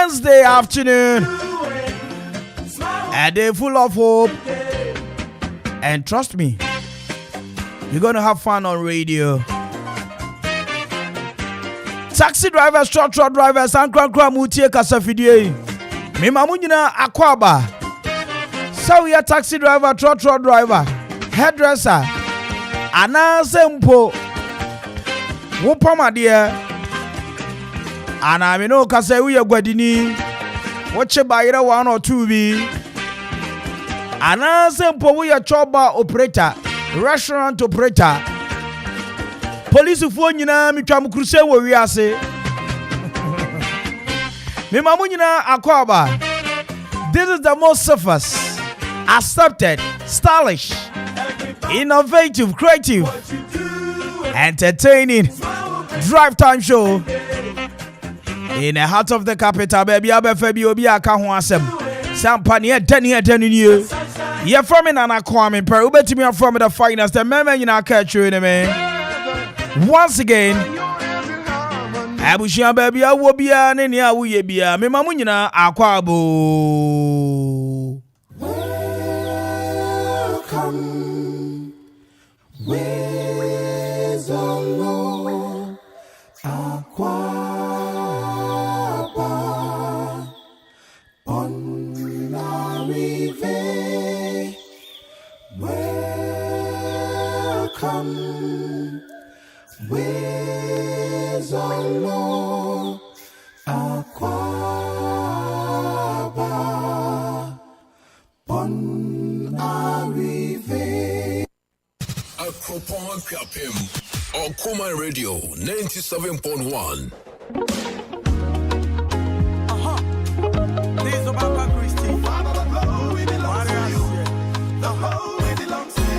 Wednesday afternoon. A day full of hope. And trust me, you're going to have fun on radio. Taxi drivers, truck drivers, and Kwame Mpere A.K.A. Okoman Akwaaba. So we are taxi driver, truck driver, hairdresser, anasempo. Wopama dear. And I know kase we are Guadini. Watch a buyer 1 or 2 be. Anasempo we are choba operator, restaurant operator. Police phone yina mitwam kruse wo wiase. Me mamunyina Akwaaba. This is the most surface, accepted, stylish, innovative, creative, entertaining drive time show in the heart of the capital. Baby abefabi obi aka ho asem. Sampani edeni you. You're from in Kwame Mpere. Ubetimi from the finest. The meme yina catch you in me. Once again, Abushia baby, I will be an any away beer. Me mamunyina Akwaaba. Welcome, with Akwaaba on arrive. Welcome. With Akwaaba bon arrive. Okoman Akwaaba, Okoman Radio 97.1. This is Papa Christy. Father, the glory belongs to you. The glory belongs to you.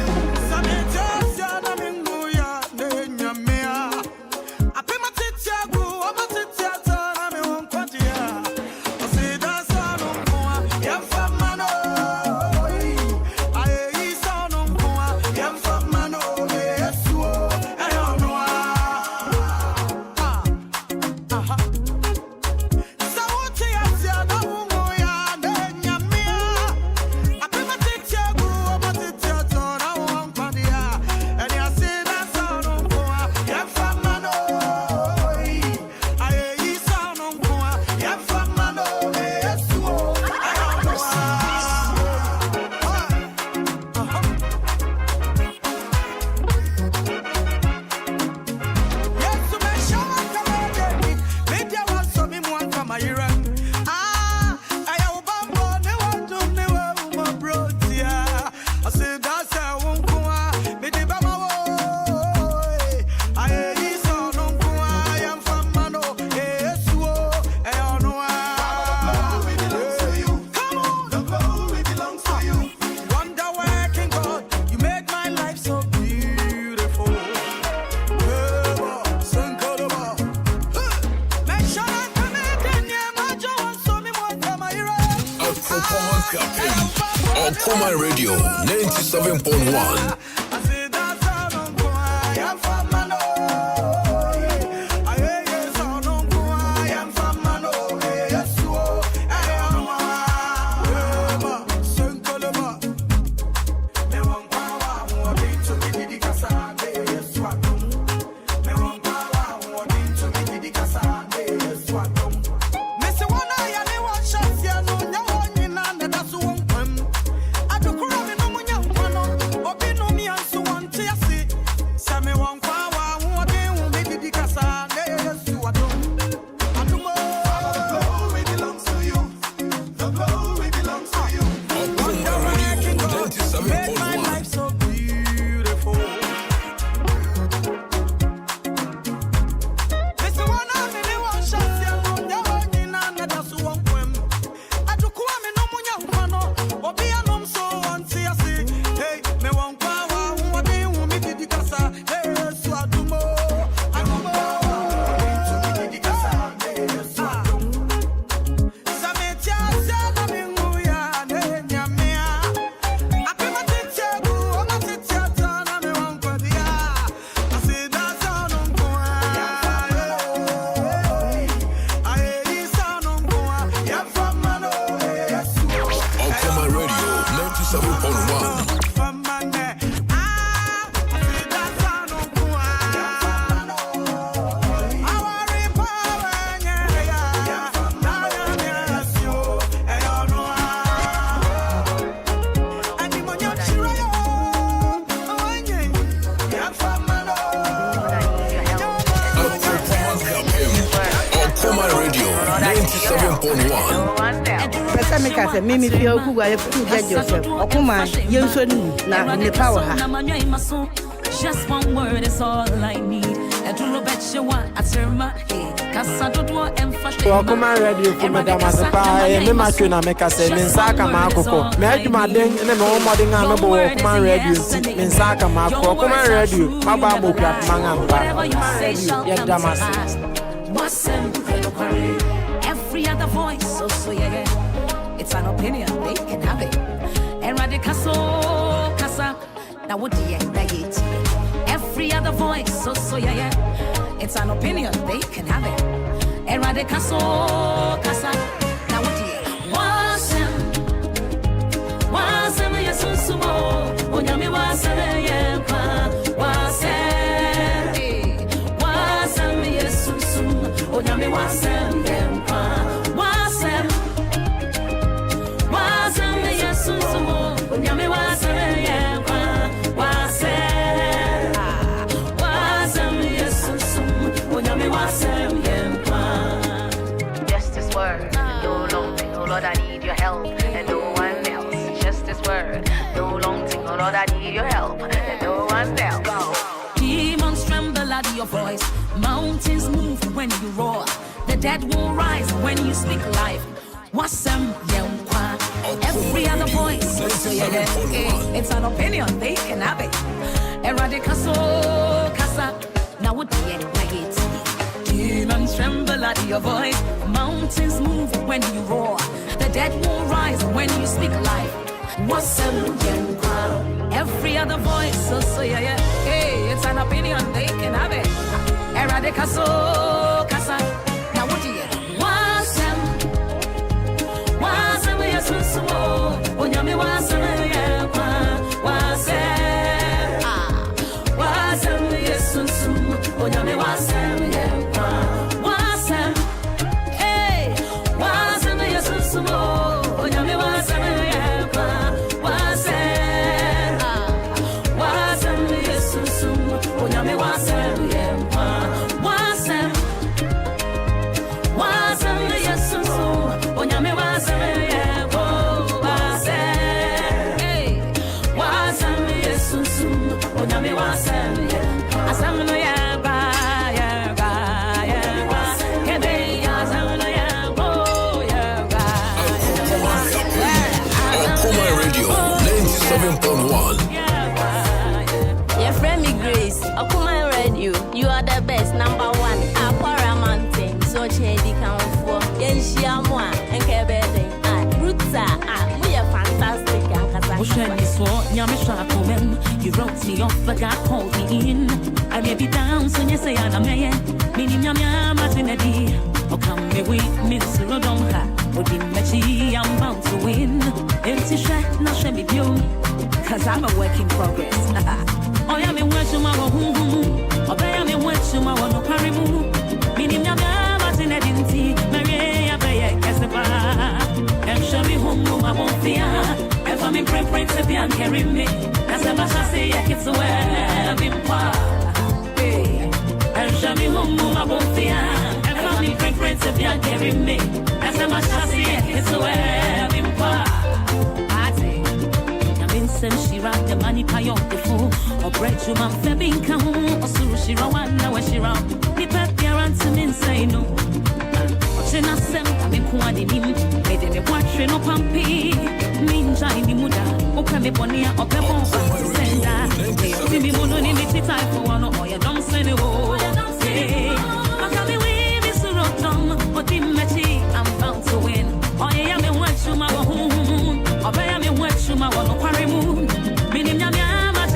Okoman Radio 97.1. I do 97.1. Okoman Radio 97.1. Pesa meka se mimi fia okuwa ye fu judge yourself. Okoman ye nso ni na ne power ha. Just one word is all I need. And to bet you want I turn my head. Cause I don't want emphasis. Okoman Radio for Madam Asepa. Me ma tuna meka se me nsaka ma akoko. Me adwuma den ne me omode nga me bo Okoman Radio. Me nsaka ma akoko. Okoman Radio. Maba mo pia manga mba. Ye damase. Every other voice, so yeah. It's an opinion, they can have it. And radical casa. Now what do you get? Every other voice, so yeah. It's an opinion, they can have it. And radical casa. Now what do you wasem yes sumo. Onyame wasem yempa. Onyame wasem yempa. Wasem yesu sumo. Onyame wasem yempa. Wasem yesu sumo. Onyame wasem yempa. Just this word, no long thing, oh Lord, I need your help, and no one else. Just this word, no long thing, oh Lord, I need your help, and no one else. Demons tremble at your voice. Mountains move when you roar. The dead will rise when you speak life. Wasem yempa. Every other voice, so yeah, it's an opinion, they can have it. Eradicaso casa. Now what do you get? Demons tremble at your voice. Mountains move when you roar. The dead will rise when you speak life. Wasem yempa. Every other voice, so yeah, it's an opinion, they can have it. Eradicaso casa. Now what do you wasem yesu sumo. Onyame wasem yempa. Wasem yesu sumo. Onyame wasem yempa. Wasem yesu sumo. Onyame wasem yempa. Wasem yesu sumo. Onyame wasem yempa. Wasem yesu sumo. Onyame wasem yempa. Wasem yesu sumo. Onyame wasem yempa. Asam no yempa. Kebe asam no yempa. Okoman Radio 97.1. Your friend me Grace, Okoman Radio, you are the best, number one. Aquara Mountain, so change count for Yenshia Moa and Kebede. Ruta, we are fantastic. You wrote me off, but God called me in. I may be down, so you say I'm a man. Meaning I'm Martinelli. Oh, come me with Miss Rodonha. Oh, Dimechi, I'm bound to win. Empty shot, not shame with you. Cause I'm a work in progress. Oh, yeah, me watch you, my home. Oh, I me watch you, my one of Parimu. Meaning I'm Martinelli. Maria, Baya, Casaba. And show me home, I won't fear. If I'm in preference, if you carry me. That's a mash I say, I get so well. I've been far. And show me home, I won't fear. If I'm in preference, if you carry me. That's a mash I say, I get so well. I've been far. She rock the money pay on the fool. Or bread you man febin come or so she round now where she round. The back your answer means say no. Watching us sem I mean kwani nim. Made me watch no pumpy. Ninja in the muda. Open me ponia or pebble sender. See me mono ni me time for one or you don't say no. I can be with me so long. But Dimechi I'm bound to win. Oh yeah me watch you my home. Oh yeah me watch you my one of Parimu.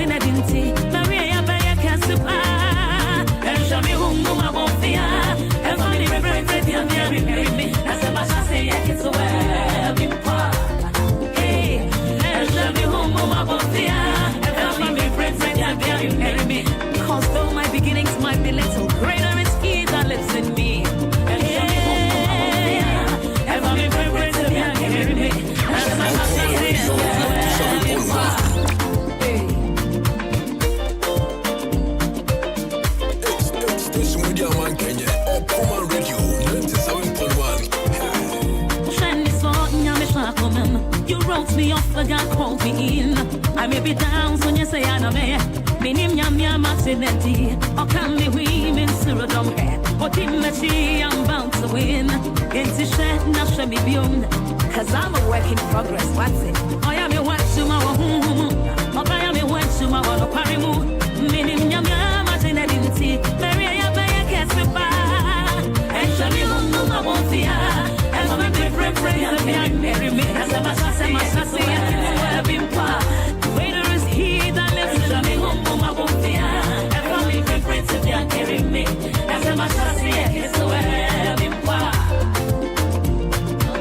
Maria, Baya, Casapa, and show me whom I won't fear. And finally, represent you, marry me. That's a much I say, I get so well. Hey, and show me who You wrote me off, but God called me in. I may be down, so you say I'm a man. Minim Yamia Martinelli, or can be women, Cyril don't have. But in the I'm bound to win. It's a shed, not show me beyond. Cause I'm a work in progress, what's it? I am a work to my home. I am a work to my one of Parimu. Minim Yamia Martinelli, Mary, I can't survive. And show me who I won't see. And I'm a different friend, and marry me. As a master, I've been far. Waiter is he that lives to me home, I won't fear. And from me, friends, if you're carrying me. As a master, it's the way I've been far.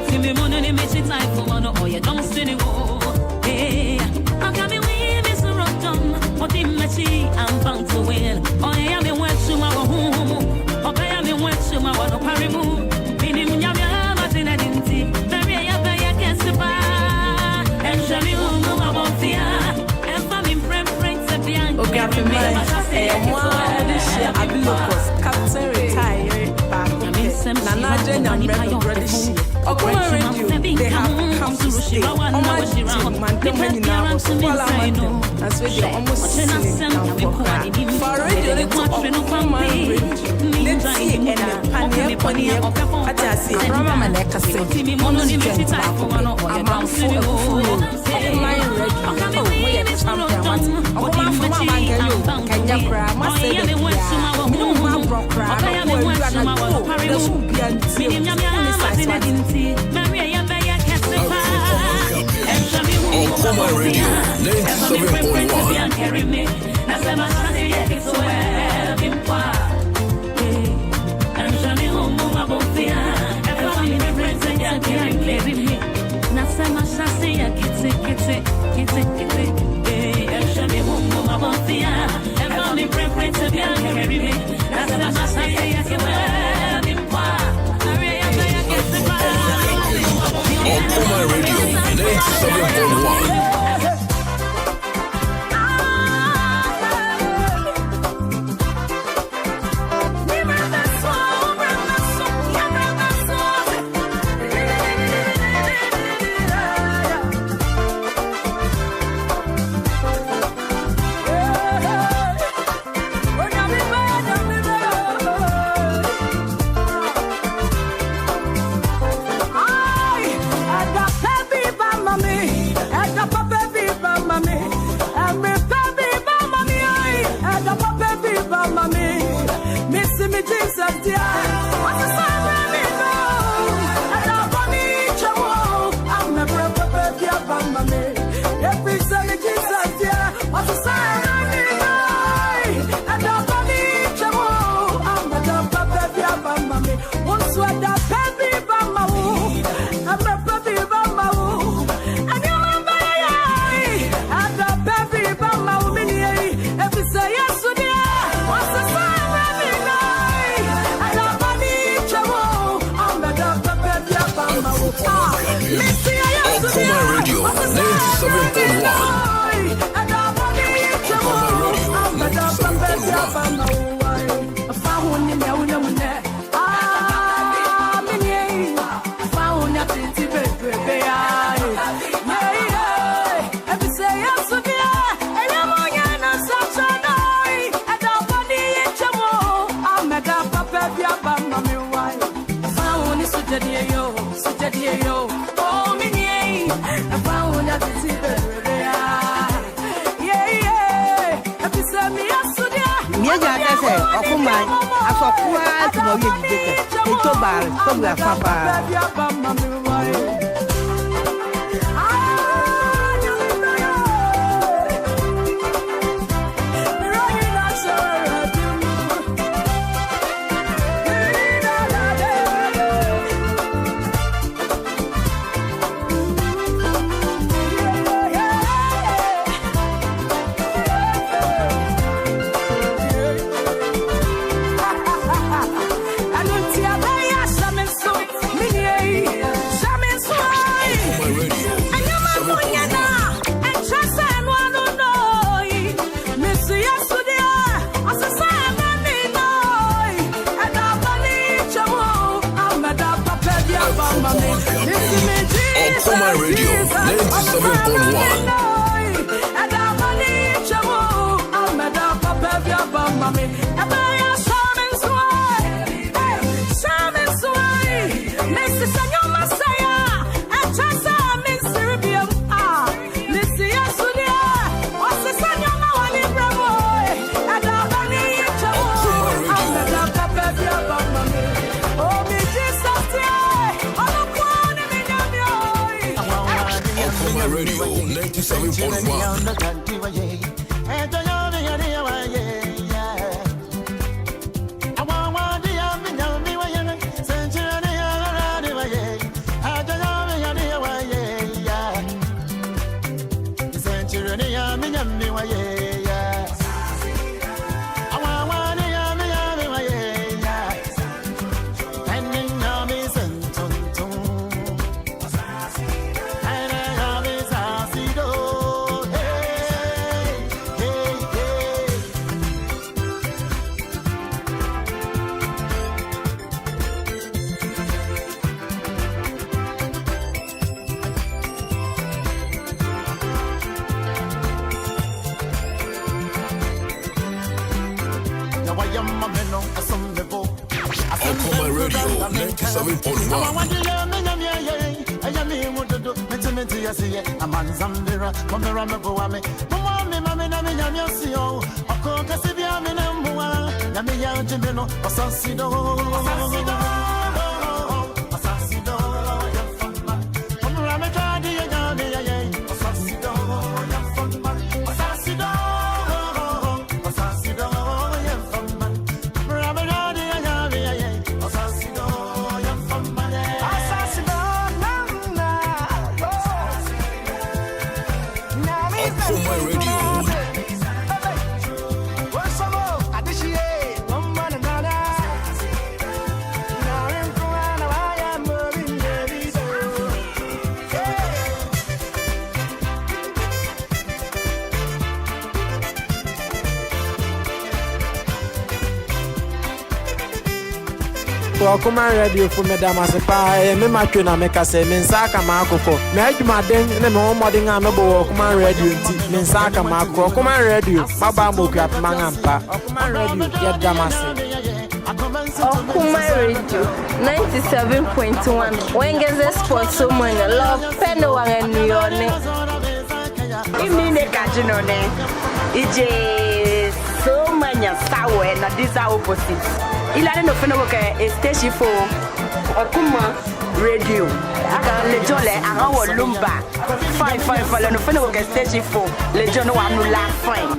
See me money, make it time for one, or you don't spin it. Hey, I'm coming with Mr. Rockton. What in my tea, I'm bound to win. Oh, I am in wet to my home. Oh, I am in wet to my one of Parimu. Meaning, Yamia, Martin, I didn't see. Very, I can't survive. And show me who I won't fear. And from in friends, if you're Okay, I'm in Captain retired back. Nana Jane and Red British. Okoman Radio, they have come to stay. Oman team, man, they many now. That's where they almost sitting down for her. For radio, they talk of Okoman Radio. Let's see, and the pioneer, I just see, Rama Maleka say, Mono's Jen Tapo, among full Okoman Radio. Oh, wait, champion. Okoman from Mangayo, Kenya Cry, Master, Minuma Brock Cry, Okoman Radio 97.1. Okoman Radio 97.1. Okoman Akwaaba to no ye into bar to we papa. Shut Okoman Radio 97.1. Okoman Radio 1. Okoman Radio for Madam Asepa, me match na me kase me nsaka makoko. Me adwumaden na me hommodin a me bo Okoman Radio nti me nsaka makoko. Okoman Radio maba mo kra mangampa. Okoman Radio get damase. Okoman Radio 97.1. Wengeze sports so money. Love pendo wangen yone. Imine kajinone. Ije so manya sawe na disa opposite. Ilane no feno woke a station for Okoman Radio. Aka lejole aka wo lumba. 5 no feno woke station for lejon no anu la fine.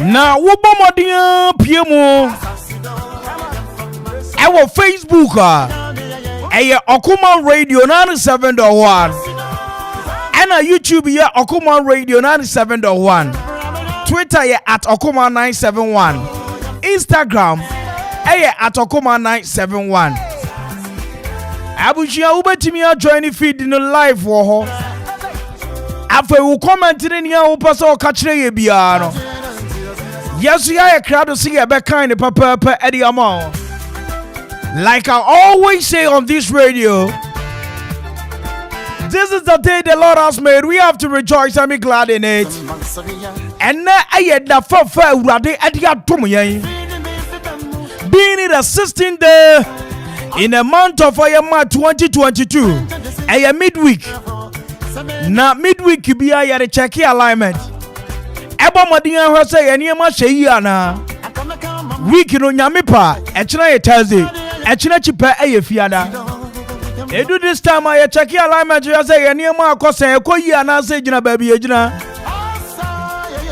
Na wobo modin piemu ewo Facebook eye Okoman Radio 97.1 and YouTube ye Okoman Radio 97.1 Twitter ye at Okoman 971 Instagram eye at Okoman 971 Abuja ubetimi a join feed in the live wo ho afa wo comment ni ya wo paso ka kire ye bia no. Yes, we are a crowd to see a back kind of papa Eddie Amon. Like I always say on this radio, this is the day the Lord has made. We have to rejoice and be glad in it. And now I had the fair being it a 16th day in the month of March 2022, a midweek. Now midweek be a check alignment. Eba modinga ho say eniema hye ana week no nyame pa echina ye Thursday echina chipa eye fiada edu this time I check alignment you say eniema akosa ekoyi ana say gina ba bi egina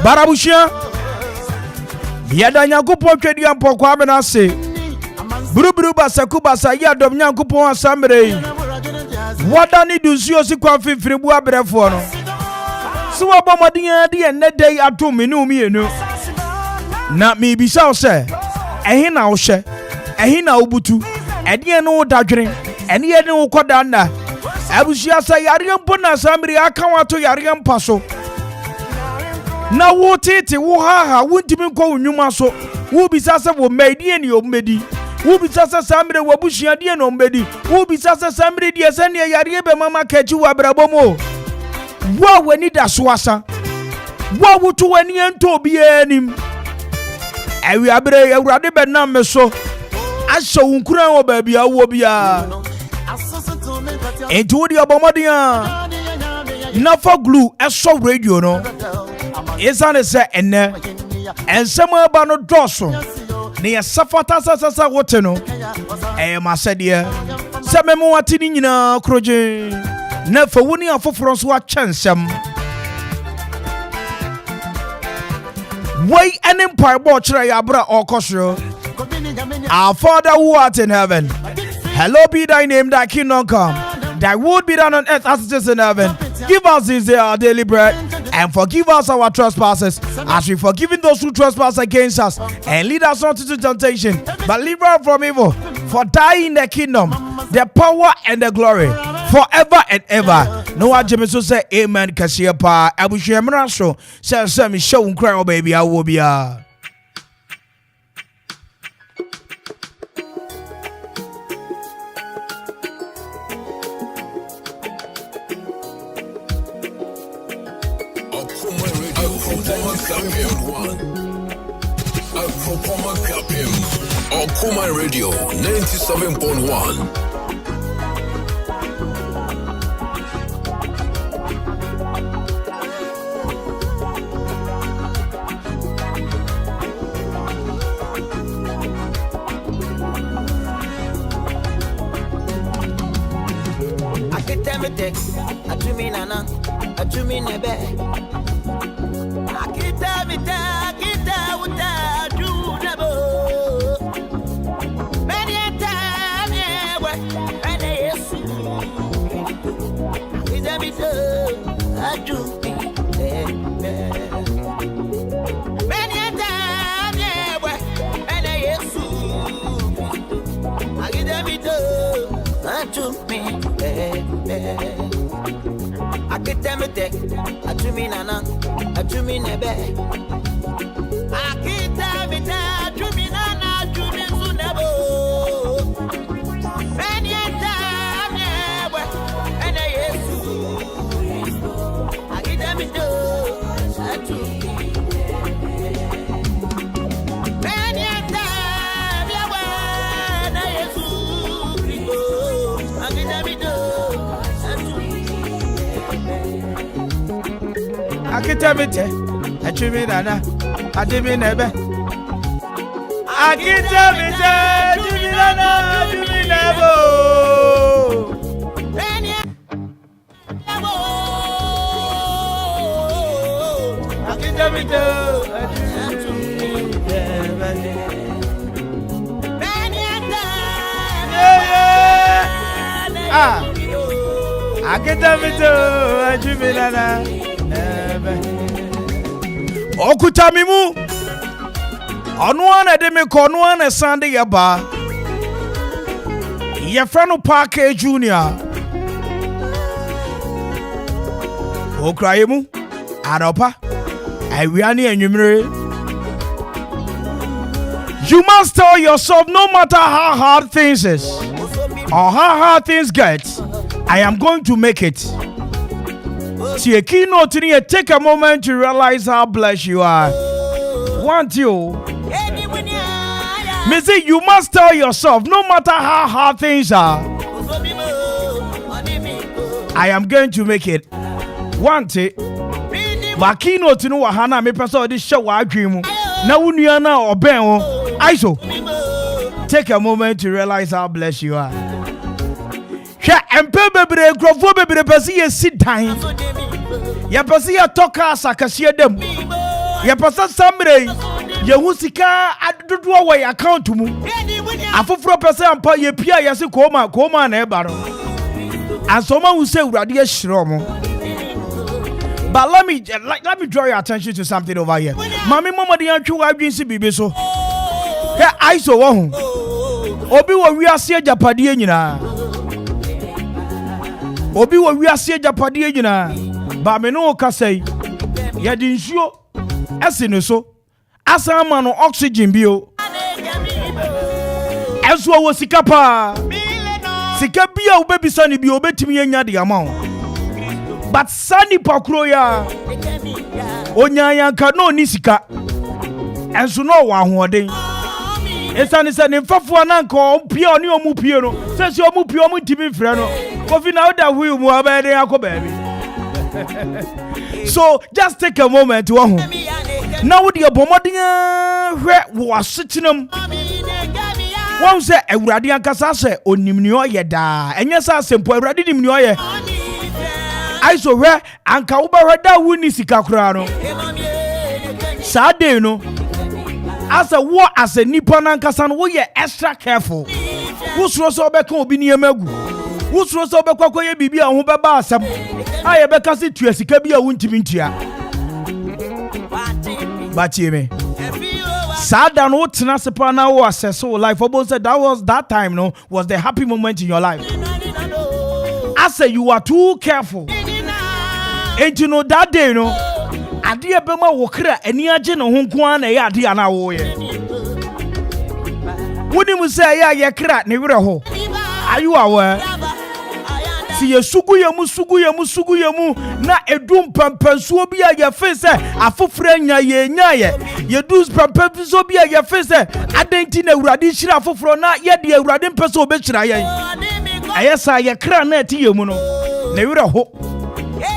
barabushia yada nyankopon twedi ampokwa be na say buruburu basaku basa ya dom nyankopon asamre wada ni dusio si kwa fifiribu abrefo no so abomodin ade ene day ato me no mienu na me bi sa se ehin na wo hye ehin na obutu ede no dadwene ene ye ne wo koda na abusia sa yare mpo na samiri aka wato yare mpa so na wo tete wo haha wo ntimi nko nwuma so wo bi sa se wo medi ene o medi Who be sasa samre wabushia die no mbedi. Who be sasa samre die sane yare be mama kachi wa brabomo. Wa weni da swasa. Wa wutu weni ento bi anim. Ewi abre Awurade be na me so. Asho unkuran wo ba bia wo bia. Enti wo di obomodia. Na for glue eso radio no. Isane se enne. Ensema ba no doso. Ne yesafata sasa wote no. Ma sedie. Se memo wati ni nyina kroje. Na fa woni afoforo so a chansem. Wai enim parbo chira ya bra okosro. Our Father who art in heaven, hallowed be thy name, thy kingdom come. Thy will be done on earth as it is in heaven. Give us this day our daily bread, and forgive us our trespasses, as we forgive those who trespass against us. And lead us not into temptation, but deliver us from evil. For thine in the kingdom, the power and the glory, forever and ever. No one Jimmy say amen. Kasia pa abushia mraso. Say me show cry baby I will be Okoman Radio 97.1. I do me nana, I do me nebe. I kita uta do nebo. Many a time, yeah, and yes, I do me. Many a time, yeah, and yes, I do me. I get them a deck, I do me nana, I do me nebe. I get them a deck, do me nana, do me sunabo. Many a time, yeah, and I yes, I get them a deck, I do me. Many a time, yeah, and I yes, I get them a deck. Akitamite, Achimina, Adiminebe. Akitamite, Jumina, Juminebo. Akitamite, Akitamite, Jumina. Okutamimu Onuana de me konuana Sunday yaba Yefrano A.K.A Junior Okrayemu Adopa Awiani enyumire. You must tell yourself no matter how hard things is or how hard things get, I am going to make it. See a keynote today, take a moment to realize how blessed you are. Want you? Me say you must tell yourself, no matter how hard things are, I am going to make it. Want it? But keynote to know Hana me person this show I dream. Now uniana or ben Aiso. Take a moment to realize how blessed you are. Empebe grofo bebe pesi sit down. Ya pesi ya toka sakasie dem. Ya pesa samre ye husika adodo wa account mu. Afoforo pesa ampa ye pia ya se koma na eba no. Ansoma wu se urade ya shiro mo. But let me draw your attention to something over here. Mami mama de antwu adwinsi bibi so. He aiso wo hu. Obi wo wiase agapade nyina. Obi wo wiase japade nyina ba me no ka sei ye di nsuo ese ne so asama no oxygen bio Enso wo sika pa. Sika bia obebisa ni bi obetimi anya de amount. But sani pakro ya. Onya yanka no ni sika. Enso no wa ahoden. Esani se ne mfafo na nka opia oni omupie no. Se omupie omutimi frɛ no. Kofi na oda hu mu abede akobaabi. So just take a moment to home. Now with your bomarding where was sitting them. One say a radiant casase on Nimnio yeda, and yes, I simple ready Nimnio. I saw where and Kauba Rada Winisika Crano. Sade no as a war as a Nippon and Casan, we are extra careful. Who's Rosso Becco be near Megu? Who's Rosso Becco Bibia Hubaba Sam? I have a cassie to a Sicabia Wintimintia. But me. Sad and what Nasapana was so life about said that was that time no was the happy moment in your life. I say you are too careful. And you know that day no Adia Bema Wokra and Yajan on Hunkwan a Yadiana Woye. Wouldn't you say ya crack never ho? Are you aware? See a sugu na edum pampan so bia ya face afofra nya ye nyaye ye dus pampan so bia ya face adenti na urade hira afofro na ye de urade mpeso obechira ye ayesa ye kra na ti ye mu no na wira ho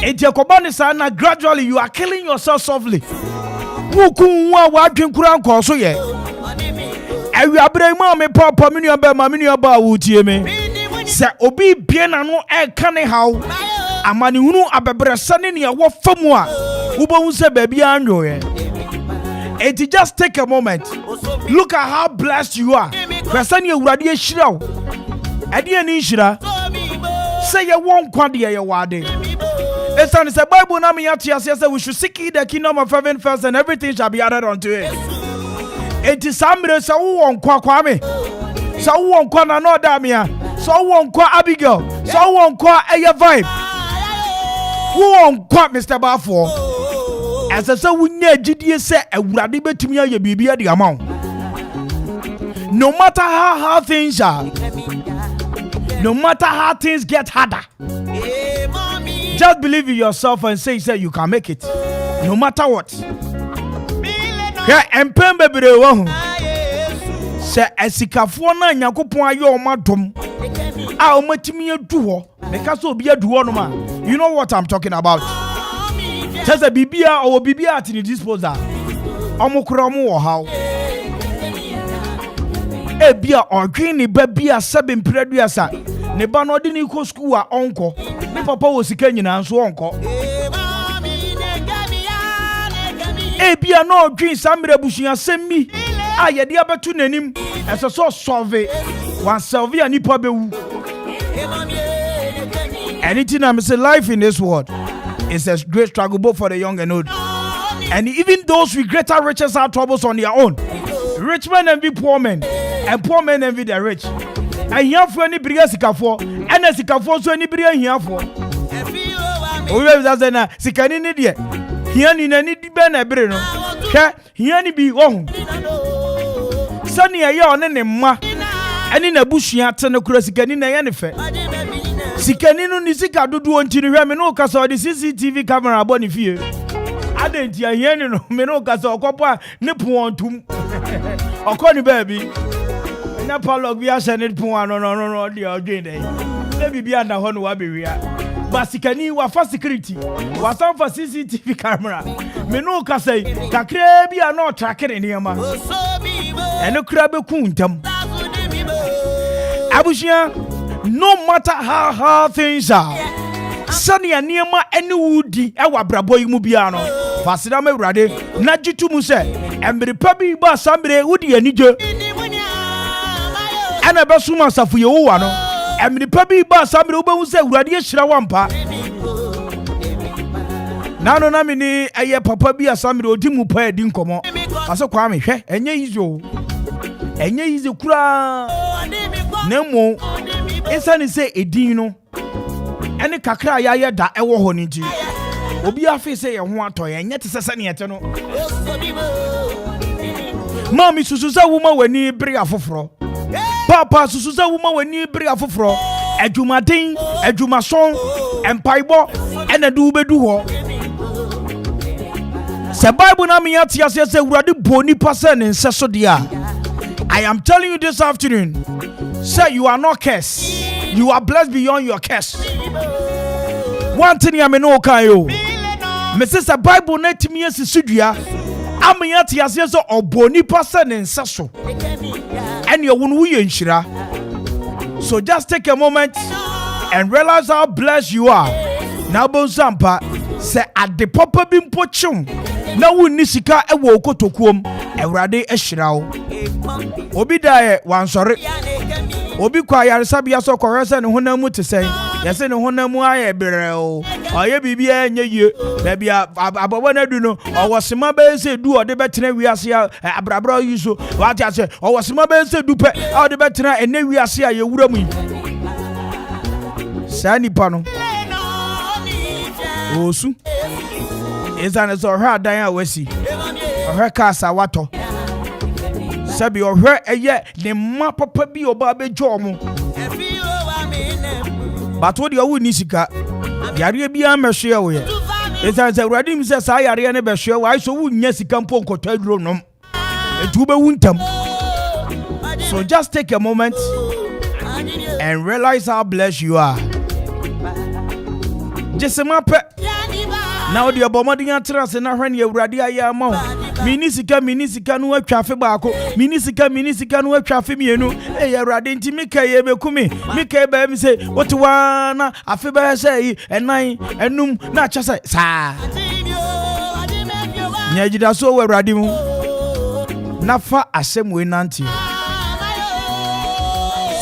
enti ekobane sa na gradually you are killing yourself softly wuku wa adwen kura nko so ye awi abraham me papa me nua ba wutie me se obi biena no e kane haw amani hunu abebre sane ne wo famu a ubohu se baby anwoye. It just take a moment, look at how blessed you are. Kwasane awurade ehira wo ade ni hira say ye won kwade ye wade. It's on the Bible na me yati say we should seek the kingdom of heaven first and everything shall be added unto it. It is amre say wo won kwa Kwame, say wo won kwa na no da me a, so won kwa Abigail, so won kwa Eye Vibe, wo won kwa Mr. Bafo. As I say we nya gidie say awurade betumi aye bibia de amount. No matter how hard things are, no matter how things get harder, just believe in yourself and say you can make it, no matter what. Yeah, empembe bere wo say esikafo na Nyankopon aye o madom a o matimi adu ho because obi adu ho no ma. You know what I'm talking about. Just a bibia or bibia at the disposal. Omukura mu wo haw. E bia odwen ni ba bia 7 mpiraduasa. Ne ba no de ni ko school a onko. Ne papa wo sika nyina nso onko. E bia no odwen samre busuya semmi. A ye de abetu nanim. Eso so solve. Wan solve ani pa bewu. Anything I'm say life in this world is a great struggle both for the young and old. And even those with greater riches have troubles on their own. Rich men envy poor men, and poor men envy the rich. And here for any bigger sikafo, and a sikafo so any bigger here for. We have that na sikani ni die. Here ni na ni di ben ebre no. Here ni bi oh. Sani aye one ne ma. Ani na bushia te no kura sikani na ye ne fe. Sikani no ni sika dodo onti ni hwe me no kasa the CCTV camera aboni fie. Adenti aye ni no me no kasa okopo a ne pon tum. Okoni baby. Na palog bi a send pon no dey odwen dey. Baby bi anda ho no wa be wia. But sikani wa for security. Wa some for CCTV camera. Me no kasa kakra bi a no track ne niam. Eno kra be kuntam. Abushia, no matter how hard things are, Sunny and Niema any woody, our braboy mubiano. Fasida me rade, Najitu Muse, and the puppy bar somebody woody and Nijo. And a basuma safu yo one, and the puppy bar somebody who say, Radiation Wampa. Nano namini, a year papa be a somebody who dimu pay dinkomo. I saw Kwame, and ye is yo. And ye is a cra. Nemo, esani say edino. Ene kakra ya da ewo ho nti. Obi afi say ye ho atoye, enye te sesane yete no. Mami susu sa wuma wani bere afoforo. pa susuza woman wani bere afoforo adwumaden adwumason empaibo ena du bedu ho se Bible na me yati ase se urade boni pase ne nseso dia. I am telling you this afternoon, say you are not cursed. You are blessed beyond your curse. One thing I know kan yo. Me say se Bible na timi asisudua amyati ase se oboni pase ne nseso. And you won't shira. So just take a moment and realize how blessed you are. Now Bonsampa say at the papa bimpochum. Now we nisika e wo kotokuom Ewrade ehirawo. Obi dae wan sori. Obi kwa yaresa bia so korese ne honamu te sen. Yese ne honamu aye bereo. Oye bibia enye ye. Baby ababo na du no. Owosema be se du ode betena wiase abrabra yiso. What ase owosema be se du pe ode betena ene wiase a ye wura mu. Sani pano. Osu. Ezane so hwa dan a wasi. Ohwe kasa wato. Sabi ohwe eye ne ma papa bi oba bejo mo. But what you ni sika. Yare bia mehwe wo ye. Ezane se urade mi se sa yare ne behwe wo ai so wunya sika mpo nkotwa duro nom. Etu be wuntam. So just take a moment and realize how blessed you are. Just mape. Now the abomadi atras na hwan ye urade aye ama minisika no atwafe baako minisika no atwafe mienu urade nti mika ye bekumi mika ba mi se wotewa na afe ba se enan enum na achase sa nyagida so urade mu nafa asem we nanti.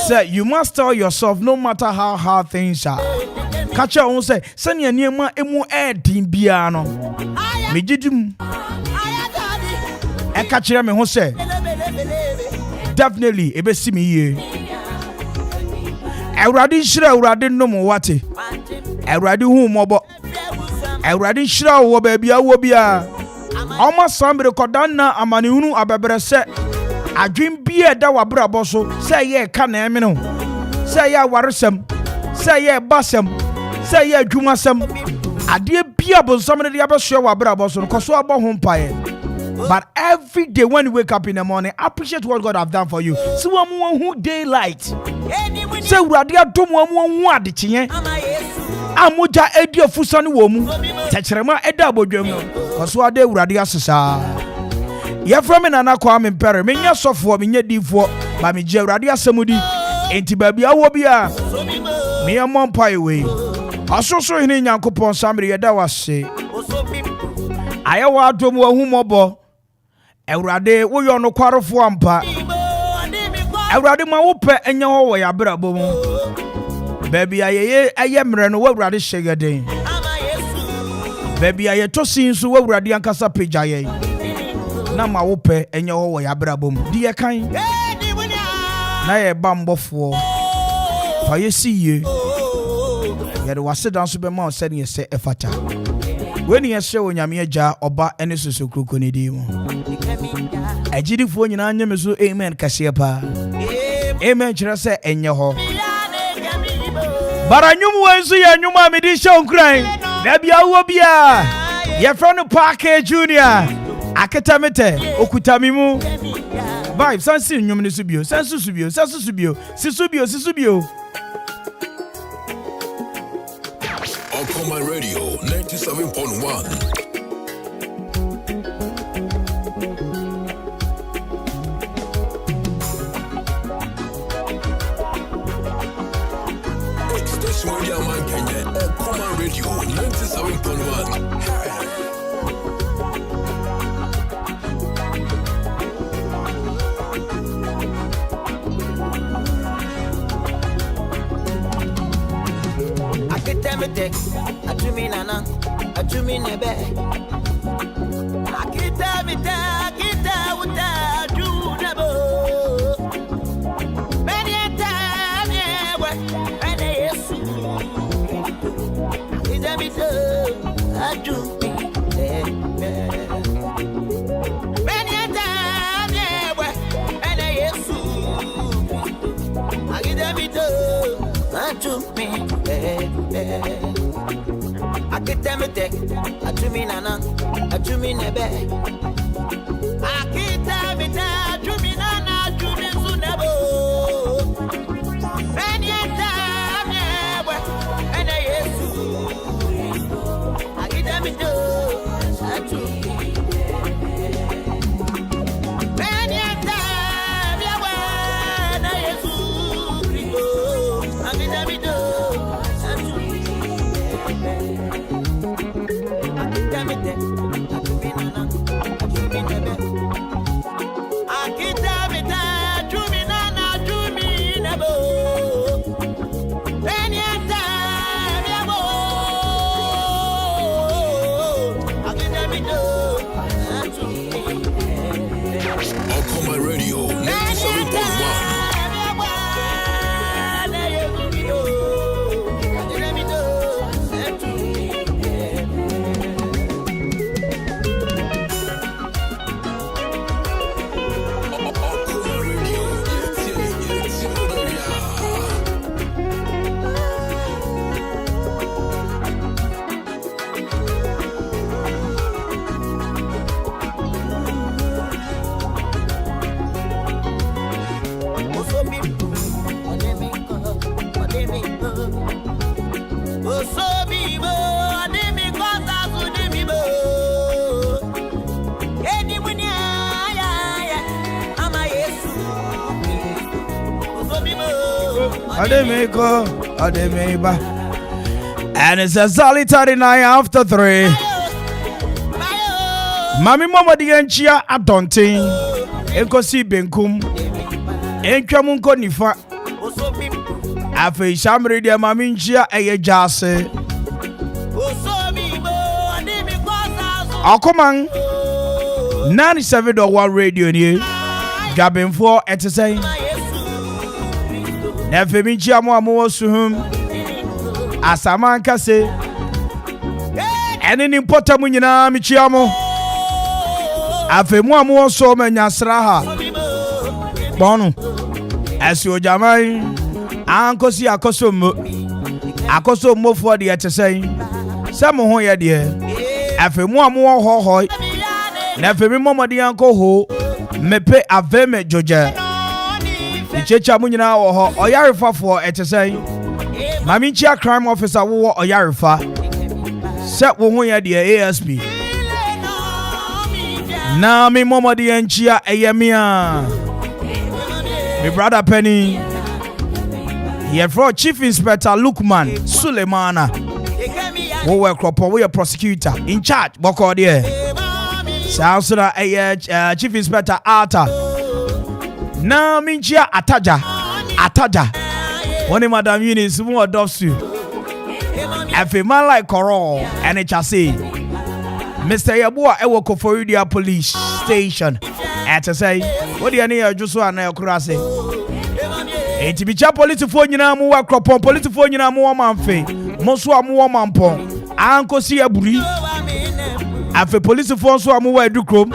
Say you must tell yourself no matter how hard things are. Kacha on say sanya niema emu edin bia no megidum e kachira me ho say definitely ebesi me ye Ewrade shira urade no mo wate Ewrade hu mobo Ewrade shira wo ba bia wo bia oma sambre kodan na amane hunu abebere se adwen bia da wabrabo so say ye ka na eme no say ye waresem say ye basem say ye adwumasem ade bia bonsam ne de abehwe wa brabo so ko so abo ho mpae. But every day when you wake up in the morning, appreciate what God have done for you. See one who daylight. Say urade adom one hu ade kye amoja edi ofusani wo mu techerema eda abodwam no ko so ade urade asesa. Ye from me nana Kwame Mpere me nya sofo me nya difo ba me je urade asemudi enti ba bia wo bia me amon pai we asoso hini Nyankopon samre yeda wase ayewa adom wa hu mobo Ewrade wo yo no kwarofo ampa Ewrade ma wo pe enya ho wo ya brabo mu baby aye mre no wo Ewrade hyegeden baby aye tosin so wo Ewrade ankasa pagya ye na ma wo pe enya ho wo ya brabo mu di ye kan na ye ba mbofo fa ye siye ye de wase dan so be ma o se ne se efata when ye se onyame agya oba ene soso kroko ne di mu agidifo nyina anya meso amen kase pa amen kire se enye ho baranyum wansu ya nyuma me di show nkran na bia wo bia ye friend A.K.A Junior aketamete okutami mu vibe sansi nyum ne subio sansu subio sisubio Okoman Radio 97.1. Station Radio Man Kenya, Okoman Radio 97.1. Atumi nana, atumi nebe. Akita uta junabo. Benieta mewe, ene Yesu. Idamito ajumi. Benieta mewe, ene Yesu. I get them a deck, I do me nana, I do me nebe. I get them a deck, do me nana, do me sunabo. And yet, and I get them a do, I do. And yet, I get them a do. Okoman Radio 97.1. Ademeko, Ademeba. And it's a solid 39 after 3. Mami mama dienchia adonting. Enkosi benkum. Enkwamunko nifa. Afe shamri dia mami nchia eye jase. Okoman 97.1 radio ni. Gabinfo etesay. Nefemi chiamu amu suhum asaman kase ene ni mpota mu nyina mi chiamu afemu amu so manyasra ha bonu esi ojamai ankosi akoso mo fo de etesen se mo ho ye de afemu amu hohoi nefemi momodi anko ho mepe aveme joje Ichecha munyina wo ho oyarefa for etesai Mami chia crime officer wo oyarefa set wo ho ya de ASP na mi momodi enchia eyemia mi brother Penny ye for Chief Inspector Lukman Sulemana wo we kropo we prosecutor in charge boko there sounds na Chief Inspector Arthur na minchia ataja one madam Eunice mu odofsu efe man like Koro and it say Mr. Yabua ewo Koforidia police station at say what the any ajuso ana yakura say enti bicha police phone nyina mu wa kropon police phone nyina mu manfe moso amu wo mampon ankosi aburi afe police phone so amu wa edukrom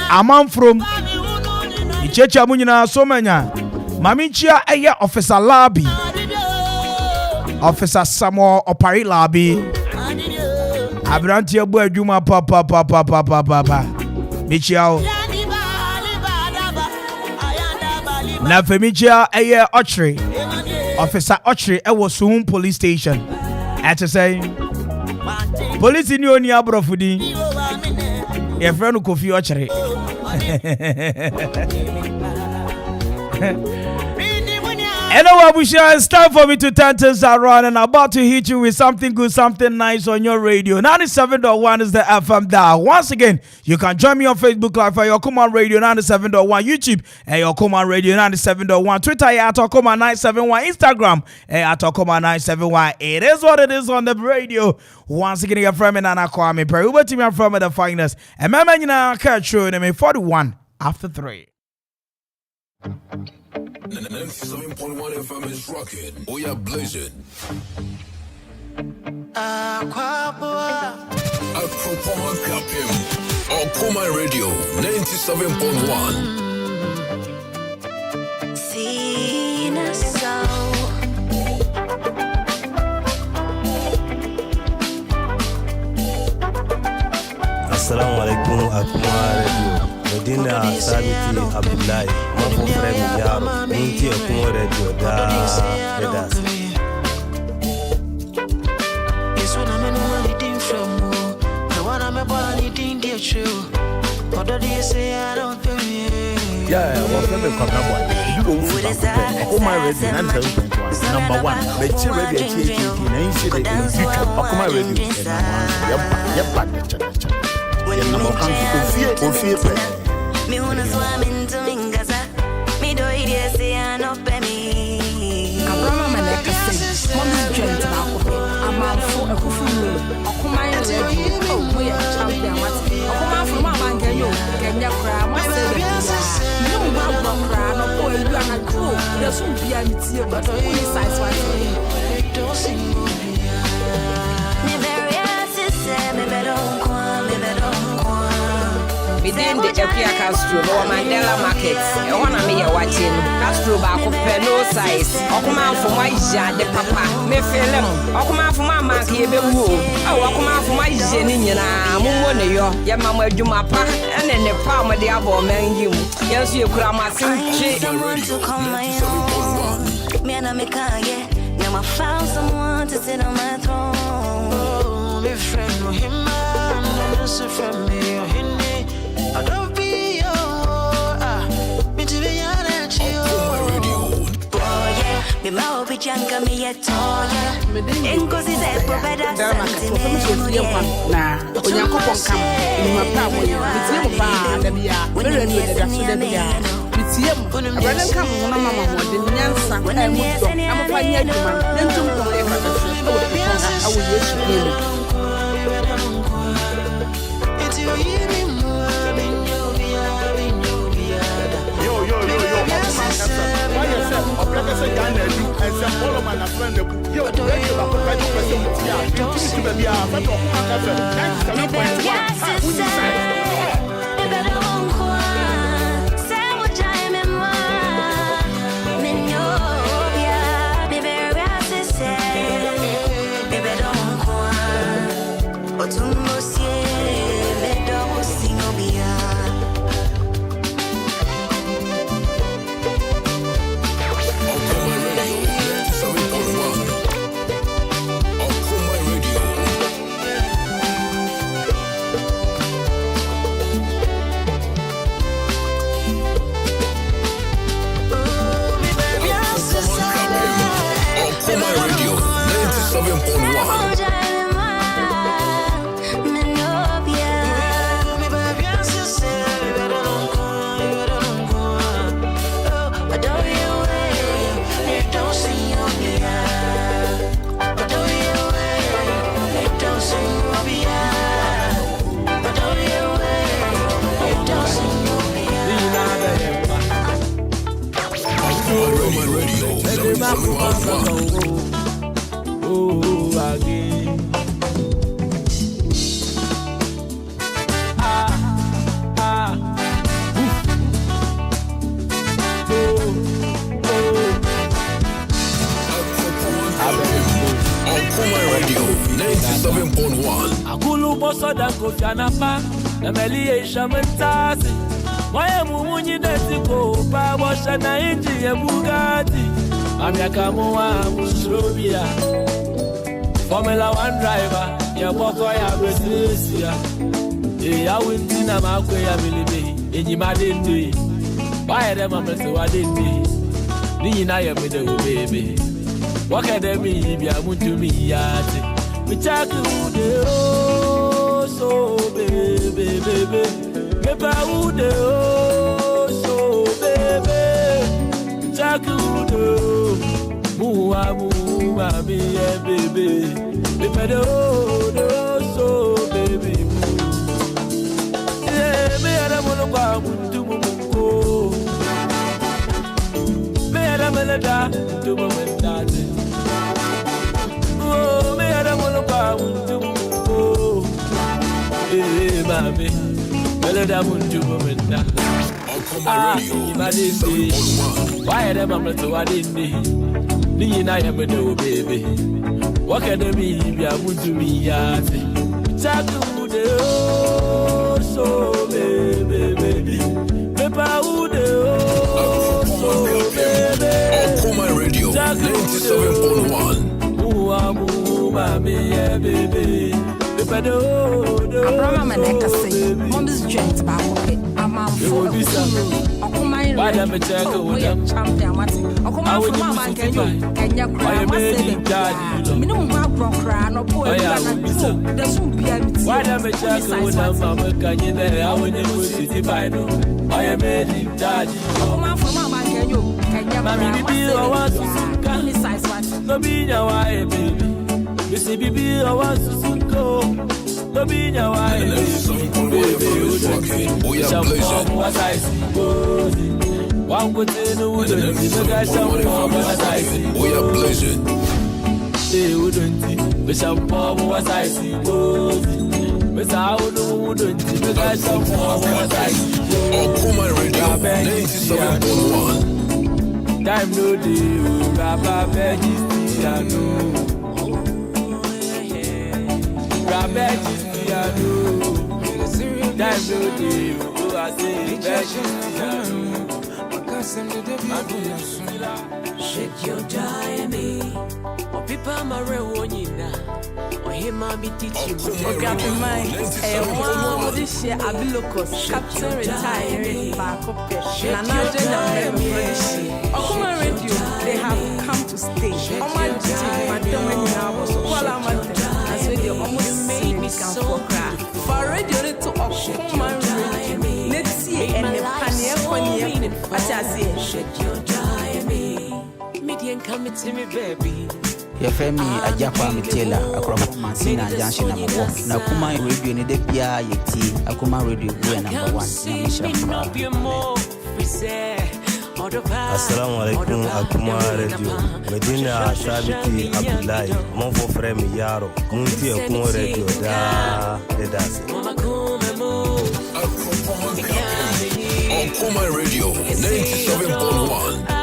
amam from Ichecha munyina so manya mami chia eye officer Labi Officer Samuel Opari Labi Abranti ebu adwuma pa michiao na femichia eye Ochre Officer Ochre ewo Suhum police station at say police ni oni abrofudi ye friend Kofi Ochre Hello, Abusha. It's time for me to turn things around and I'm about to hit you with something good, something nice on your radio. 97.1 is the FM dial. Once again, you can join me on Facebook Live at Okoman Radio 97.1, YouTube at Okoman Radio 97.1, Twitter at Okoman 971, Instagram at Okoman 971. It is what it is on the radio. Once again, you're from Nana Kwame Mpere A.K.A. I'm from The Phynest. And my man, you know, catch you in 41 after 3. 97.1 FM is rocking. Oh yeah, blazing. Akwaaba. Okoman Akwaaba. Okoman Radio 97.1. Seen a soul. Okoman Radio. Medina Sabiti Abdullahi. Mafo Frem Yaro. Minti Okoman Radio. Da. Vedas. It's when I'm in anything from you. I wanna make anything get true. What do they say? I don't feel it. Yeah, what's the Kwame boy? You go for Okoman Radio. Number one. Let's see radio. And you see the Okoman Radio. Yep. Number one. Ofie. Me wanna swim into Mingaza. Me do it, say I know me. Abraham and Eka say, Mommy joined to I'm out for a coffee. Okoman Radio. Oh, we are champion. Okoman from Mama Ganyo. Kenya cry. What's the no one cry. No boy, you are not cool. There's some reality, but only size one. Don't sing. Me very sister, me better Within the A.K.A Castro or Mandela Market, I want to be watching Castro back of no size. Okoman for my the papa, me feel them. Okoman for my market, be woo. Okoman for my Jenny, Mumone, your mamma Jumapa, and then the palm of the above man you. Yes, you could have someone to come my own. Me and I make a now I found someone to sit on my throne. Oh, my friend, him, I'm from me, I don't be me to be honest, you. Boy, yeah, me mau be janka me yet, yeah. Enkosi se better something. Nah, when you come in my power, it's him by the Bia, very good at the Bia. It's him, rather come on, Mamma, the Nyansa, when I'm a fine man, then to go ever. I will use him. Akulu boso da kofianapa na melie shamentasi Waya mumunyi netiko pa washa na inji ya Bugatti Amiaka muwa musrobia Formula 1 driver ya boko ya Brazilian ya winti na makwe ya milibe enyi madende Waya dem amese wadende Ni na ya mede ubebe Wakademi bia mutumi yate Michaku de oh so baby Mepa ude oh so baby Michaku de muwa me yeah baby Mepa de oh so baby Yeah me ada mono kwa muntu muko Me ada melada muntu mumendate Oh, me ada mono kwa muntu muko mami melada muntu mumenda Madindi Why them I'm to wadindi Ni na ya medo baby Wakademi bia muntu miyate Chaku de oh oh so baby. Pepa ude oh so baby. Okoman Radio 97.1. Baby. Abraham and Eka say, Mom's joint back. I'm on for Okoman champion. Okoman from Mama can you cry? Minimum cry, no boy. There's some piano. Why am I with Mama? Can you there? I will never see the Bible. I am made in charge. Okoman from Mama can you? Mammy, I want to size what? No be your wife, baby. You see, baby, I want to go. No be your wife, baby. What I see, one would say no wooden. You guys are what I see. We are blazing. They wouldn't. We shall pop what I see. But I wouldn't. You guys are what I see. Okoman Radio 97.1. Time no deal, Rabba Begistiano. Rabba Begistiano. Time no deal, I say Begistiano. Shake your diamond. Or people marijuana. Or him be teaching. Okay, I'm in mind. One of this year, I be locals. Captain retired. Back up. Okoman Radio, they have come to stay. On my team, my domain hours. Call out my as they almost made me come for cry. For radio to Okoman Radio. Let's see and the panier on you. What I say, shake your diamond. Median come to me, baby. Your family, a Kwame Mpere A.K.A Mansina Junction number 1. Now, Okoman Radio in the PROMOTIONAL. Okoman Radio number 1. Assalamu alaikum Okoman Radio. Medina Sabiti Abdullahi. Mon frère mi yaro. Munti Okoman Radio da dedase. Okoman Radio 97.1.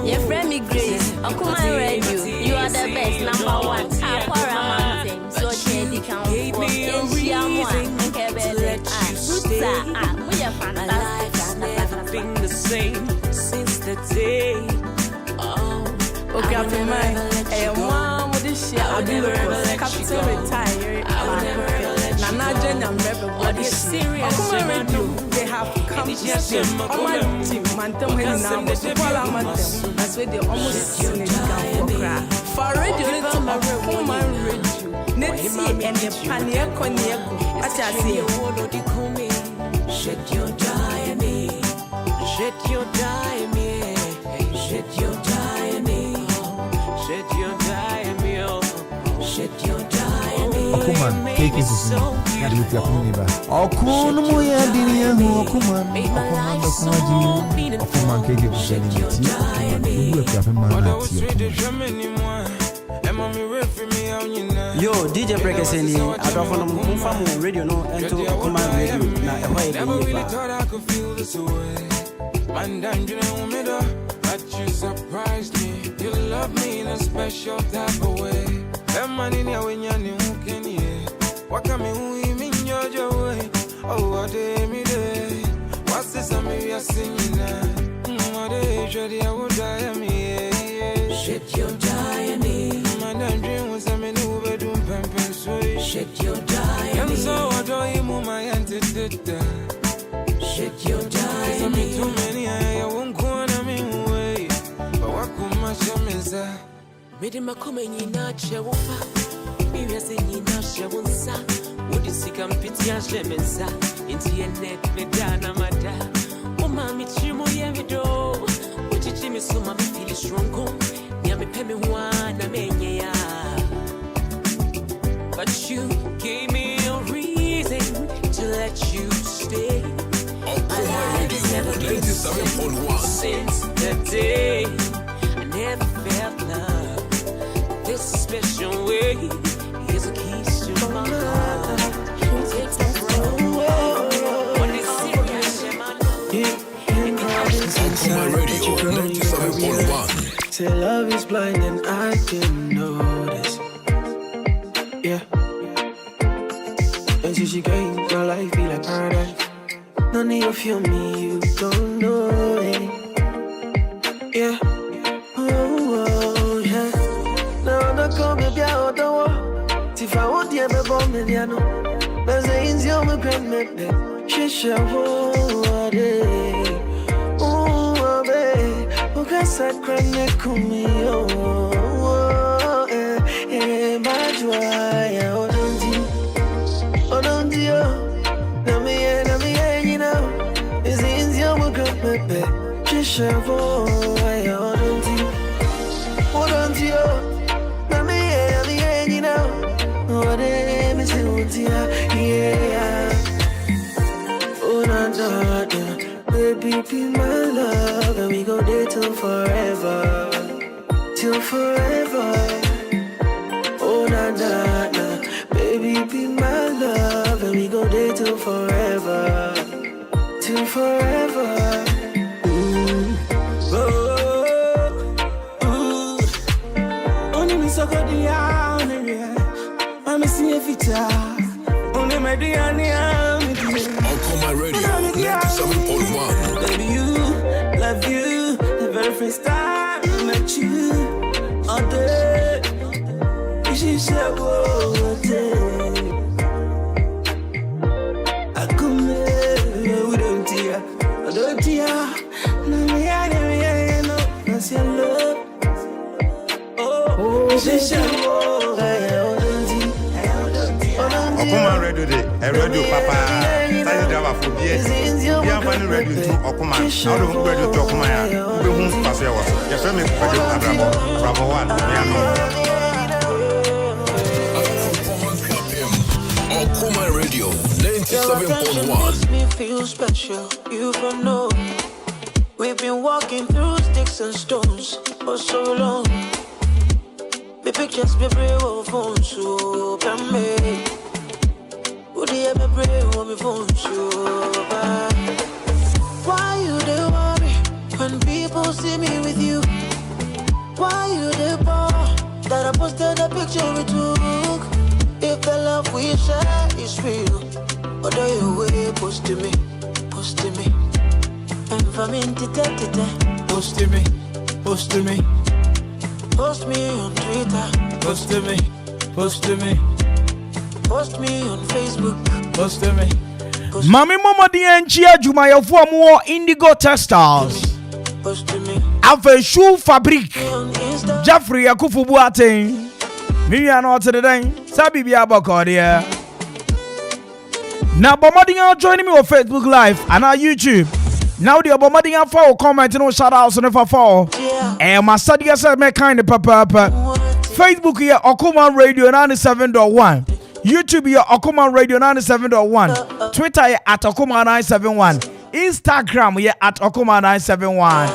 Your friend me Grace, Okoman Radio, you are the best, number 1. Aquara Mountain, so Chedi can for we are fantastic. Been the same since the day. Okay, I'm in mind. Mom, with this shit, I'll be locals. Captain retired. Nana Jen and everybody serious. Okoman Radio, they have come to stay. On my team, Mantam Henna, that's where they almost seen it for cry. For radio, it's Okoman Radio. Let's see, and the panier cognac. I say, shake your diamond. Shake your diamond. Shake your diamond. Shake your diamond. Shake your diamond. Okoman, take it to me. Okoman, Okoman, Yo, DJ Prekeseni, I don't follow Mufam Radio no into Okoman Radio. Now, I could feel this way. Man, you know me, but you surprised me. You love me in a special type of way. That man in here when you're new, can you? What can me mean your way? Oh, what day me day? What's this? I'm here singing now. What day? Shady, I would die me. Shake your diamond. Man, dream was a new bedroom pamper sweet. Shake your diamond. And so I don't move my entity. Shake your diamond. Too many, I won't go on a mean way. But what could my shamiza? Made him a coming in a chewofa. He was in a shawunsa. Would you see come pity and shemensa? Into your neck, Medana Mada. Oh, mammy, Chimo Yamido. Would you Jimmy so mammy feel strong? Yammy Pemmy one, I mean, yeah. But you gave me a reason to let you stay. Never been since the day I never felt love this special way. Here's a keys to my heart. Take the road when it's serious. Okoman Radio 97.1. Say love is blind and I didn't notice. Yeah. she came, your life be like paradise. None of you feel me, you don't know it. Yeah. Oh, yeah. Now I come baby out the wall. If I want you, I'm born in the no. There's a in your grandmother. She shall hold it. Oh, baby. Okay, sacred neck on me. Oh, eh, my joy. Oh, don't you? You know. It's in your grandmother. She shall hold it. Oh, don't you? Yeah. Oh, na na na, baby, be my love, and we go there till forever, till forever. Oh, na na na, baby, be my love, and we go there till forever, till forever. Ooh, oh, ooh. Only me so good, yeah. I'm see if it's only my Okoman Radio 97.1. Baby, you, love you. The very first time I met you, all day. She said, whoa, I come here, we don't tear. I don't tear. No, that's your love. Oh, she said, whoa, Okoman Radio de radio papa tani driver for bia bia fan radio to Okoman how do radio to Okoman ya be hu pass ya was ya fe me pade bravo one me am Okoman Radio 97.1. Makes me feel special, you don't know. We've been walking through sticks and stones for so long. The pictures be brave on phone so can make. Would you ever pray on my phone so bad? Why you they worry when people see me with you? Why you they bore that I posted a picture we took? If the love we share is real, what do you way post to me? And for me to post to me. Post me on Twitter. Post to me. Post me on Facebook. Post to me. Mami Mama Dienchi Juma ya for more Indigo Textiles. Post to me. Ave shoe fabric. Jeffrey Akufu Buating. Me ya no today. Sabi bia bokodia. Now Bomadinga joining me on Facebook Live and on YouTube. Now the Bomadinga for comment no shout outs on the for. And my study said me kind of papa. Facebook here Okoman Radio 97.1. YouTube here Okoman Radio 97.1. Twitter here at Okoman 971. Instagram here at Okoman 971.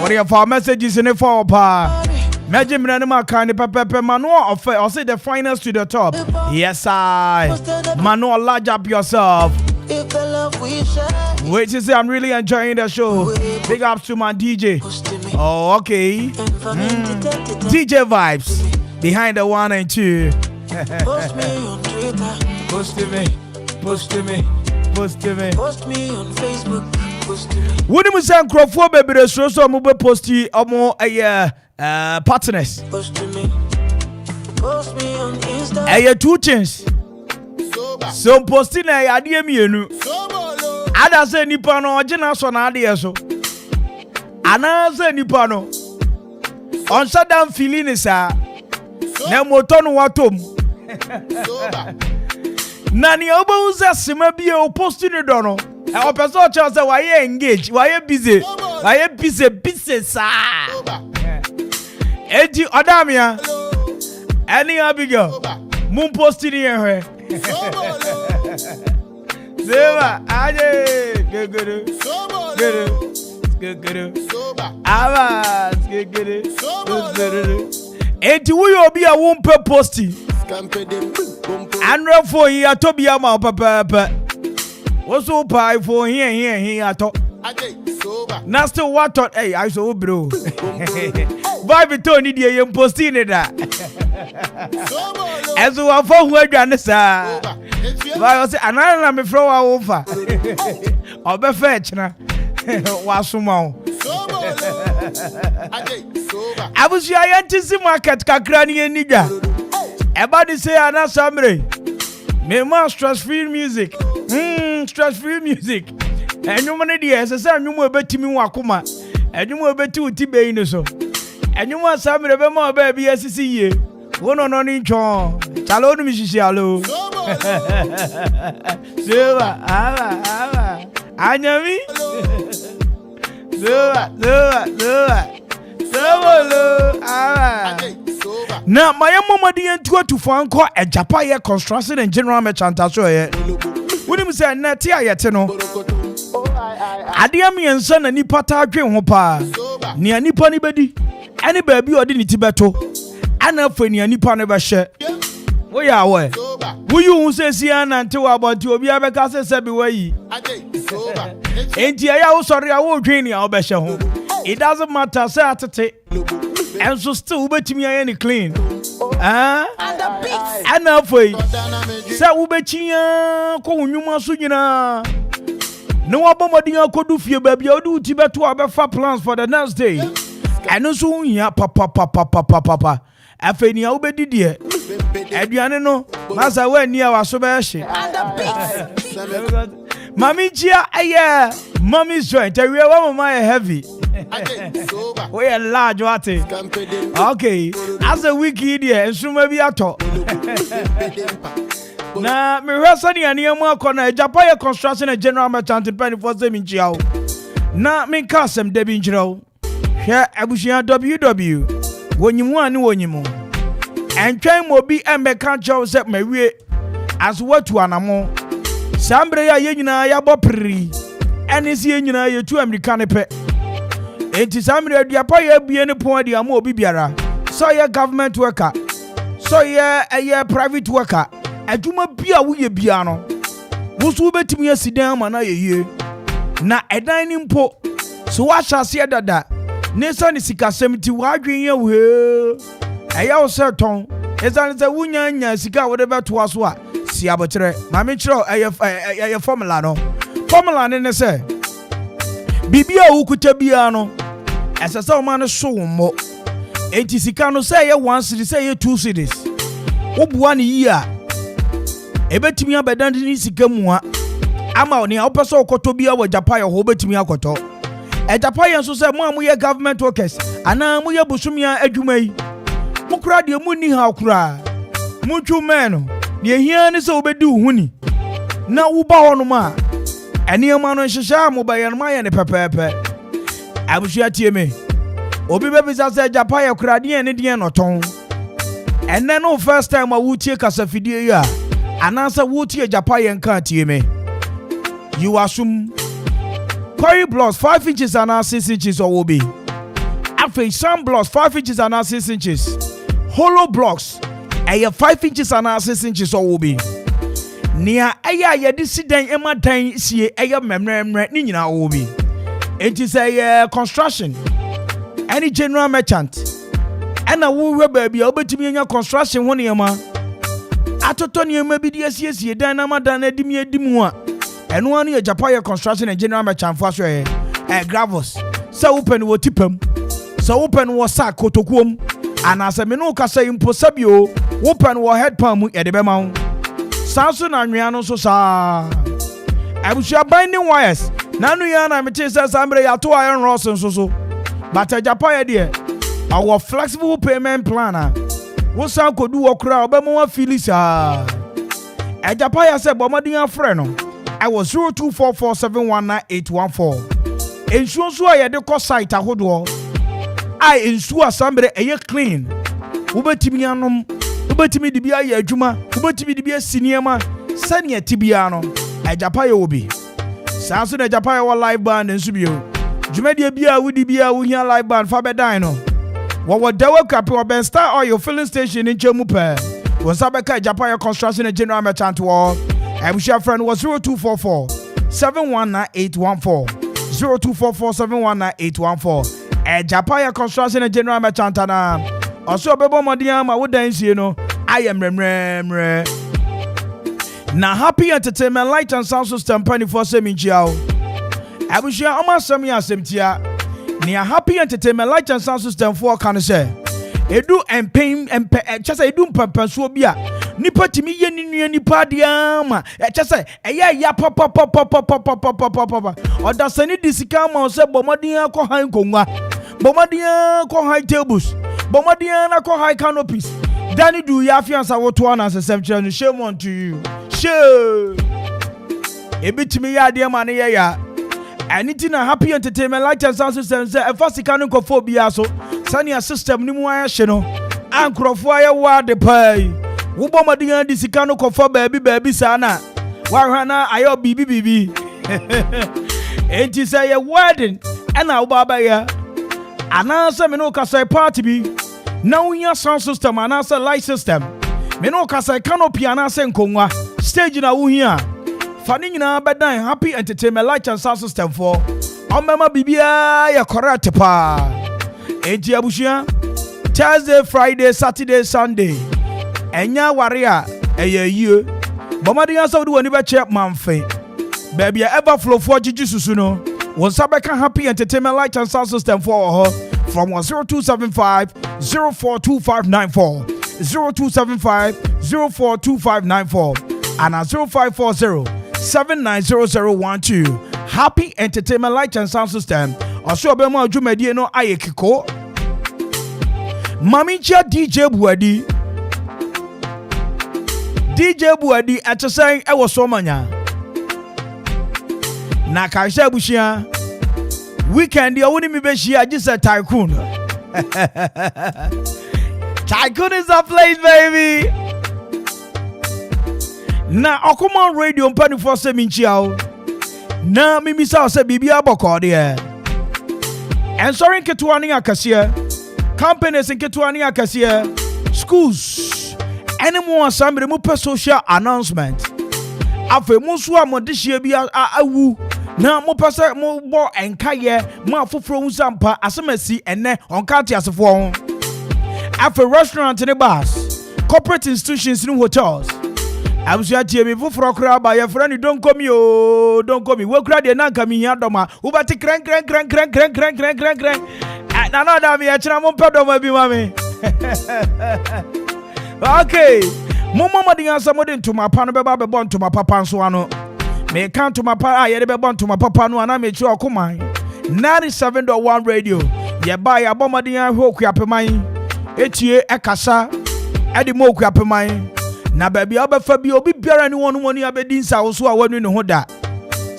What are your messages in the for pa? Imagine me kind of papa Manuel or say the finest to the top. Yes I. Manuel, large up yourself. If the love we share. Wait to say I'm really enjoying the show. Big ups to my DJ. Oh, okay. DJ vibes behind the 1 and 2. Post me on Twitter. Post to me. Post to me. Post to me. Post me on Facebook. Post to me. When you say Crawford baby, the show so move posty or partners. Post to me. Post me on Insta. Two things. So posting a idea mienu. Ada say nipa no ogina so na ade so. Ana say nipa no. On sadam feeling is na moto no watom. Na ni obo uza sima bi e posting do no. E o person che say why engage, why busy sa. Eji odamia. Any abigo. Mun posting here. Zeba, aje, good. Ava, good. Enti we obi a won pe posting. Andra for here to be ama papa. What's so pie for here ato. Na still what thought hey I so bro. Vibe to ni dey posting da. Ezo wa for who adwane sa. I say anana me fro wa over. Obe fetch na. Wa suma. Abusu ayantisi market kakra ni enija. Eba di say ana samre. Me ma stress free music. Stress free music. Enyumo ne de ese say enyumo ebetimi wakoma. Enyumo ebeti uti be ni so. Enyumo samre be ma ba bi asisi ye. Wono no ni chon. Chalo nu mi shishi alo. Zewa ala. Anyami. Zewa. Now, my mama didn't go to Franco a Japan construction and general merchant. Wouldn't say Natia yet, no. Adiami and son and Nipata dream hopa near Nippon anybody. Any baby or didn't Tibeto. And up for near Nippon never share. We are away. Who you say Sian until about you be a because said away. Ain't you sorry? I won't train you. I'll be sure. It doesn't matter, Saturday. And so still bet me any clean. And now for you. Say, Ubetia, Koyuma Sujina. No abomadi could do for your baby. I'll do Tibet to have for plans for the next day. And also, yeah, papa. Afeni obedi die. Aduane no, masa we ni awa so be hye. Mami chia aye, mommy's joint. We are mama heavy. We are large what? Okay, as a wiki die, ensuma bi ato. Na me hwesa ni aniamu akona Japan construction and general merchant penny for them in chiao. Na me kasem debi njiro. Hwe abushia WW. Wonyimu ani wonyimu. Entwen mobi embeka chow se mawie as watu anamo. Sambre ya yenyina ya bopri. Enisi yenyina ye tu America ne pe. Enti sambre aduapa ya bie ne pon de amo obi biara. So ye government worker. So ye private worker. Adwuma bia wo ye bia no. Wo so betimi asidan ma na ye. Na edan ni mpo. So wa hyase dada. Nesa ni sikasem ti wadwen ye we. Eya wo se ton. Ezan se wunya sika wo de beto aso a si abotre. Ma me kiro eye formula no. Formula ne se. Bibia wo kuta bia no. Esese o ma no so mo. Enti sika no se ye 1 cedi se ye 2 cedis. Wo bua ne yi a ebetimi abedan ni sika mu a. Ama oni a wo pese okoto bia wo Japan ho betimi akoto. Japan so say mo amuye government workers ana amuye busumia adwuma yi mukura de mu ni ha kura mutu men de hia ne se obedi huni na wo ba hono ma ene ma no hyehyɛ mo ba yan ma ye ne pepepe abusu atie me obi be bisa say Japan kura de ne de no ton ene no first time a wutie kasafidie ya ana say wutie Japan kan tie me you assume Curry blocks 5 inches and 6 inches or will be. After some blocks 5 inches and 6 inches. Hollow blocks 5 inches and 6 inches or will be. Near aya dissident Emma Dine see a member Nina will be. It is a construction. Any general merchant. And a woo baby over to me in your construction 1 year. Atotonia maybe the SCS dynama than a dimia dimua. And one year Japan construction and general merchant for gravels. So open what tipum. So open was sack kotokum. And as a menuka say impossibile, open war head palm at the Bemount. Samson and Riano so sa. I was your binding wires. Nanuyana Matilda Sambre 2 iron rods and so. But a Japan dear, our flexible payment planner. What sound could do a crowd, but more Felisa. A Japan said, Bomadina friend. I was 0244719814. Ensure so I had the cost site ahodo. I ensure somebody a clean. Ubetimi anom, ubetimi di bia ye adwuma, ubetimi di bia siniema, sane tibiano. A Japan obi. Sanso na Japan wa live band ensu bio. Dwumade bia wudi bia wo hia live band fa bedan no. Wo dawa kape oben star oil filling station in Chemu pe. Wo sabeka Japan construction and general merchant war. I'm your friend was 0244-719-814. 0244-719-814. Japan construction and general merchantana. Also, Bebo Madiama would dance, you know. I am remre. Na Happy Entertainment Light and Sound System 24/7 inchiao. Abushia amasam ya asemtia. Nia Happy Entertainment Light and Sound System 4 kan say. Edu empem chese edu mpampanso bia. Nipa timi ye ninu nipa dia ma. Chese eya ya papa. Odasani disika ma se bomodin ko han konwa. Bomodin ko high tables. Bomodin na ko high canopies. Danny do ya fiansa woto na asem kire no shame on to you. Shame. Ebitimi ya de ma ne ya. Anything a Happy Entertainment Light and Sound System say e fasika no kofobia so. Sani system ni mu ayahye no. Ankrofo aye wa de pai. Wo bomodin di sika no kofo baabi sa na. Wa hwana ayo bibi. Enti say ye wedding na wo baba ya. Anansa me no kasa party bi. Na unya sound system anansa light system. Me no kasa canopy anansa nkonwa. Stage na wo hia. Fani nyina bedan Happy Entertainment Light and Sound System 4. Omema bibia ya correct pa. Enti abushia Thursday, Friday, Saturday, Sunday. Enya waria eye yie. Bomadi ansa do wani be che manfe. Baby ever flow for Gigi susu no. Wonsa beka Happy Entertainment Light and Sound System 4 from 0275 042594 0275 042594 and 0540 790012. Happy Entertainment Light and Sound System. Also be mo adwumadi no ayekiko. Mamicha DJ Buadi atesai e wo so manya. Na kaisha bushia. Weekend ya woni mi be shia just tycoon. Tycoon is a place, baby. Na Okoman Radio mpani for se minchiao. Na mimi sa se bibia boko de. And sorry ketuani akasia. Companies in ketuani akasia. Schools. Anyone somebody mu per social announcement. Afe musu amodishie bia awu. Na mo pese mo bo enkaye mo afoforo unsampa asemasi ene onkati asefo ho. Afe restaurant ne bars, corporate institutions ne hotels. Abusia tie me foforo kra ba ye frani don't come we kra de na nka mi hia doma wo bati kren na no da me ya kira mo pedoma bi ma me. Okay, mo mama di ansa mo de ntoma pa no be ba be bon ntoma papa nso ano. Me count to my pa ye be bon to my papa no ana me chi Okoman 97.1 radio. Ye ba ya bomadian ho kuapeman. Etie ekasa e di mo kuapeman. Na ba bia obefa bi obi biara ni wonu woni abedi nsa wo so a wanu ne ho da.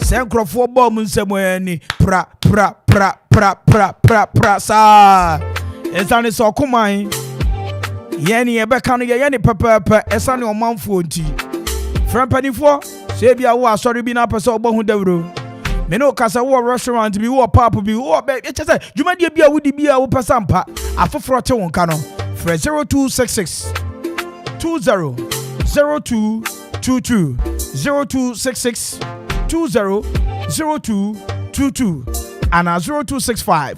Se nkrofo bom nsemo ani pra sa. Esane so Okoman. Ye ni e be kan ye ni pepepe esane omanfo nti. Frampanifo se bia wo asori bi na pese obo hu dawro. Me no kasa wo restaurant bi wo pap bi wo be chese dwumadie bia wo di bia wo pesa mpa afoforo te won ka no. Fra 0266 200222 0266 200222 and 0265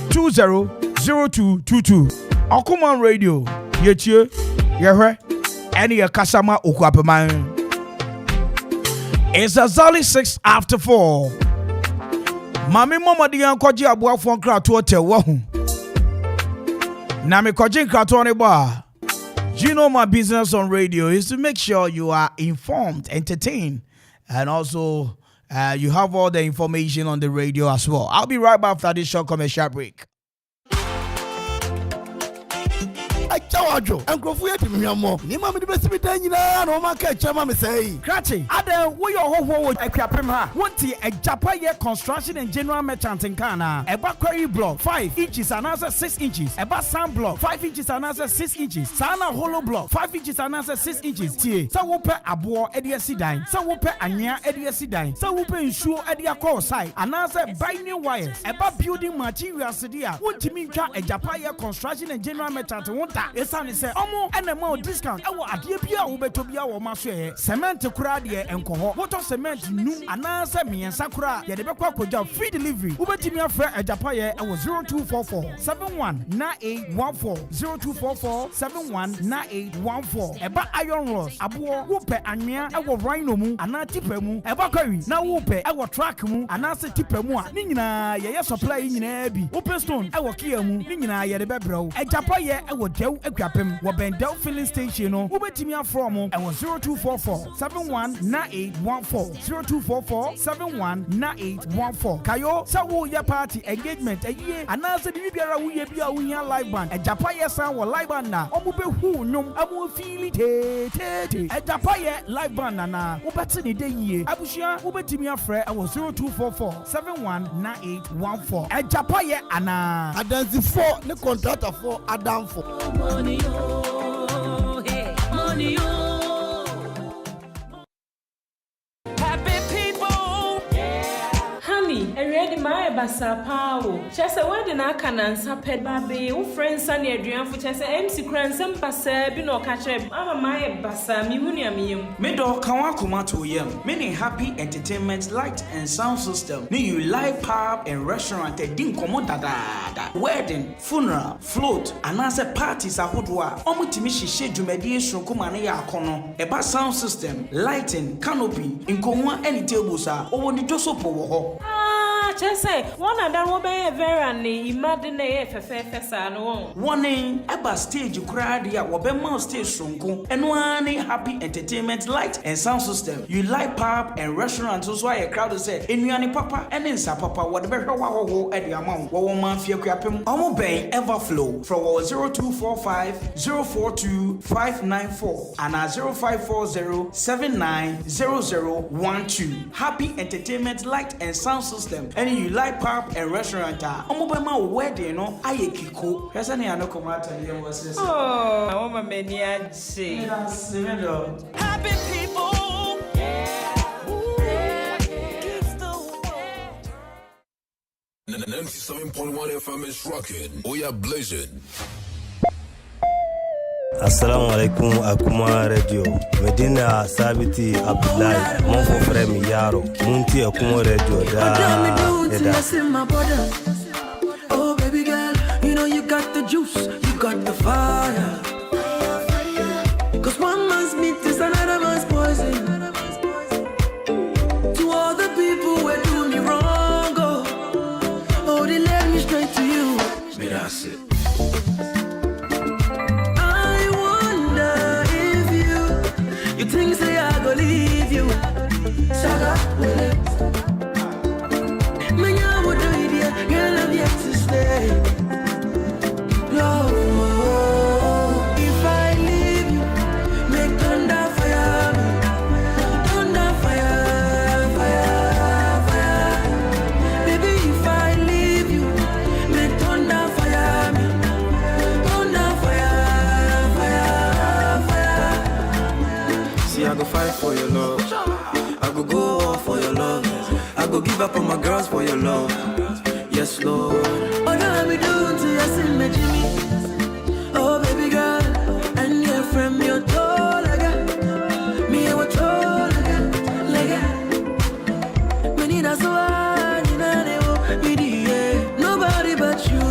200222. Okoman Radio yetie yehwe ene ye kasama okuapeman. It's exactly 6 after 4. Mami mama diyan kwaji abuafo nkrato te wo hu. Na me kwaji nkrato ne ba. You know my business on radio is to make sure you are informed, entertained, and also you have all the information on the radio as well. I'll be right back after this short commercial break. Ajo enkrofo ye timhwamo ni ma me de besi bidan nyina na o ma ka chama me sei krachi adan wo ye hoho wo akwapem ha wonti ajapa ye construction and general merchant in Ghana eba quarry block 5 inches and 6 inches eba sand block 5 inches and 6 inches sana hollow block 5 inches and 6 inches tie sa wo pe abo e de asidan sa wo pe anya e de asidan sa wo pe nsuo e de akọ side anase binding wires eba building materials dia wonti mi ntwa ajapa ye construction and general merchant wonta esa one is omo enema discount ewo ade bia wo beto bia wo ma so cement kura de enkoho water cement num anansa miensa kura ye de bekwa koja free delivery wo betimi afra ajapa ye ewo 0244 719814 0244 719814 eba iron rods abo wo pe anwea ewo rhino mu ana tipa mu eba kwawi na wo pe ewo track mu ana se tipa mu a ni nyina ye supply nyina bi open stone ewo kia mu ni nyina ye de bebrɛw ajapa ye ewo dew akwapem wo bendel filling station no wo betimi afro mo ewo 0244 719814 0244 719814 kayo sa wo ya party engagement aye ana se bi biara wo ye bia wo hia live band ajapa ye san wo live band na omo be hu nyom amo feel te ajapa ye live band na wo beti ni de yie abushia wo betimi afre ewo 0244 719814 ajapa ye ana adansi 4 ne contractor 4 adam 4 money oh hey money oh ready my basa pawo chese wede na aka na nsa pedba be wo friends na aduanfo chese MC kransem basa bi no ka kire ama my basa mi hunu amiyem me do kan akoma to yem me ne happy entertainment light and sound system ne you live pub and restaurant din komo dada wedding funeral float anase parties ahodo a omutimi hihye dwumadi esronkoma ne ya akono eba sound system lighting canopy nkonwa any tables a owo ni josopo wo ho chese one and wo be very ne imagine e fefefe sa no one eba stage crowd ya wo be ma stage sonko eno ani happy entertainment light and sound system you like pub and restaurant so why crowd say enuane papa ene nsa papa wo de be hwa wo e de amount wo man fie kwapem omo ben everflow from 0245 042 594 and 0540 790012 happy entertainment light and sound system. And you like pub and restaurant omobema wedding no ayekiko pesa ne anokoma atale was oh I want my many aje happy people 97.1 FM is rocking. Oh yeah, blazing. Assalamu alaikum Akuma Radio. Medina Sabiti Abdullahi. Mon for frère Yaro. Munti Akuma Radio da. Oh baby girl, you know you got the juice, you got the fire. Cause one man's meat is another man's poison. To all the people who do me wrong, oh they led me straight to you. Me that's it. You think say I go leave you? Saga with it. Man, I would do it, yeah. Girl, I'm yet to stay. No, if I leave you, make thunder fire me. Thunder fire, fire, fire. Baby, if I leave you, make thunder fire me. Thunder fire, fire, fire. See, I go fight for your love. I go all for your love. I go give up on my girls for your love. Yes, Lord. What do I be doing to you, sin me, Jimmy? Oh, baby girl, and your friend, you're tall again. Me, I was tall again. Me need a sword, you know, me the nobody but you.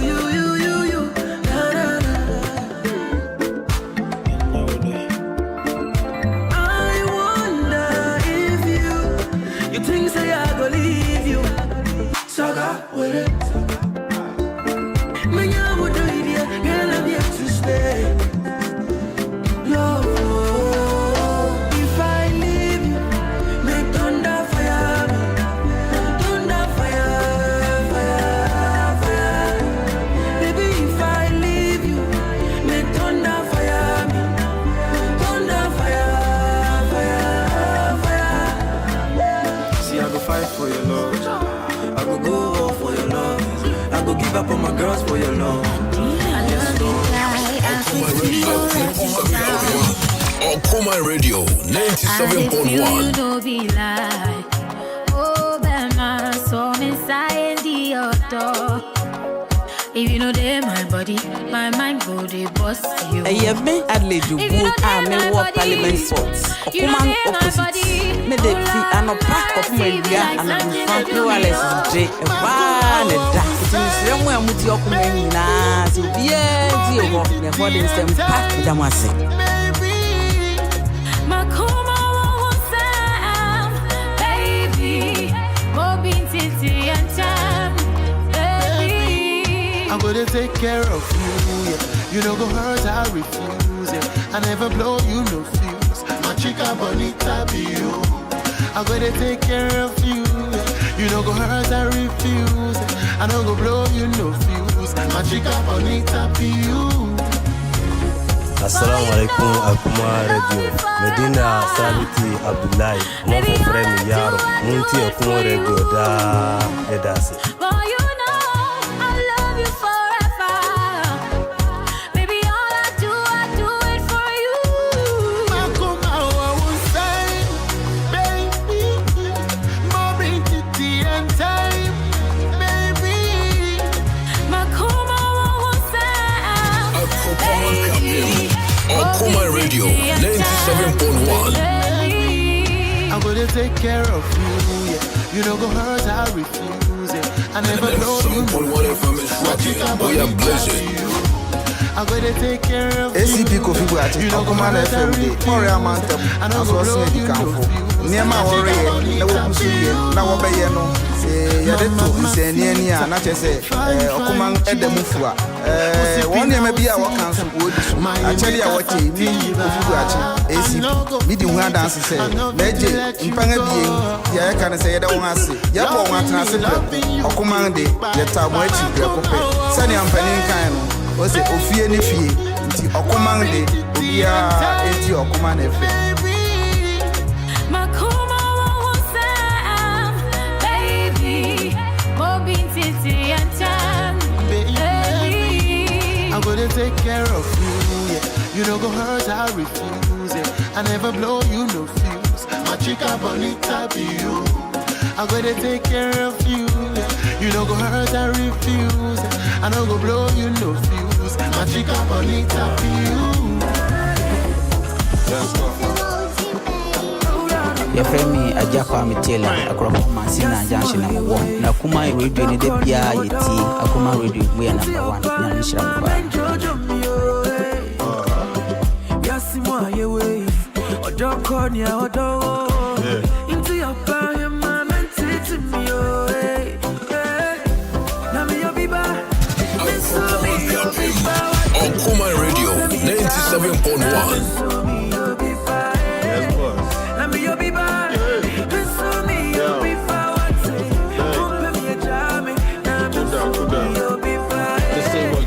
Things say I go leave you. Saga with it. Man, I would do it, yeah. Girl, I'm yet to stay. No, if I leave you, make thunder fire me. Thunder fire, fire, fire. Baby, if I leave you, make thunder fire me. Thunder fire, fire, fire. See, I go fight for your love. I go all for your love. I go give up on my girls for your love. Okoman Radio 97.1. Oh, Bema, so me inside the auto. If you know they my body, my mind go they bust you. Hey, me Adelaide you both are me walk parliament sports. Okoman opposite. Me de fi ano pack of my ria and I'm front no Alice J. One da. It is somewhere muti Okoman na so bien di o me body stem pack damase. Makuma won't sound, baby. Mobin titi and jam. I'm gonna take care of you, yeah. You don't go hurt, I refuse, yeah. I never blow you no fuse. My chica bonita be you. I'm gonna take care of you, yeah. You don't go hurt, I refuse, yeah. I don't go blow you no fuse. My chica bonita be you. Assalamu alaikum Akuma Radio. Medina Sabiti Abdullahi. Mon frère mi yaro. Munti Akuma Radio da edase. Okoman Radio 97.1. I'm gonna take care of you, yeah. You don't go hurt, I refuse, yeah. I never blow you. 97.1 FM is rocking. We are blessed. I'm gonna take care of ACP Kofi Buati, Okoman FM, Moria Mantem, as was said, you can for. Nema warrior, no one see you, now obey you. Yadeto, say, Nia, not just say, Okoman Edemufua. One year maybe our council would. I tell you what you mean, ACP, meeting one dance, say, Major, Impangabi, I can say, I don't want to say, Yabo want to say, Okoman de, let our watching, Sunny and Penin was it Ophia Nifi, Okoman de, Obia, Eti Okoman FM. I'm gonna take care of you, yeah. You don't go hurt, I refuse, yeah. I never blow you no fuse. My chica bonita be you. I'm gonna take care of you, yeah. You don't go hurt, I refuse, yeah. I don't go blow you no fuse. My chica bonita be you. Your family, A.K.A Kwame Mpere A.K.A Junction number 1. Na kuma radio ni de bia yeti. Akuma radio we number 1. Na nishira ba. Yasimwa yewe. Odo konya odo. Into your power, my mental to me. Na me yobiba. Okoman Radio 97.1.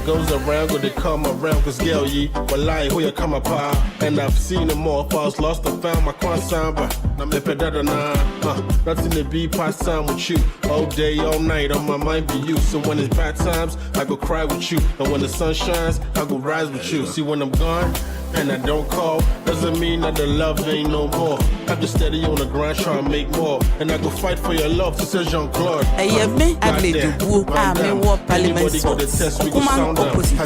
Goes around, go they come around, cause girl, ye, but lie, who you come apart. And I've seen them all, if I was lost, I found my consamba. I'm the pedada na, nothing to be past time with you. All day, all night, on my mind be you. So when it's bad times, I go cry with you. And when the sun shines, I go rise with you. See, when I'm gone, and I don't call, doesn't mean that the love ain't no more. I'm just steady on the grind, trying to make more. And I go fight for your love, to say Jean-Claude. Hey, me, Adelaide you both are me walk parliament sports. Okoman opposite.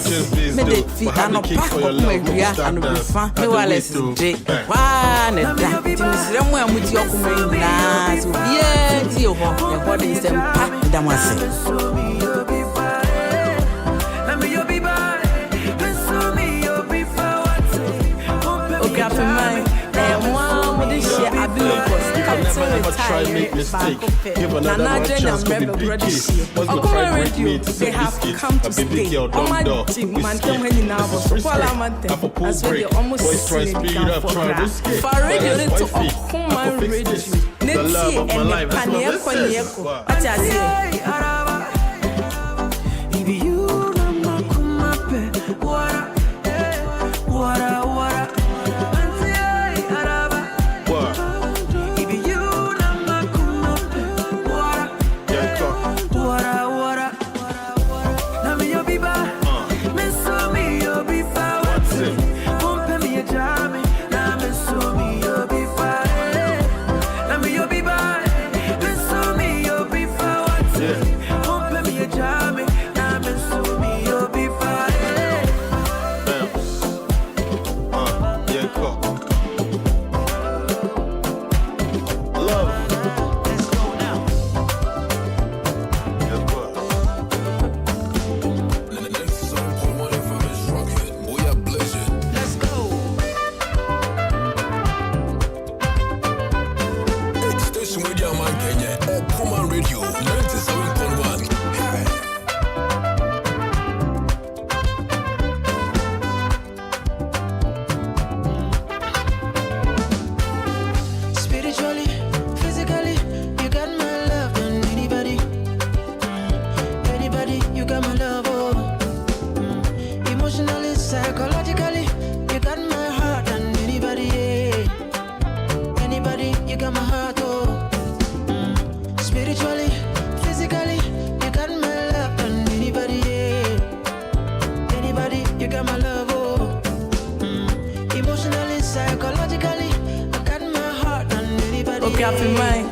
Me de fi ano pack of my ria and we fan me Alice J. One da. Timisire mu amuti Okoman na so bia ti o ho. Me body stem pack damase. Never try make mistake. Give another man chance, could be big kiss. What's gonna try break me to say biscuits? A baby girl, dumb dog, biscuit. I for pool break. Boys try speed up, try risk it. For radio to Okoman Radio. The love of my life, that's what I Anybody, you got my love, oh. Emotionally, psychologically, you got my heart. And anybody, yeah. Anybody, you got my heart, oh. Spiritually, physically, you got my love. And anybody, yeah. Anybody, you got my love, oh. Emotionally, psychologically, I got my heart. And anybody, Okay, I feel mine.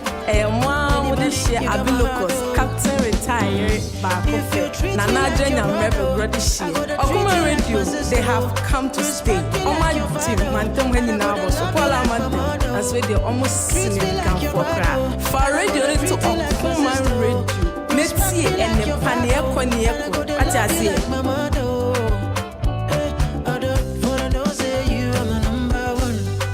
One with this year, I be locus. Captain retired, back up. Nana Jenya Rebel brother she. Okoman Radio, they have come to stay. On my team, Mantem when you now was so Mantem. That's where they almost singing can for cry. For radio to Okoman Radio. Let's see and the Pania Koniako. What I say.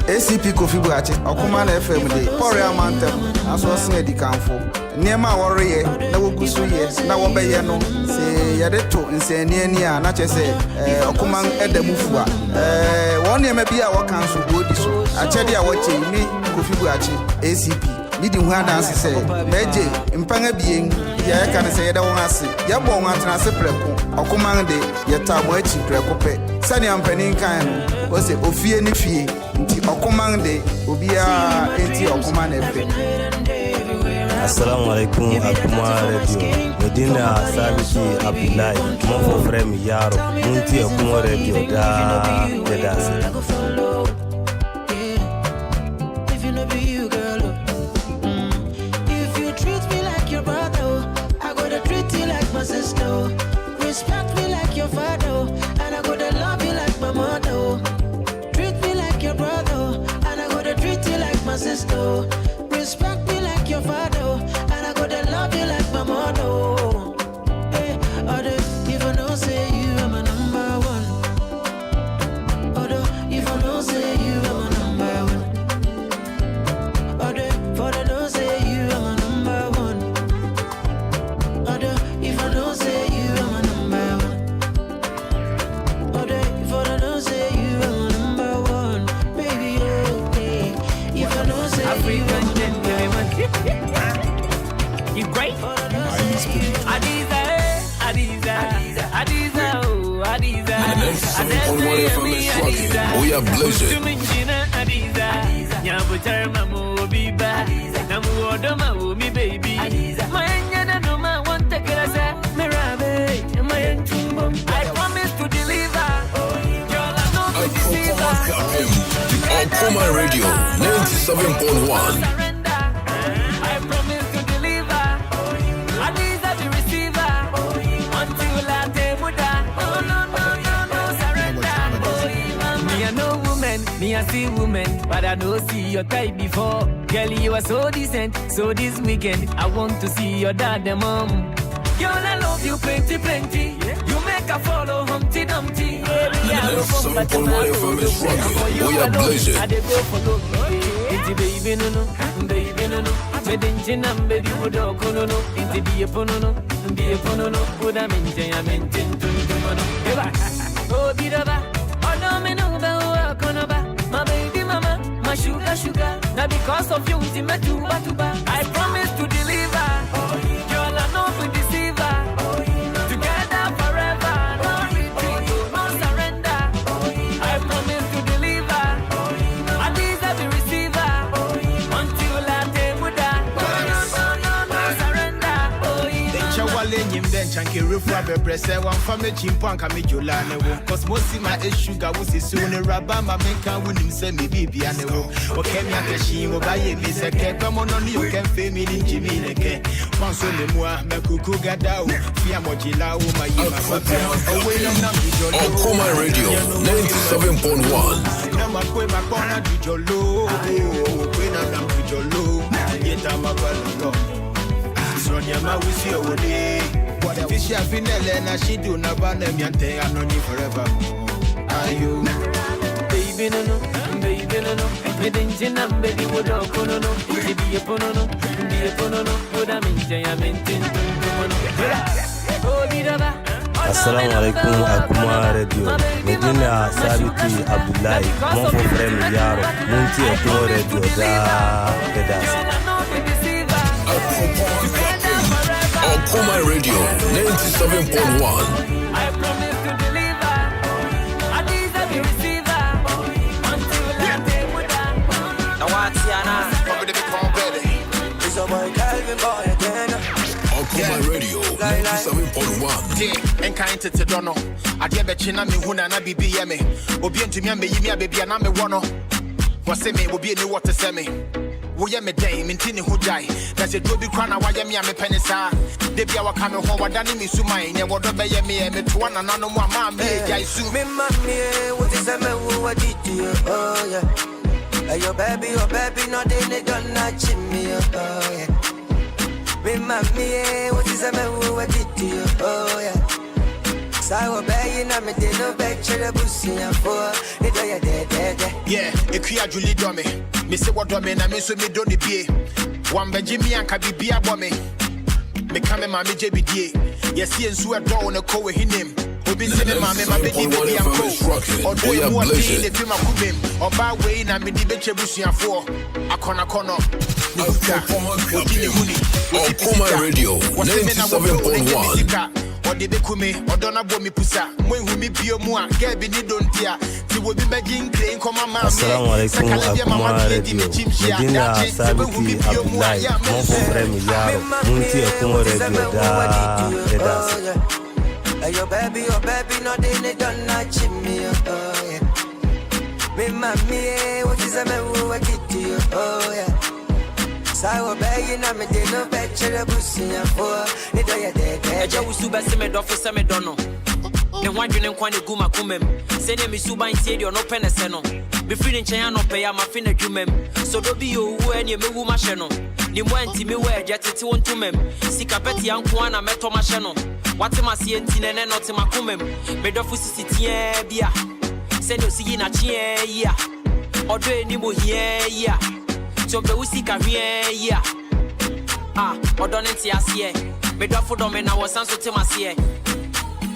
ACP Kofi Buachi, Okoman FM Day, Poria Mantem, as was near the Camfo. Near my warrior, no Gusu, yes, now Obayano, say Yadeto, and say near, not just say Okoman Edemufua. One year maybe our council would be so. I tell you what me, Kofi Buachi, ACP. Meeting one dance say, Meje, Impanga being, ya can say that one I say, Yabon Antana Preco, Okoman Day, Yatawachi Precope, Sunny and Peninka, was it Ophia Nifi. Okoman de Ubia eti Okoman FM. Assalamu alaikum Akuma Radio. Medina Sabiti Abdullahi, Mofo Frem Yaro, Munti Akuma Radio da Dedasi. If you know be you, girl. If you treat me like your brother, I gotta treat you like my sister. Respect me like your father, and I gotta love you like my mother. Your brother, and I gotta treat you like my sister. Respect me like your father, and I gotta love you like my mother. Hey, other, if I don't say you, I'm a number one. Other, if I don't say you, I'm a number one. Other, for I don't say you, I'm a number one. Other, if I don't say you, I'm a number one. Other, if I don't say you, I'm a number one. African gentleman. You great? Adiza, oh, Adiza. We are blessed. I promise to deliver. Okoman Radio 97.1. I promise to deliver. Adiza the receiver. Until I no surrender. Me a no woman, me a see woman, but I don't see your type before. Girl, you are so decent, so this weekend I want to see your dad and mom. Girl, I love you plenty, plenty. You make a follow Humpty Dumpty. We are blessed. I go follow. It's baby no, baby no. Medinjin and baby would no. It's be a pono, would I maintain to oh, be the oh, no, me no, my baby mama, my sugar. Now because of you, I promise to deliver. Girl, I know to deceiver. Together forever. No retreat, no surrender. I promise to deliver. Adiza the receiver. Until I take no surrender. Chawale nyim den chanke refu abebrese wan family chimpo anka me jolane wo cause most my sugar wo se so ne raba ma menka wonim se me bibia ne wo okay me akashi wo ba ye mi se ke kwamo no ni o ken fe mi ni jimi ne ke wanso le mua me kuku gada o fia mojila o ma yi ma papa o we no na mi jolo Okoman Radio 97.1. na ma kwe ma kona di jolo o kwe na mi jolo yeta ma kwalo Sonia we see over there. What if she have been Elena? She do not ban them yante and only forever. Are you? Baby no, Medinjin and baby would no. Be a pono, would I maintain oh, be the Assalamu alaikum Akuma Radio. Medina Sabiti Abdullahi, Mofo Frem Yaro, Munti Akuma Radio da Dedasi. Okoman Radio 97.1. I promise to deliver. I deserve a receiver. Until I take with that. Now what's Yana? Probably the call better. It's a boy Calvin boy again. Okoman Radio 97.1. Yeah, and kind to Dono. I dear Betchina me Huna na BB me. Obian to me and me baby and I'm a one. Was say me will be in the water semi. We am a dame in Tini who die. That's a doby crown. Why am I a penisa? They be our coming home. What done me so mine? And what obey me and me to one and no more mamma. I sue me, mammy. What is a man who I did to you? Oh, yeah. Your baby, not in it, don't notch me. Oh, yeah. Me, mammy. What is a man who I did to you? Oh, yeah. So I obey you, I'm a dinner picture of pussy and for it. Yeah, a clear Julie Dummy. Me say what Dummy, I miss me don't be. One by Jimmy and Kabi be a bommy. Me come my JBD. Yes, he and Sue door on a co with him. Obi sene mame ma bedi bedi anko odo e mu ati ne fima kubem oba we na me di beche busuafo akona kono Okoman Radio 97.1. Ode be kume odo na bo mi pusa mo hu mi bio mu a ga bi ni dontia ti wo bi magin crane koma ma Assalamu alaikum Okoman Radio Medina Sabiti Abdullahi mon frère mi yaro munti Okoman Radio da your baby, not in it, don't notch me. Oh, yeah. Me, mammy, what is a man who I did to you? Oh, yeah. So I obey you, I'm a dinner picture of pussy and for it. I just was to me, Doffer Samidono. The one you name Quani Guma Kumem. Send me Suba and say you're no penaseno. Be free in China, pay my finna jumem. So don't be you when you move my channel. The one to me where jetted to one to mem. Sikapeti and Kwana met on my channel. What am I seeing? Tina not in my kumem. Made of city, yeah. Send you see in a chair, yeah. Or do any more here, yeah. So the Usika here, yeah. Ah, or don't see us here. Made of for them and I was answer to my seer.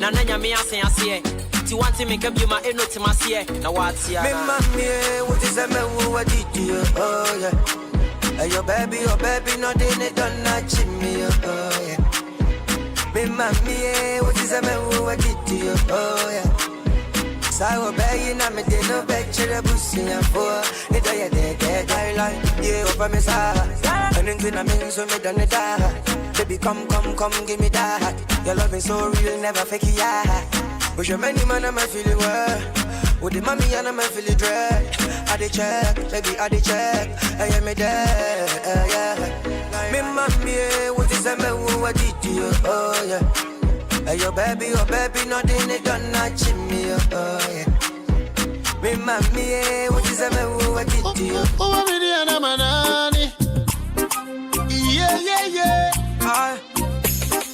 Nana, me, I say, I see. To want to make up you my eno to my seer. Now what's here? Me, mammy, what is a man who I did to you? Oh, yeah. Your baby, not in it, don't notch me, oh, yeah. Me, mammy, what is a man who I did to you? Oh, yeah. So I obey you, I'm a dinner picture of pussy and for it. I like, yeah, over me side. And then I mean, so me done it. Baby, come, give me that. Your love is so real, never fake it, yeah. But your many man, I'm feeling well. With the mommy, and I'm feeling dread. I dey check, baby, I dey check. I am me there, yeah. Me, mommy, what is a man who I did to you? Oh, yeah. Your baby, not in it, don't notch me, oh, yeah. Me, mommy, what is a man who I did to you? Oh, I'm in the manani. Yeah.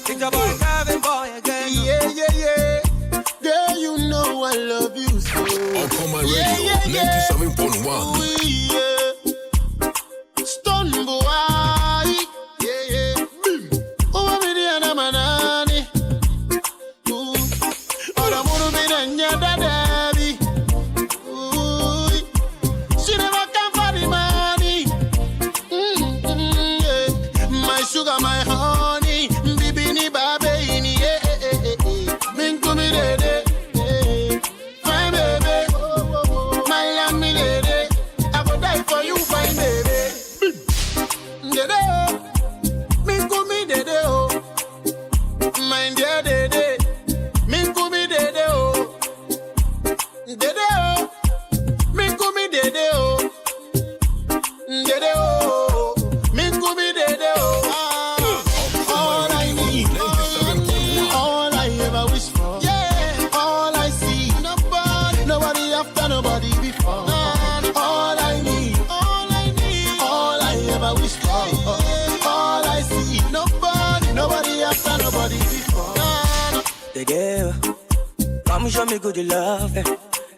It's a boy, Calvin boy again. Yeah. Girl, you know I love you so. Okoman Radio 97.1. Yeah. Stone boy. Yeah. Oh, I'm in the manani. Oh, I'm gonna be the daddy. She never come for the money. Yeah. My sugar, my honey. Bibini baby, yeah. Min kumi dede. Fine baby. My lamb me lady. I would die for you, fine baby. Dede. Min kumi dede oh. My dear dede. Min kumi dede oh. Dede oh. Min kumi dede oh. Dede oh. Min kumi dede oh. All I need, all I ever wish for, yeah. All I see, nobody after nobody before. All I need, all I ever wish for. All I see, nobody after nobody before. The girl, come show me good love,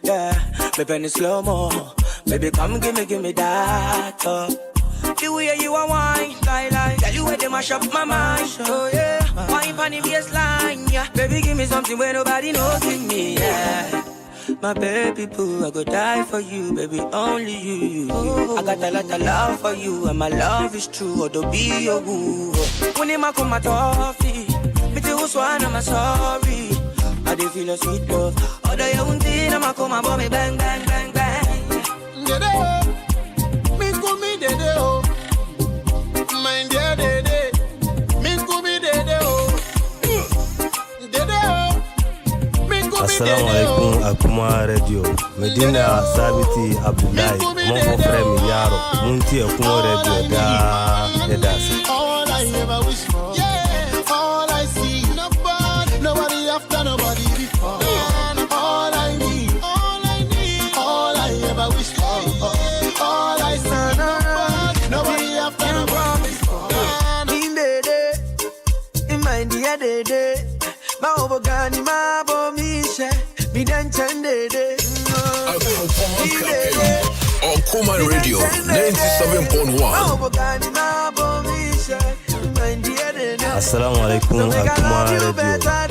yeah. Me penny slow mo, baby come give me that. The way you are wine, like tell you where they mash up my mind. Oh yeah, wine on the baseline, yeah. Baby give me something where nobody knows in me, yeah. My baby boo, I go die for you, baby, only you. I got a lot of love for you, and my love is true, or to be your woo. When you come my toffee, so I'm sorry. I dey feel a sweet love. Other you won't see, I'm a come about me bang, bang, bang, bang. Me go me dede oh. Mind ya dede. Me go me dede oh. Dede oh. Me go me dede Assalamu alaikum Akuma Radio. Medina Sabiti Abdullahi. Mon for frère mi yaro. Munti Akuma Radio da. All I ever wish for. Yeah. All I see. Nobody after nobody before. All I need. All I ever wish for. All I see. Nobody after nobody before. In my dear day, my overgani, my bomisha, me dan chande. Okoman Radio 97.1. Assalamu alaikum Akuma Radio.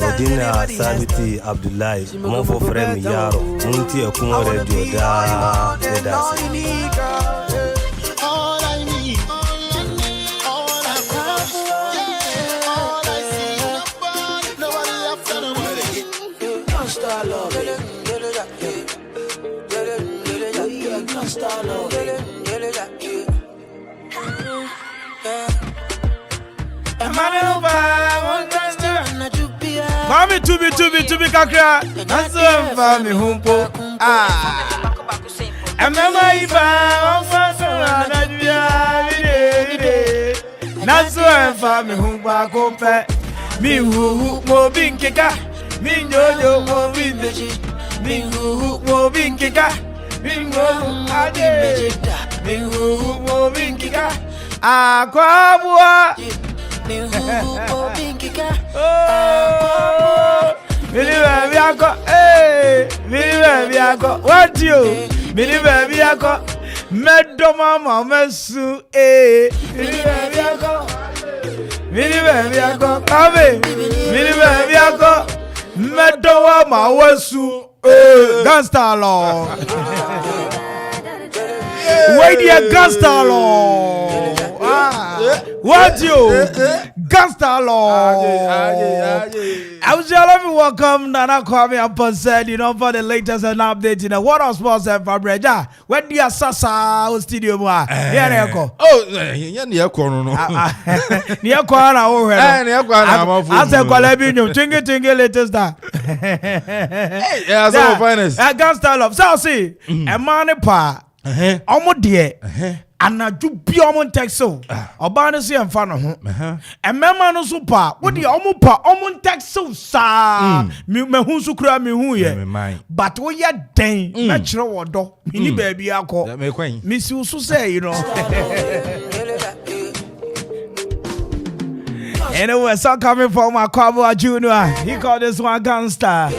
Medina Sabiti Abdullahi. Mon for frère mi yaro. Munti Akuma Radio da. All I need. All I want. Yeah. All I see. Nobody after nobody. Can't start love. Can't start love. Mami to be kakra. Naso fami humpo. Amema iba onfa na dia vide. Naso fami humpo akope. Mi hu mo binkeka. Mi jojo mo bindeji. Mi hu mo binkeka. Mi go ade. Mi hu mo binkeka. Akwabua. Mini baby ako, hey, mini baby ako, what you? Mini baby ako, medo mama mesu, hey, mini baby ako, come, mini baby ako, medo mama wesu, hey, gangsta law. Wait here, gangsta law. What you? Gangsta law. I was let me welcome Nana Kwame Mpere said, for the latest and update in the What of Sports and Fabreja. When the Assasa studio more. Here go. Oh, near corner. Near corner over here. I said, Qualabino, tingle latest that. Yeah, so finest. Gangsta law. So see, a man pa. Omo dear. Anaju bi omo texo oba no se emfa no ho emema no so pa wo de omo pa omo texo sa me hu so kura me hu ye but wo ye den na kire wodo me ni ba bi akọ me si so say Anyway, so coming from Akwaaba Junior, he called this one Gangsta.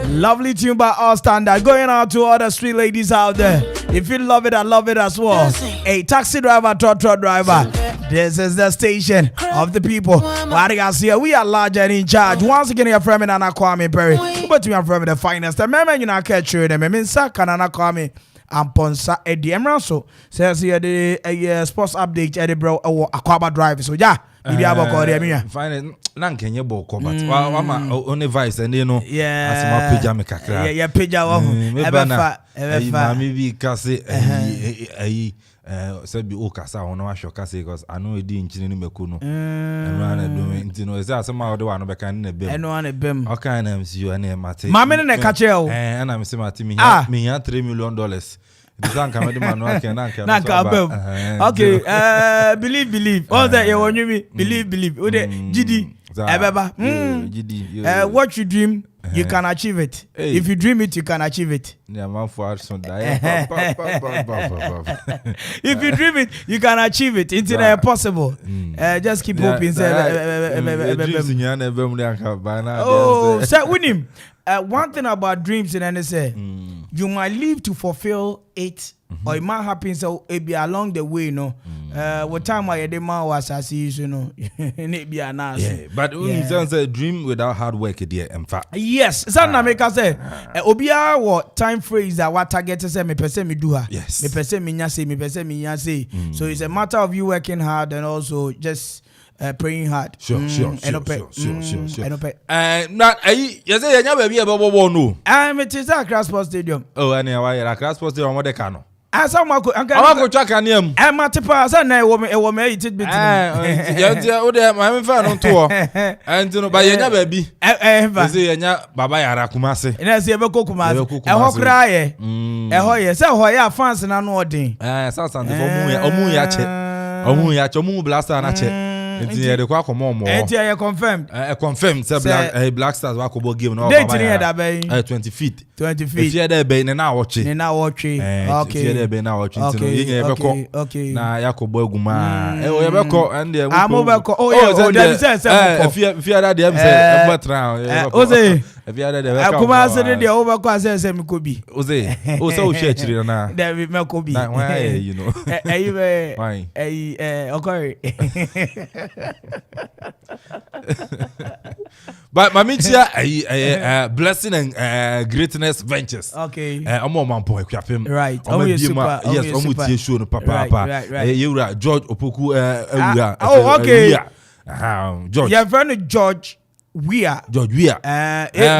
Lovely tune by All Standard. Going out to all the street ladies out there. If you love it, I love it as well. A taxi driver, truck driver. This is the station of the people. What do you see? We are large and in charge. Once again, you're from Nana Kwame Mpere. But we are from the finest. Remember, you know, catch you. Remember, Nana Kwame Amponsa Eddie Emranso says here the sports update. Eddie bro, Akwaaba drive. So yeah. Fine, Nanken, boko, but only vice and you know, as my pijama kakra. Yeah, pijama. Maybe Cassie, said be Okasa on our show Cassie because I know it didn't in Mekuno and run a doing, you know, is that somehow the one of a kind of bim? And one a bim. How can I see you and a mate? Mamma and a catcher, and I'm saying to me, $3 million. Okay, believe. All that you want me, believe. GD, what you dream, you can achieve it. If you dream it, you can achieve it. If you dream it, you can achieve it. It's possible. Just keep hoping. Oh, so with him. One thing about dreams, and they say you might live to fulfill it, or it might happen so it be along the way, what time I the man was as you know, it be an answer. Yeah, but sounds a dream without hard work, dear. In fact, yes, Sana make us say, Obia what time phrase that what target say me person me do her. Yes, me person me nyase, me person me nyase. So it's a matter of you working hard and also just praying hard. Sure. I know pay. Not you say you never be able to no. It is Accra Sports Stadium. Oh, anyway, Accra Sports Stadium what they can. Some I go track and him. I'm at the pass and I will make it between. My fan on tour. And you know, by your baby. Say, Baba Yara Kumase. And I say, Kumase. I hope cry. Yes, I fans and I know what day. Something Omu Blaster and the quack more. I confirmed. Confirmed. Black Stars Wakobo game. No, 20 feet. 20 feet. If you're there, be now watching. Okay. If you're there, be now watching. Okay. Now Yakobo Guma. And I'm over. Oh, there says if you're there, them say, but round. Ose. If you're there, I come out and the over class says, could be. Ose. Also, church now. There we could be. Why, you know. Why? Okay. But Mamitia, blessing and greatness ventures. Okay. I'm on my boy. Right. Yes, I'm show no papa. Right. You George Opoku. Okay. George. Your friend George. George Weir.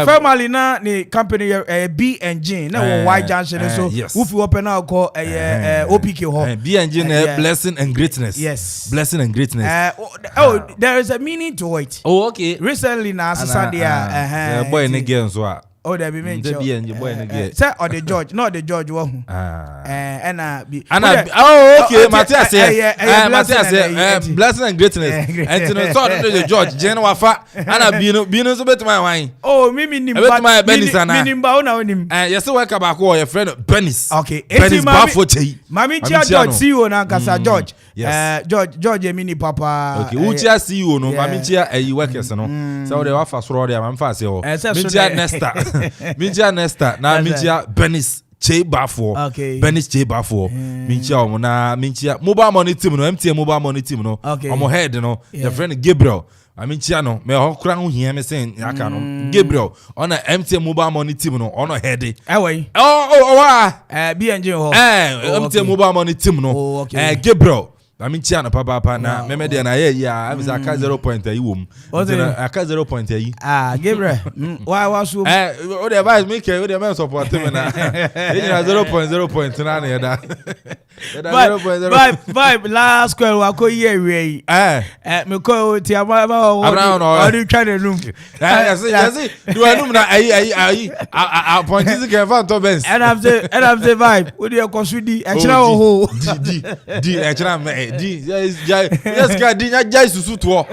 Formerly na the company B&G na Y Junction so if you open now call OPK ho B&G blessing and greatness. Yes. Blessing and greatness. There is a meaning to it. Oh, okay. Recently na Sunday boy in again so. Oh, there be mentioned. B&G boy in again. Say or the George, not the George one. Okay, Matthias blessing and greatness. And to so the George General fa and bino so bet my wine. Oh, me nim my Benis ana. Me nim ba ona onim. Yes, work about your friend Benis. Okay. Benis Bafo Chei. Mami chia George CEO na kasa George. Yes. George mini papa. Okay, who chia CEO no mami chia workers no. So they wa fa soro there man fa say o. Mintia Nesta na mintia Benis Che Bafo. Okay. Benis Che Bafo. Mintia mobile money team no MTN mobile money team no. Omo head no. Your friend Gabriel. Me ho kura ho hia me sen aka no. Gabriel on a MTN mobile money team no on head. B&G ho. MTN mobile money team no. Gabriel Chia papa na meme de na ya am say aka 0 point ayi wom. Aka 0 point ayi. Gabriel. Why was you? O the advice me ke o the men support me na. E 0.0 point na na da. Vibe last square wa ko ye we. Me ko ti ama o do try the room. Yes. Do room na ayi point is ke fan to bench. And I'm say vibe. We dey consudi e kira ho. Di e kira me yes ka di nya jai susu to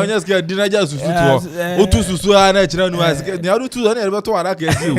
yes ka di nya jai susu to o tu susu na kira nu as ni adu tu na e be to ara ka esi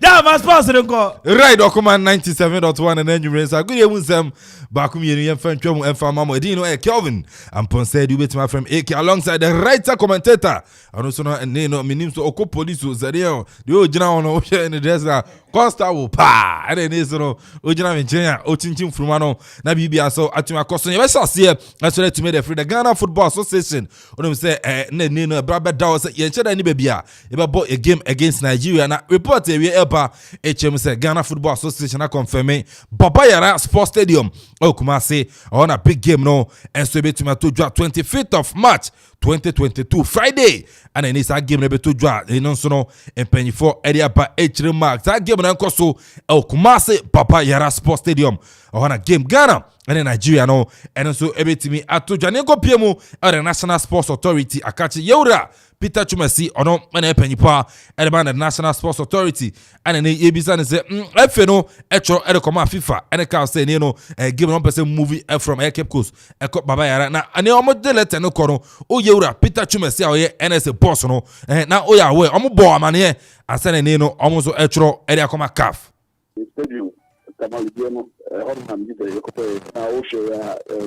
da mas pass the go right Okoman 97.1 and then you raise a good evening sam back me yen fan twam en fama mo edin no e Kelvin Ampon said you bet my friend A.K.A alongside the writer commentator and also no minim so oko police zarion the ogina on o share in the dress na constable pa and then so no ogina me chen o chinchin fruma no na bibia so atuma koso ye be sase that's ready to make the free the Ghana Football Association onum say no braba da say ye cheda ni bebia e be bo a game against Nigeria na report e we eba HM say Ghana Football Association na confirm Baba Yara Sports Stadium Kumasi on a big game no and so be to 25th of March 2022 Friday and then it's a game be to draw no so no empenyi for area ba HM mark that game na nkoso Kumasi Baba Yara Sports Stadium on a game Ghana and in Nigeria no and so ebetimi atodwane ko piemu the National Sports Authority akachi Yeura Peter Chumasi ono mena penyipa and the National Sports Authority and then ebisa ne say efe no etro e come FIFA and can say no give one person movie from Cape Coast e Baba Yara na ane omo de letter no kono o Yeura Peter Chumasi oye NS boss no na o ya we omo bo amane asane ne no omo so etro e de come CAF Horman did the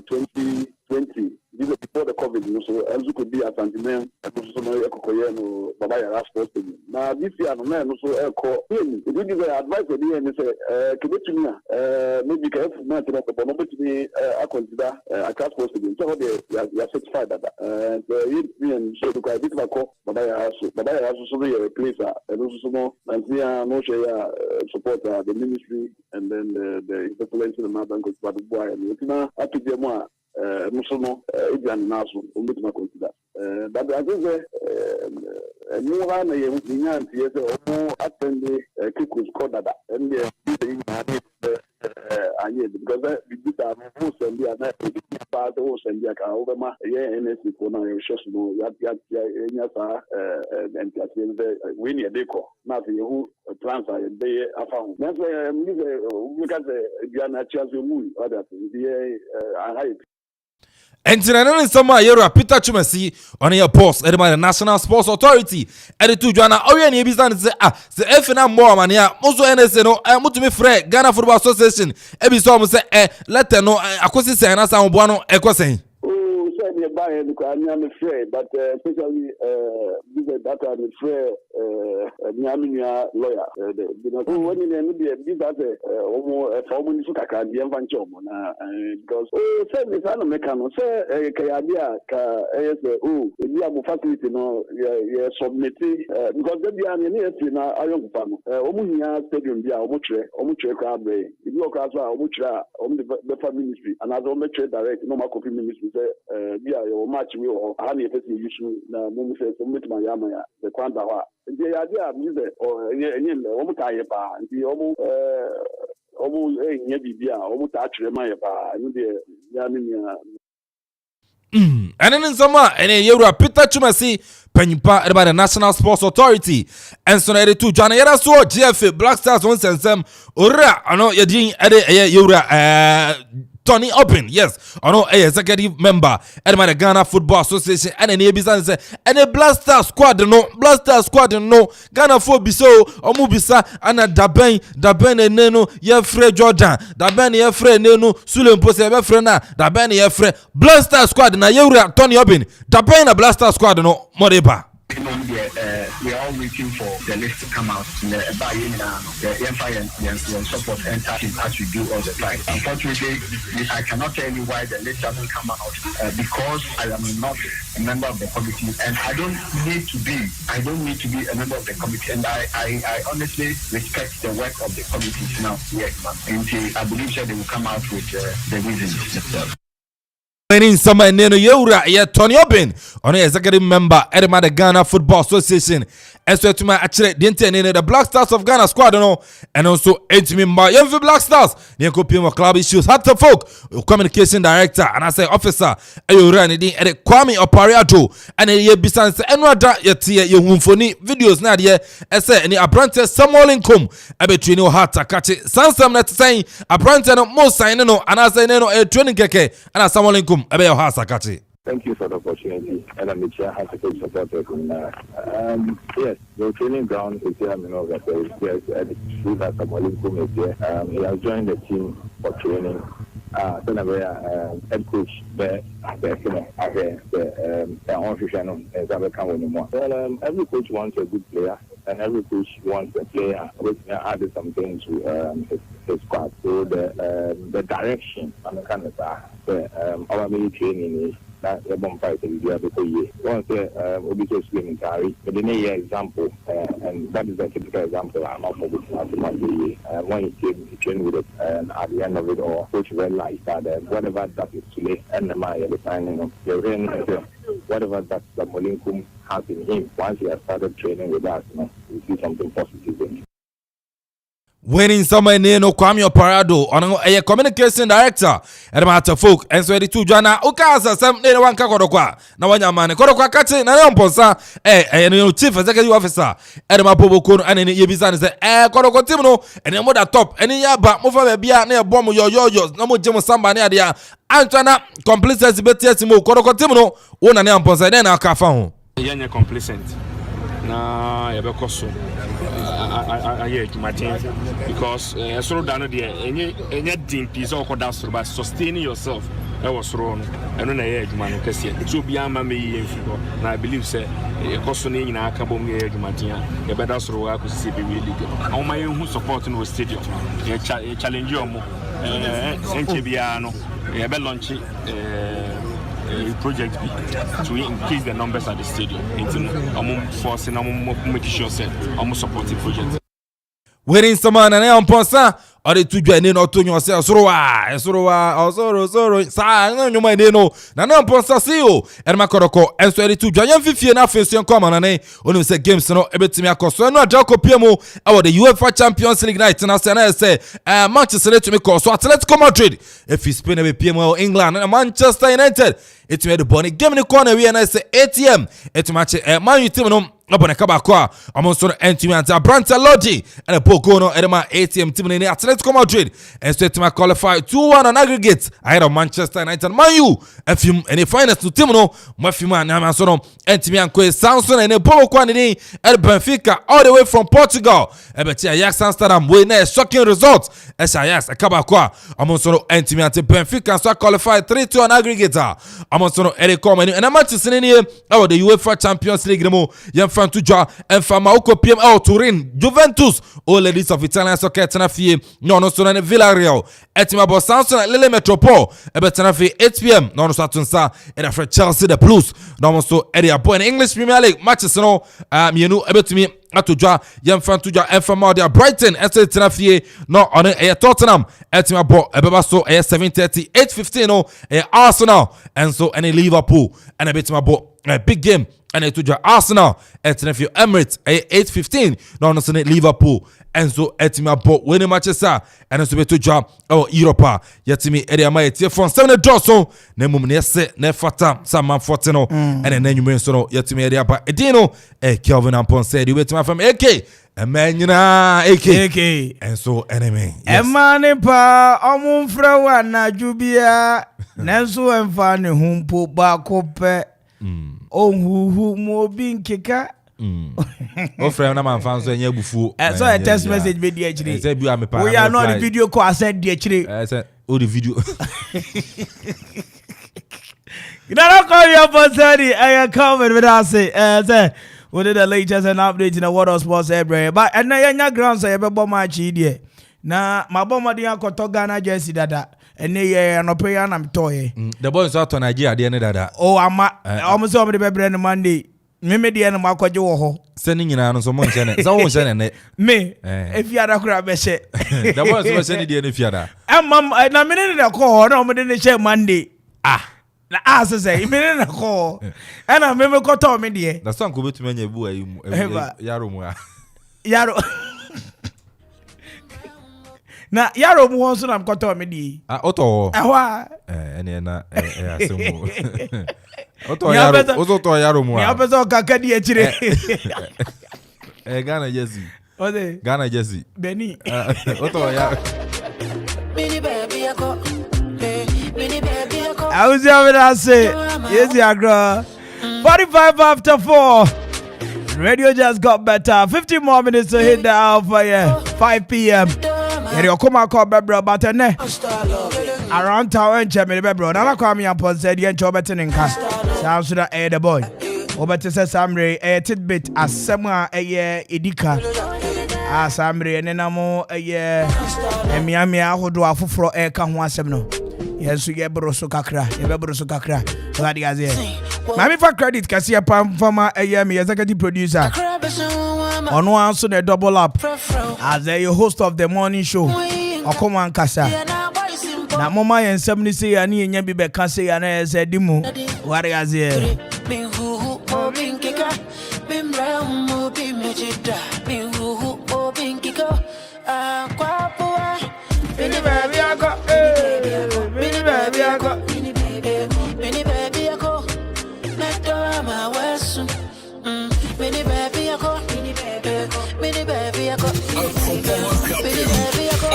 2020. This is before the COVID, so as could be at Antiman, no Baba Yara Sports Stadium. Now this year, no man, so if we give advice to me and say, maybe can not but me I consider a class sports stadium. So they are satisfied that and so to quite bit call Baba Yara so a place and also no share support the ministry and then the interference in the map and boy and up to them musono Indian naso umbituma consider but I think new one Nyan yes attend Kiku's Kodada and because these are most and they are not part of and they are over NSC for now shows no and winning a deco nothing who plans are they are found that's why we got the natural moon other hype. And in summer, you're Peter Chumasi on your post, the National Sports Authority. And to Joanna, Orion Yabizan say, the FNA more mania, also NSNO, and Mutumi Frey, Ghana Football Association. Every song say, let them know, Akosi say, and as I'm one Equasing. Oh, send me by and I'm afraid, but especially that I'm afraid, Nyaminia lawyer. When you be a bit as a former Sukaka, the infant job, because, send me son of Mecano, say, Kayabia, we facility, no, submitting, because they are near Tina, Iron Pano, Omunia Stadium, Bia, Omutre Cabre, if you look at Omutra, the family ministry, and as Omutre direct, no more copy ministry, Bia, or match we or Honey issue, Mumu says, my Yamaya, the Quanta. The idea of music or Omutayapa, and the almost almost touch Remayapa, and the Yamina. And then in summer, and a year Peter Chumasi, Pennypa by the National Sports Authority, and so to Janayara so GFA Black Stars once and some Ura, I know you're doing a Yura. Tony Open, yes, I know a executive member at the Ghana Football Association and an business and a Blaster squad no Ghana for Biso or Mubisa and a Daben and Neno Yefre Jordan Daben Yefre Neno Sulen Pose Frena Daben Yefre Blaster squad na Yura Tony Open Daben a Blaster squad no Moreba. We are all waiting for the list to come out. The Empire and support enter as we do all the time. Unfortunately, I cannot tell you why the list doesn't come out because I am not a member of the committee and I don't need to be a member of the committee, and I honestly respect the work of the committee now. Yes, and I believe that they will come out with the reasons themselves. In summer, Neno Yura, yet Tony Open, on a executive member at the Ghana Football Association. And so to my actually the Black Stars of Ghana squad, and also 8 member young Black Stars, the Okoman Club issues, hat to folk, communication director, and I say officer, you run it at the Kwame Mpere and a year besides and rather yet your Wumfoni videos Nadia, as say any apprentice Samuel Income, a between your heart to catch it. Some not saying apprentice most sign no, and I say no a training keke, and I Samuel Income, a bear house I catch it. Thank you for the opportunity, and I'm sure I have to take support. Yes, the training ground is here. That there is that Samuel Income is here. He has joined the team for training. Then head coach there, every coach wants a good player, and every coach wants a player which added something to his squad. So the direction, our main training is that the bonfire will be able to use. Once Obito swimming carry, but the example, and that is a typical example. I'm not when you train with it, and at the end of it all, coach realize that whatever that is today, and the man is finding whatever that the Molinkum has in him, once he has started training with us, we see something positive in him. Winning summer Neno Kwame Mpere on a communication director at the matter folk and so the two Jana Okaza some Neno one Kakodokwa. Now one man Kodokwa Kati na Ponsa and chief executive officer at the Mapobokun and in Yabizan say Kodoko Timno and then mother top and yaba move bia near bomb yo no more Jemo Samba near there Antwana complicit betimo Kodoko Timno one and Ponsa then I'll kafa. Yanya complacent. Na yabekoso aye Martin because soro dano de enye din piece o koda soro but sustaining yourself e was soro no eno na ye adwuma no kase so bia ma me ye mfiko na I believe say ekoso ne nyina aka bom ye adwuma tin ye beda soro wa ko sisi be we league awon ye hu support no stadium ye challenge yo mo enche bia no ye be launch project B to increase the numbers at the stadium. It's forcing making sure that supporting project. Winning some man and Ponsa ore to join in or to yourself soro sa no my no na no ponsa sio e ma koroko enso ere to join fifie na afensu nkoma na ne onu se games no ebetimi akoso no aja kopiemu e the UEFA Champions League night na say Manchester to me so Atletico Madrid if you Spain be PMO England and Manchester United it made the bonny game in the corner we and I say ATM it match Man U team no abone kabakwa amonso entimi anta Branta Lodi and a Boko no edema ATM team in Atletico Madrid and so to qualify 2-1 on aggregate ahead of Manchester United Man U if you any finals to team no mafima na so no entimi anko Samson and a Boko ni at Benfica all the way from Portugal ebeti Ajax Amsterdam we na shocking result as Ajax kabakwa amonso entimi anta Benfica so qualify 3-2 on aggregate amonso ere come and Manchester ni the UEFA Champions League mo Fantuja and Famauko PM Turin Juventus all ladies of Italian soccer Tenafie no so na Villarreal etima bo Samson Lille Metropole ebetanafi 8 p.m. no so atunsa and for Chelsea the Blues no so area boy in English Premier League matches no mienu ebetumi atujwa Fantuja and Famaudia Brighton ese Tenafie no on Tottenham etima bo ebeba so 7:30 8:15 no Arsenal and so any Liverpool and ebetima bo big game and it to Arsenal at Emirates 8:15 no Liverpool and so etima bo winning matches and so to job Europa yetimi area my from 7 draw so na mum ne se na fata Saman 40 no and then you so no yetimi area ba edino Kelvin Ampon said you wetima from A.K.A A.K.A and so enemy emane pa omumfra wa na jubia nenso emfa ne humpo ba kope Ohuhu mobi nkeka. O friend na man fan so enye bufuo. So a text message be dey chire. Say bi am pa. We are not the video call I said dey chire. Say o the video. You don't call your person I comment with us say we did the latest and update in the world of sports everywhere. But and na ground say be bo match here. Na maboma dey akoto Ghana jersey dada. And they no pay and I'm toy. The boys out to Nigeria the end dada. Oh ama almost over the bebre Monday. Me the end ma kwaje ho. Sending in an so mon chene. So won chene me if you are crab be say. The boys was sending the end if you are. Mam na me dey call no me dey share Monday. Na as say me dey call. And I me ko to me dey. The song go be to me ebu yaro mu a. Yaro na yaro mu ho so na mkoto me di oto ehwa ene na asemu oto yaro oto yaro mu ya bezo kaka di echire Ghana jersey ode Ghana jersey Beni oto yaro Mini baby ako mini baby ako I was here say yes agro 45 after 4 radio just got better 15 more minutes to hit the hour for 5 p.m. Yeri Okoman Akwaaba but around town and Germany bebro na Kwame Mpere said yen chobete nka sounds to the the boy obete say samre tidbit asema edika asamre ne namo emiami ahodo afoforo ka ho asem no yesu ye broso kakra what you guys here mami for credit kasi pam former me executive producer on one so the double up as a host of the morning show Okoman Kasa na mama yen semni say ya ni enya bi be ka say ya na say dimu what you guys here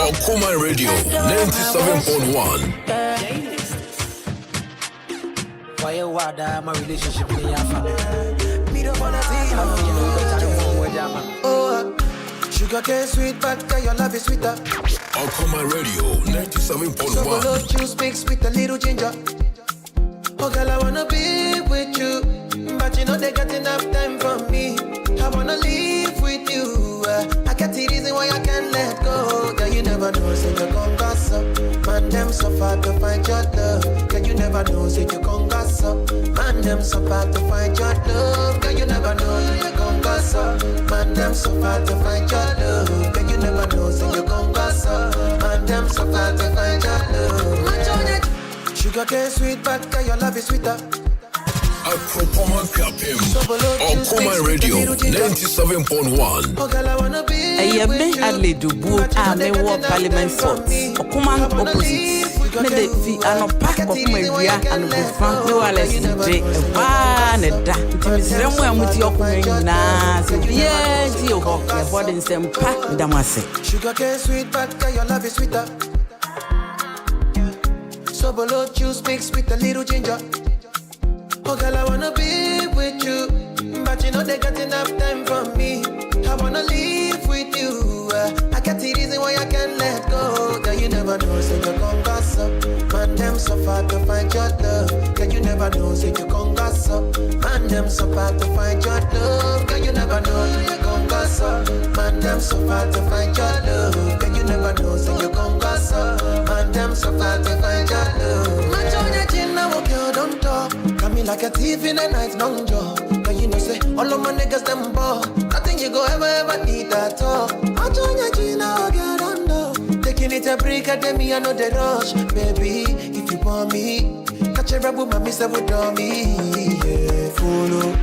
Okoman Radio 97.1. Why you wada my relationship with your family? Me don't wanna see sugar cane sweet, but your love is sweeter. Okoman Radio 97.1. So juice mixed with a little ginger. Oh girl, I wanna be with you, but you know they got enough time for me. I wanna live with you. I get the reason why I can't let go. Girl, you never know, say you gon' gossip. Man, them so far to find your love. Girl, you never know, say you gon' gossip. Man, them so far to find your love. Girl, you never know, you gon' gossip. Man, them so far to find your love. Girl, you never know, say you gon' gossip. suffer to find your love. Sugar cane sweet, but your love is sweeter. Okoman Akwaaba, Okoman Radio 97.1. Eye me aledubu a me wo parliament fort. Okoman opposite. Me de fi anopa kokoma wia anobufa me wala sije. Wa ne da. Ntimisire mu amuti okoma nyina. Se bia ti o ho. E body nsempa ndamase. Sugar cane sweet, but your love is sweeter. So below juice mixed with a little ginger. Oh girl, I wanna be with you, but you know they got enough time for me. I wanna live with you. I got the reason why I can't let go. Girl, you never know, say you gon' gossip. Man, them so far to find your love. Girl, you never know, say you gon' gossip. Man, them so far to find your love. Girl, you never know, you gon' gossip. Man, them so far to find your love. Girl, you never know, say you gon' gossip. Man, them so far to find your love. Man, on your chin now, okay, don't talk. Come like a thief in the night, long jaw. But you know, say, all of my niggas, them ball. Nothing you go ever need at all. I join your Gina, get under. Taking it a break, at me, I know the rush. Baby, if you want me, catch a rebel, my miss, I would do me. Yeah, follow.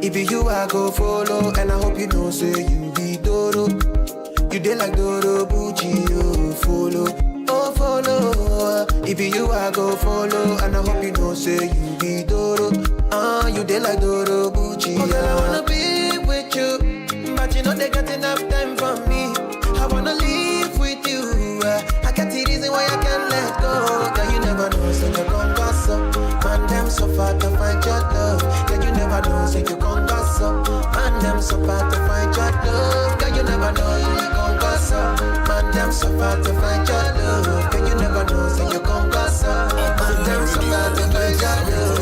If you, I go follow. And I hope you know, say, you be Doro. You did like Doro, Bucci, you follow. Oh, follow. If you, I go follow. And I hope you know, say you be Doro. You did like Doro, Bucci. Oh, girl, I wanna be with you, but you know they got enough time for me. I wanna live with you. I got the reason why I can't let go. Girl, you never know, say you gon' gossip. Man, them so far to find your love. Girl, you never know, say you gon' gossip. Man, them so far to find your love. Girl, you never know, you gon' gossip. Man, them so far to find your love. Girl, you never know, say you gon' gossip. Man, them so far to find your love.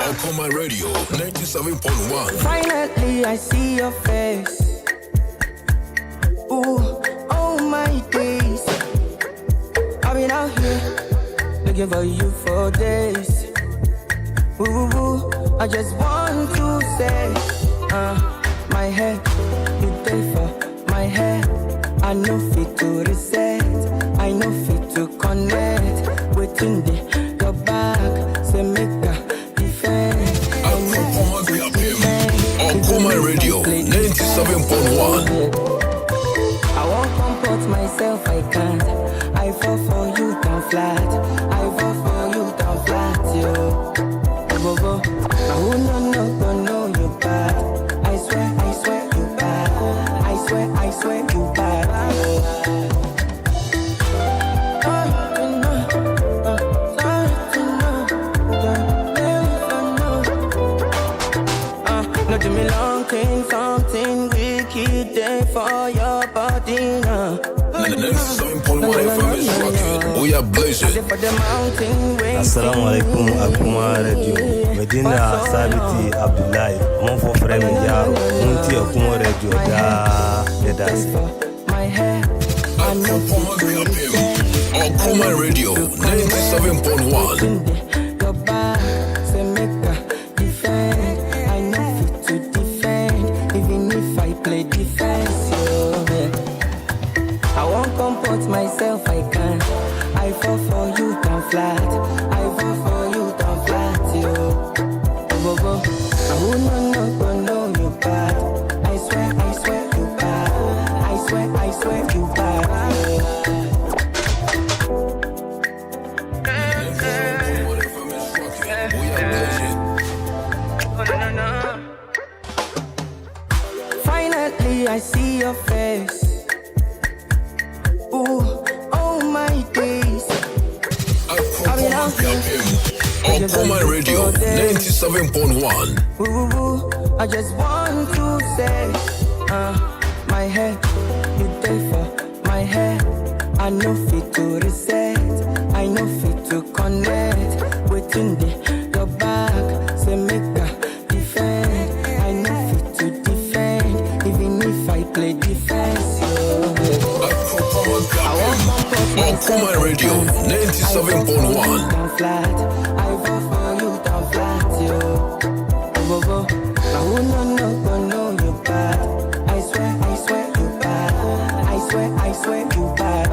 Okoman Radio 97.1. Finally, I see your face. Ooh, oh my days. I've been out here looking for you for days. Ooh, I just want to say, my head, you pay for my head. I know fit to reset, I know fit to connect. Waiting there, your back, say make a defense. Okoman Radio 97.1. I won't comport myself, I can't. I fall for you down flat. I fall for you down flat, yo. Go. I will no, you bad. I swear you bad. I swear you bad. No, do me long thing, something wicked day for your body now. 97.1 FM is rocking. We are blazing. Assalamu alaikum Akuma Radio. Medina Sabiti Abdullahi. Mon for frère Yaro. Munti Akuma Radio da Dedas. Okoman Radio 97.1. Myself, I can't. I fall for you down flat. I fall for you down flat, yo. Go. I will no, you bad. I swear you bad. I swear you bad. Finally, I see your face. Ooh, oh my days. Okoman Radio 97.1. Ooh, I just want to say, my head, you pay for my head. I know fit to reset, I know fit to connect. Waiting there, your back, say make a defend. I know fit to defend, even if I play defense. Okoman Radio 97.1. Down flat, I vote for you down flat, yo. Now who no you bad. I swear you bad. I swear you bad.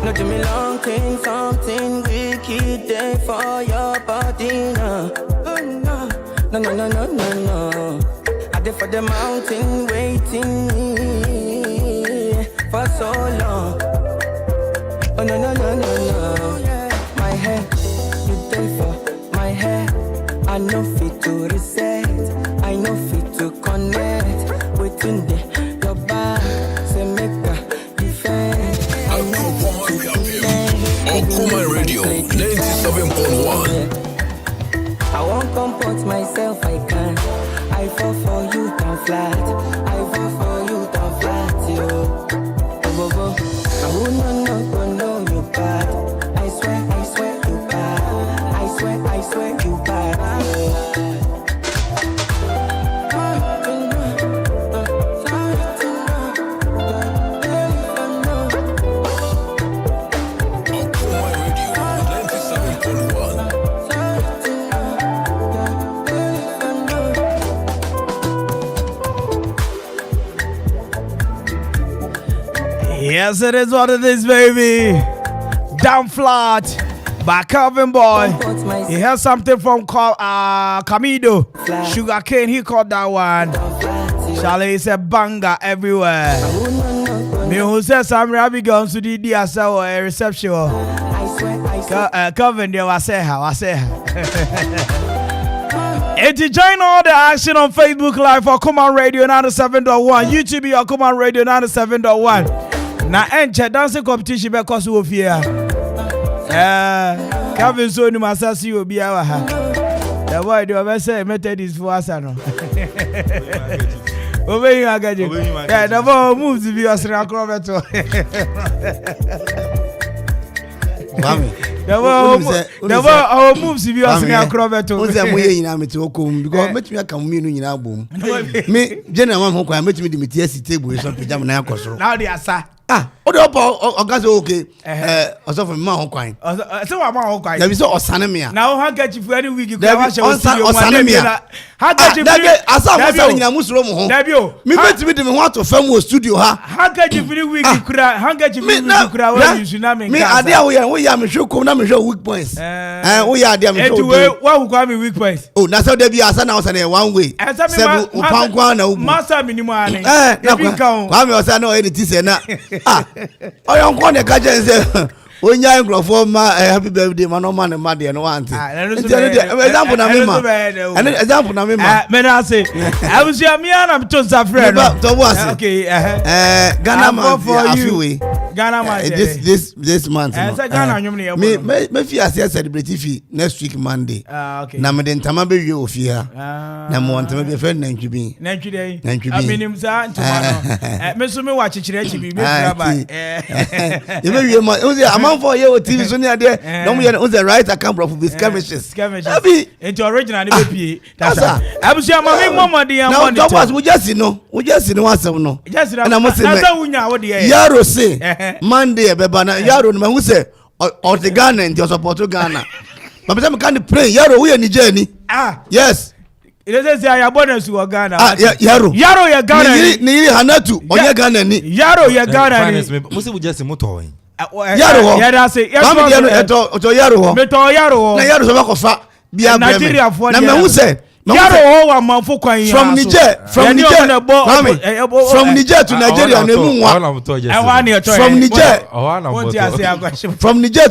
No do me long thing, something wicked day for your body now. No. I did for the mountain waiting for so long. Oh no. My hair, you day for my hair. I know fit to reset. I know fit to connect. Within the your back, say make a defense. Okoman Radio 97.1. I won't comport myself, I can't. I fall for you down flat. I fall for you down flat, yo. I who no you bad. I swear you bad. I swear you bad. Yes, it is what it is, baby. Down flat by Calvin Boy. He has something from Camido. Sugar Cane, he called that one. Charlie is a banger everywhere. Me who says I'm Rabbi Guns to the DSL or a reception. Calvin, there was say her. And to join all the action on Facebook Live for Okoman Radio 97.1, YouTube Okoman Radio 97.1. Na enche dancing competition because of here. Kevin so ni masasi obi awa ha. The boy do be say method is for us no. Obey you agaje. Yeah, the boy moves to be osra akrobeto. Mami. The boy our moves to be osra akrobeto. Once am we nyina meti okom because metumi aka mu mienu nyina bom. Me general man ho kwa metumi di meti asi table so pejam na yakosoro. Now they asa. Ode opo ogaze okay oso for ma ho kwan so wa ma ho kwan na bi so osane me a na ho handkerchief any week kwa wa she osane me a handkerchief asa mo sa nyina musuro mo ho dabio me betimi de me ho ato fam wo studio ha handkerchief any week kura handkerchief week kura wa use na me me ade a wo ya me hwe kom na me hwe weak points wo ya ade a me hwe wa hu kwa me weak points na so da bi asa na osane one way sebu opankwa na ubu master minimum ane na kwa me osane o any ti se na oyo nko ne ka jense onya ngrofo ma happy birthday ma no ma ne ma de no want example na me ma example na me ma me na say abusia me na to safre no okay Ghana man for you Ghana man this month Ghana nyum ne me fi ase celebrate fi next week Monday na me de ntama be wie ofi ha na mo ntama be friend na ntwibi aminim sa ntama no me so me wa chechire chibi me fira ba e be wie ma man for you TV so near there no me on the right account bro for skirmishes into original ni be that's abusia ma me mama dey am on it now we just know wasem no na mo say na wunya wo dey yaro say Monday beba na yaro no me say o the Ghana and the support Ghana but me can pray yaro we Niger ni yes it is say ya bonus wo Ghana yaro ya Ghana ni Hanatu onye Ghana ni yaro ya Ghana ni mo say we just moto yaro ho ya say mama dia no eto yaro ho me to yaro ho na yaro so ba kofa bia Nigeria for na me hu say yaro ho wa manfo kwan ya from Niger to Nigeria na mu nwa from Niger to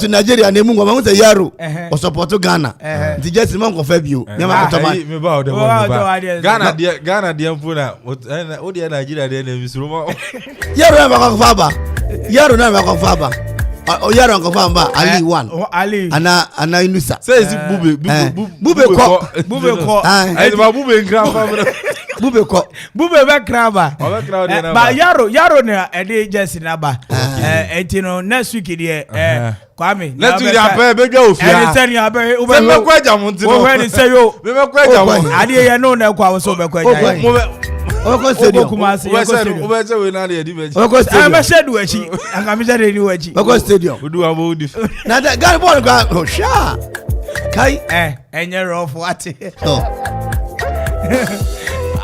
Nigeria na mu nwa hu say yaro o support Ghana the just man kofa bio me ma ko man me ba o de Ghana dia mfuna o de Nigeria de na misuro yaro na ba kofa ba yaro na ba kofa ba o yaro kofa ba Ali one Ali ana inusa say is bube ko ai ba bube nkran fa Bube ko. Bube be kraba. Ba yaro na ede just na ba. Etino next week there Kwame. Next week I be go ofia. Any tell you abe ube me kwaja mo ntino. Wo when say yo. Me kwaja mo. Ade ye no na kwa so be kwaja. Oko stadium. Ube say we na dey di be. Oko stadium. Am shedu achi. Anga mi shedu ni wachi. Oko stadium. We do about this. Na that guy ball go oh sha. Kai enye rough what. Oh.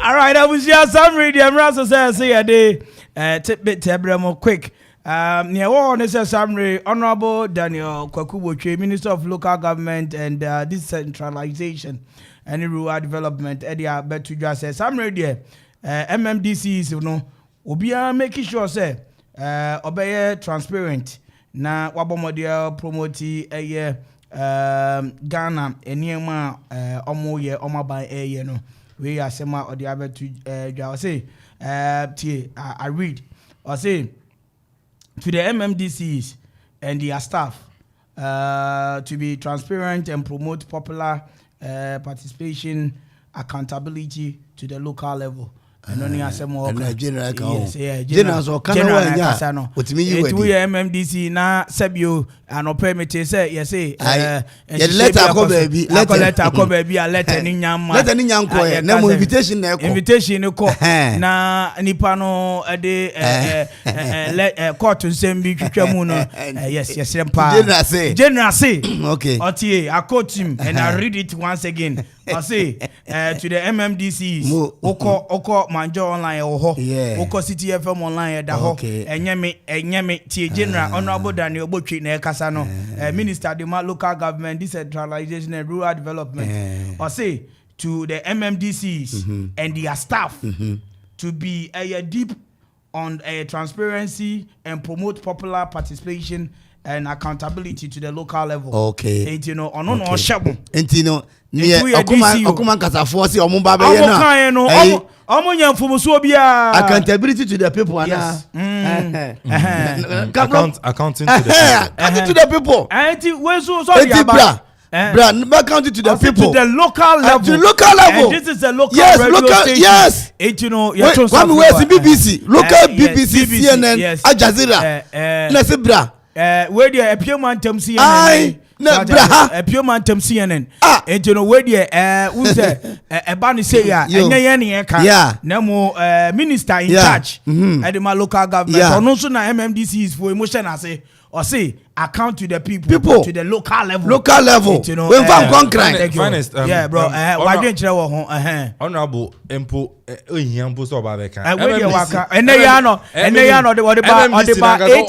All right, I was here some radio Raso say a day tidbit tebremo quick. Near one is a summary. Honorable Daniel Kwaku, Minister of Local Government and Decentralization and Rural Development. Edia betu just say some radio MMDCs, you know, obia making sure say obey transparent. Na wabomodia promote a Ghana eniema omoye omaban eye no. We are sema or the other to say I read or say to the MMDCs and their staff to be transparent and promote popular participation, accountability to the local level. And only as more general Kasano. What me you MMDC na Sebio and no permit say yes letter go baby letter ni nyam na invitation na nipa no court nsem bi twetwa mu no yes general say okay otie I quote him and I read it once again. I say to the MMDCs oko manjo online ho oko City FM online da ho enyeme tie general honorable Daniel Obotwe na ekasa no minister the local government decentralization and rural development I say to the MMDCs and their staff to be deep on transparency and promote popular participation and accountability to the local level. Okay. And you know, on no shabo. And you know, Okoman Kasafo say omumba be na. Omo nyamfumu so bia. Accountability to the people. Yes. Accounting to the people. Accounting to the people. And we so bra, accounting to the people. To the local level. To the local level. And this is a local radio station. Yes. And you know, Kwame where's BBC? Local BBC, CNN, Al Jazeera. Na se bra. Where the Apiomantum CNN. Apiomantum CNN. And you know where the who's a banny say ya Nemo minister in charge at the local government. Or no sooner MMDC is for emotion I say or say account to the people to the local level. You know, when Phynest, yeah, bro. Why don't you know? Honorable Empo, Empo so babeka. And they are no the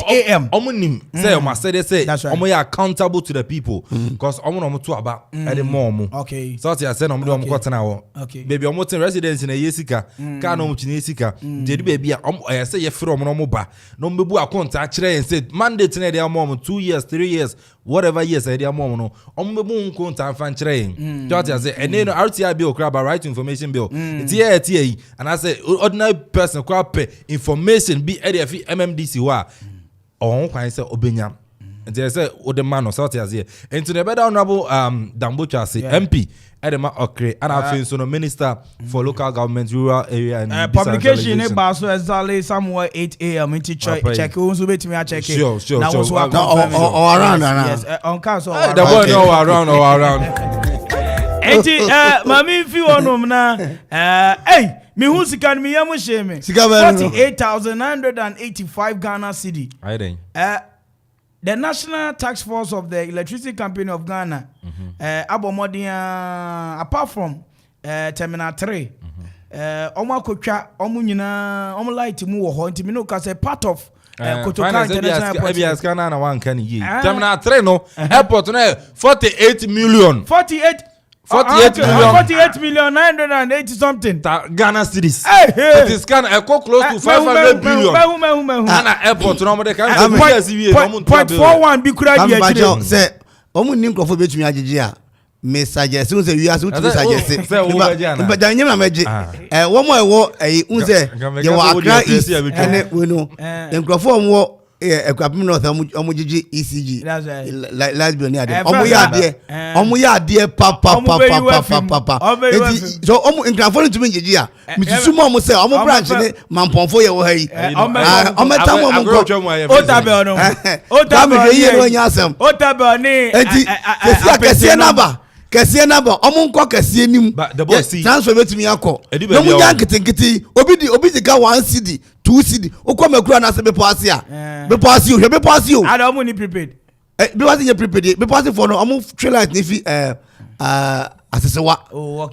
8 a.m. Omunim say ma say omo ya accountable to the people because omo to aba at the mom. Okay. So I said omo do kwata na wo. Baby omo ten residence na yesika, ka na omo chine yesika. Jedi baby omo say ye free omo no ba. No mbebu account a kire and said mandate na dey mom 2 years, 3 years, whatever years I dey mom no. Omo bebu account an fan kire. Just I say and then RTI bill crab right information bill. It's here and I say ordinary person crab pay information be at the MMDC wa. On kwan say obenya. And they say the man of South Asia. And to the better honorable Dambocha say MP Edema Okre and I feel so no minister for local government rural area and publication in Baso exactly somewhere 8 a.m. in check who's wait me check it. Sure. Or around. Yes, on council. The boy no around. Enti mami fi wonum na hey me hu sika me yam sheme 48,985 Ghana cedi. I think the National Task Force of the Electricity Company of Ghana abomodia apart from Terminal 3 omo akotwa omo nyina omo light mu wo ho nti me no ka say part of Kotoka International Airport. Terminal 3 no airport no 48 million 48 million 980 something Ghana cedis. It is kind of close to 500 billion. Ghana airport no more dey can 0.41 bi kura di actually. Say omu nim krofo betumi agege a me suggest unse wi asu to suggest. But dan nyem na meje. Wo mo ewo unse ye wa Accra East ene we no. Nkrofo mo ekwapim no omo gigi ECG that's right lesbian ya de omo ya de papa so omo nkrafo ntumi gigi a mitusu mo say omo branch ne mamponfo ye wo ha yi omo tam omo go otabel no otabel ye no nya asem otabel ni enti kese naba omo nko kese nim transfer betumi akọ no mu nya nketenkete obi di ka 1 cd 2 cd okomakura na se be pass ya be pass you ada omo ni prepaid be pass you prepaid be pass for no omo trailer ni fi asesewa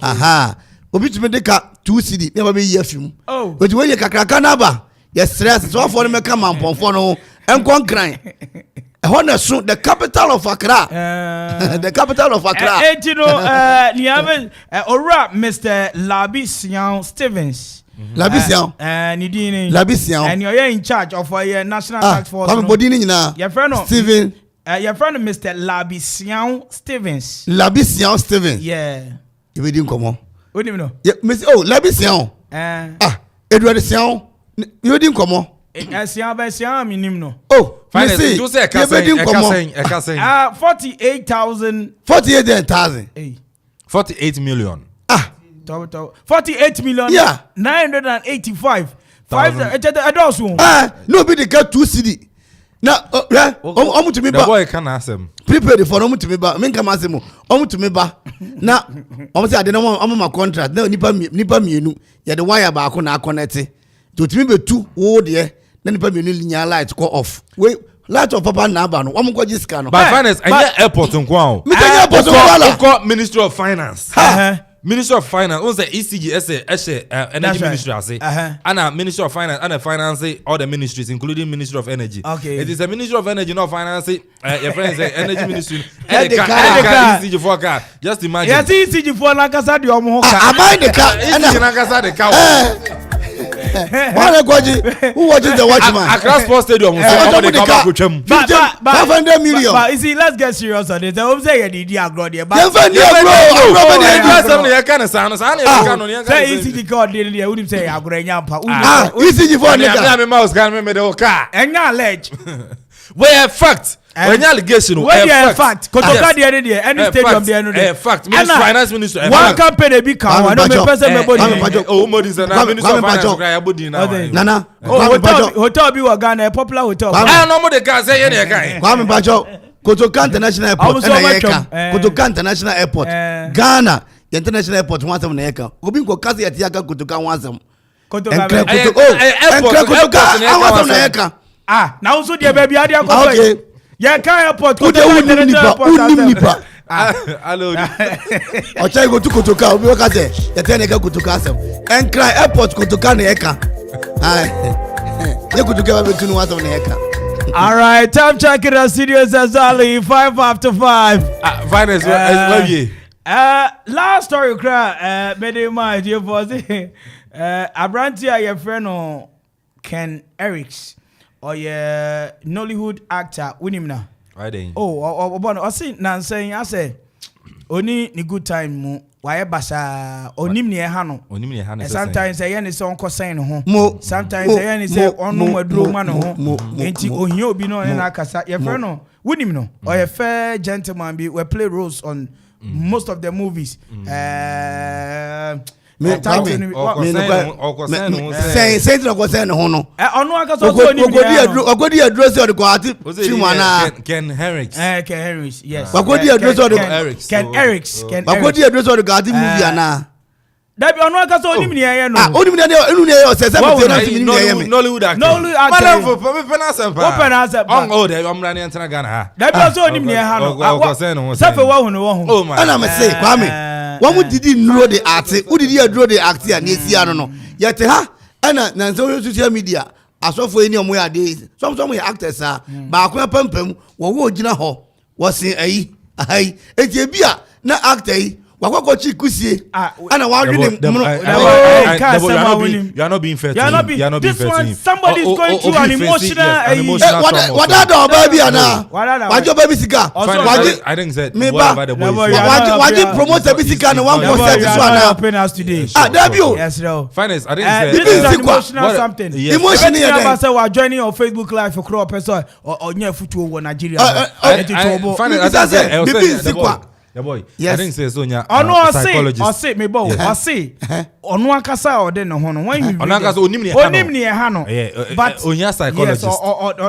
aha obi tumi de ka 2 cd ne ba be ye afim oji we ye kakraka naba ye stress so for no make mamponfo no enkon kran Honestly, the capital of Accra. The capital of Accra. You know, Mr. Labisian Stevens. Labisian. Labisian. And you're in charge of your national task force. Your friend Steven. Your friend Mr. Labisian Stevens. Labisian Stevens. Yeah. You didn't come on. What do you know? Yeah, Mr. Oh, Labisian. Edward Sian. You didn't come on. Oh, Finest, you say 48,000. 48 million. 48 million. Yeah. 985. No, be the get 2 cd. Now, omu to me ba. The boy can ask him. Prepare for omu to me ba. Men come ask him. Omu to me ba. Now, omu say I don't want omu my contract. Now, nipa mienu. Ya the wire ba ako na connect. To me be 2 wo there. Then nipa mienu linear light go off. Wait. Light of papa na ba no wo mko jiska no by finance and airport nko me tell airport nko ministry of finance ministry of finance on say ECG energy ministry ase and ministry of finance and finance all the ministries including ministry of energy. Okay, it is a ministry of energy not finance your friends say energy ministry ECG for car just imagine yes ECG for na kasa de omo ka abai de ka ECG na kasa de ka who watches the watchman? Across Sports Stadium. 500 million. But you see, let's get serious on this. I'm saying you did agro there. Say easy to call there. You wouldn't say agro nyampa. Easy for nigga. Me mouse can me the car. Enya ledge. Where fact? When allegation where fact kotoka there any stadium there no there fact finance minister one campaign be can one me person me body oh modi say na minister of finance cry abodi na nana hotel be Ghana a popular hotel no mo de ka say here kan Kwame Bajo Kotoka International Airport Kotoka International Airport Ghana International Airport one some na yeka obi ko kase yati aka Kotoka one some Kotoka na yeka now also there baby ade akọ okay yeah, can airport. Who nipa? Hello. Ocha go to Kotoka. Obi waka say, "Ya tell nigga Kotoka sem." And cry airport Kotoka na eka. Ye Kotoka be tunu waso na eka. All right, time check it out. Studios exactly 5 after 5. Finance, love you. Last story, cry. Made my idea for say, Abrantia, your friend, Ken Eriks. Or yeah, Nollywood actor, win now. Right then. Oh, I see. Now saying, I say, only ni good time mo. Why basa? Onim ni ehano. Sometimes I hear song saying ho. Sometimes I hear say onu madro man ho. Enti ohia obi no na kasa. Your friend no, win no. Or a fair gentleman be we play roles on most of the movies. Say no go say no no. Onu akaso so ni ogodi address or go ati chimana Ken Henrix. Ken Henrix, yes. Ogodi address or Ken Eriks. ogodi address or go ati movie ana. That be onu akaso oni mi ye no. Oni mi na enu ne yo say Nollywood actor. Madam for me finance Open answer. Oh, they am running enter Ghana ha. That be also oni mi ye ha no. Safe wa hu no wo hu. Oh my. Ana me say Kwame. One who did know the art, who did you draw the act here? No. Yet, and now social media, as well for any of my days. Some actors are, but I can't pump was in a ho, was in a, it's a beer, not actor, Wakoko chikusie. Ana wa you are not being fair. You are not being this fair. One, somebody is going through an emotional. What that baby ana? What your baby sika? I think that. Why you promote the music and 1% this one now? Today. Debut. Yes, no. Finance. I think this is an emotional something. Emotion here. I say we are joining on Facebook Live for crop person or near football Nigeria. Yeah, boy. Yes. I think say Sonia. I say me boy. I say onu akasa o de no ho no when you onu akasa onim ne ha no but onya psychologist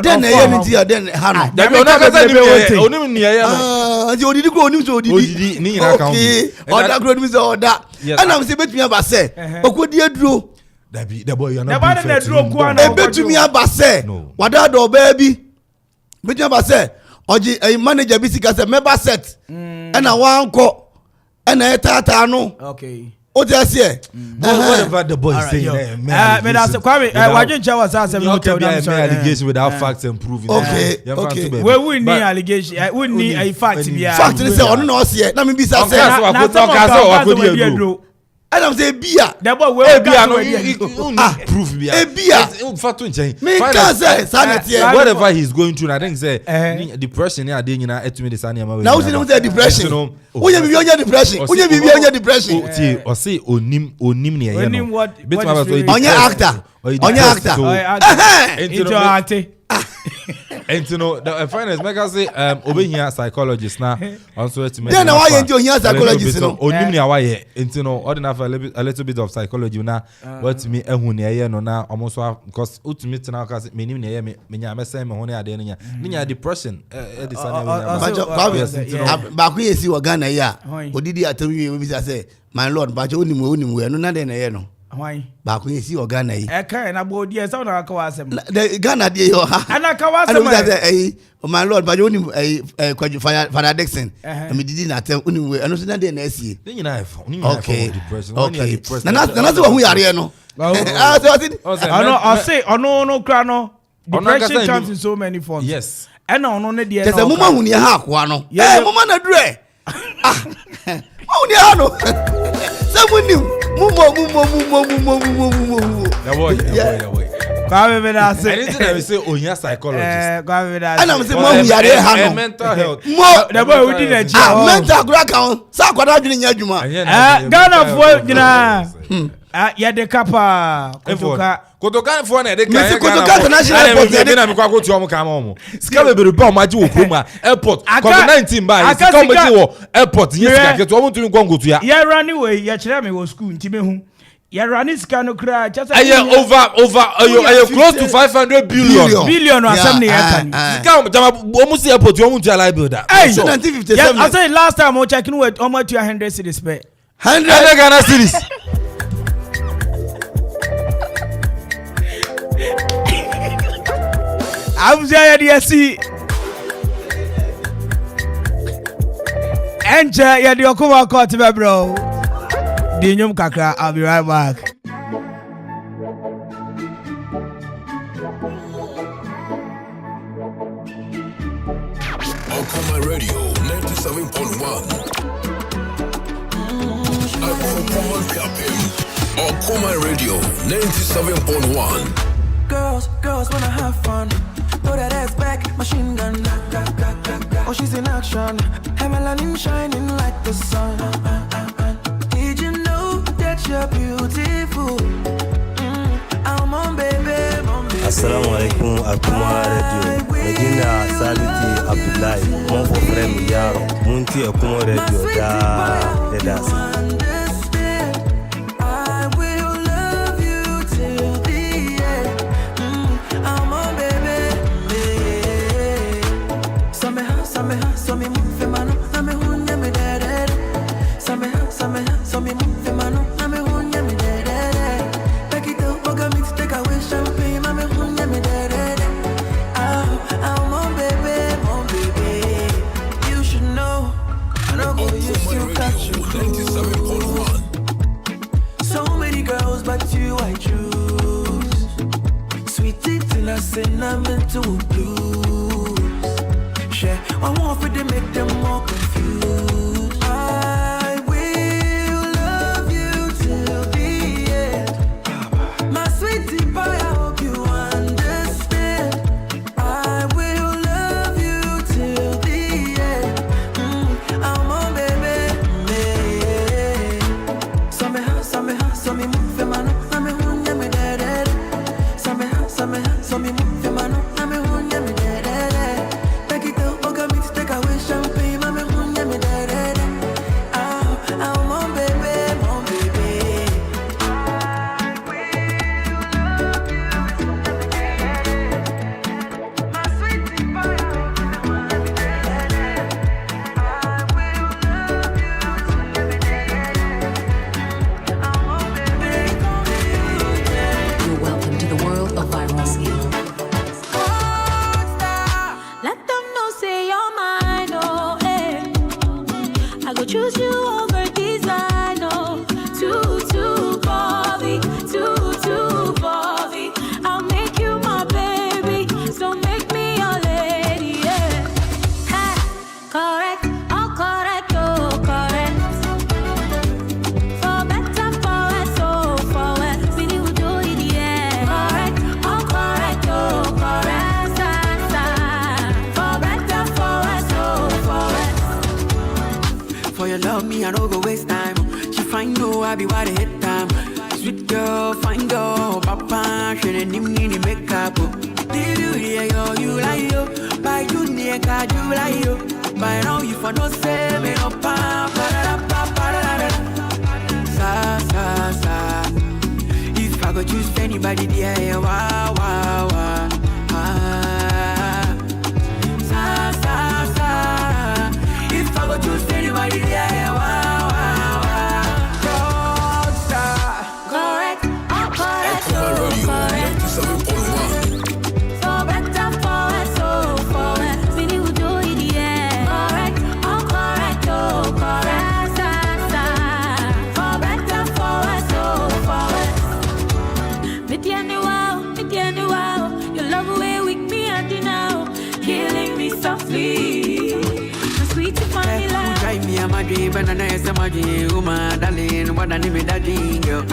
then e nti then ha no da onu akasa onim ne ya no nti odidi ko onim so odidi ni nyina ka oda gro onim so oda ana am say betumi aba say okodi aduro Dabi the boy you are not betumi aba say wada do baby betumi aba say oji manager bi sika say member set na wanko na etata no okay o te say whatever the boy say me that's Kwame Wadwencha was say me tell them allegation without facts and proving okay we wouldn't need allegation we wouldn't need a fact bia fact say ono no say na me bi say na and I'm say bia the boy we bia no proof bia bia fact nchen whatever he's going through I think say depression ya dey nyina etumi dey sane ma we now see say depression onya bibi onya depression onya bibi onya depression o say onim ne ye no onya actor into acting and you know the finance make us say obehia psychologist na also to then why you here psychologist no onim ne awaye and you know ordinary a little bit of psychology na what me ehun ne ye no na almost because ultimate na cause me nim ne ye me nya me say me ho ne ade ne nya depression e dey say ba ku yesi wa Ghana ya odidi atemi we be say my lord ba onim we no na de ne ye no why ba ku yesi wa Ghana yi e kan na bo die say na ka wasem the Ghana die yo ana ka wasem my lord ba onim kwaju Father Dixon me didi na tem onim we no na de na asie ni nyina e fo ni nyina depression na say wa hu yare no I say no kra no depression comes in so many forms yes and no ne die no say mama hu ne ha akoa no mama na dure hu ne ha no say munim mumo Kwame be da say anything we say onya psychologist Kwame be da and I'm say mo yare ha no mental health the boy we did na mental gra kan sa kwada dwene nya adwuma Ghana fo gina ya de kapa kotoka fo na de kan ya kotoka international airport ya de na me kwa kotu omo ka mo sika be be ba o maji wo kroma airport COVID-19 ba sika o maji wo airport yes sika keto omo tumi kwa ngotu ya ya run away ya kire me wo school nti me hu ya run sika no kra chasa over close to 500 billion asem ne ya kan sika jama omo si airport omo tu ala builder 1957 I say last time o checking with omo 200 cedis per 100 Ghana cedis I'm saying DSC. Enjoy your Okoman Akwaaba, bro. Dinyum kakra, I'll be right back. Okoman Radio 97.1. Okoman Radio 97.1. Girls wanna have fun. Throw that ass back, machine gun. Oh, she's in action. Her melanin shining like the sun. Did you know that you're beautiful? I'm on baby, on baby. Assalamu alaikum Okoman Radio. Medina Saliti Abdullahi. Mon for friend Yaro. Munti Okoman Radio da das. Cinnamon to blues. Share, I want for to make them more confused. I will you love me, I don't go waste time. She find no, I be what I hit time. Sweet girl, fine girl, papa, she didn't need makeup. Did you hear you like you? By you near God, you like you. By now you for no say me no pa. Sa sa sa. If I go choose anybody, yeah, wow wow wow. Sa sa sa. If I go choose anybody, yeah, wow wow wow. Rockstar. Correct, oh correct, oh correct. So better forward, so forward. We need to do it, yeah. Correct, oh correct, oh correct. Sa sa. For better forward, so forward. With the wow, your love away with me and now, killing me softly. So sweet to find me love. Drive me a my dream, and I say my dream, woman, darling, what I name it, that girl.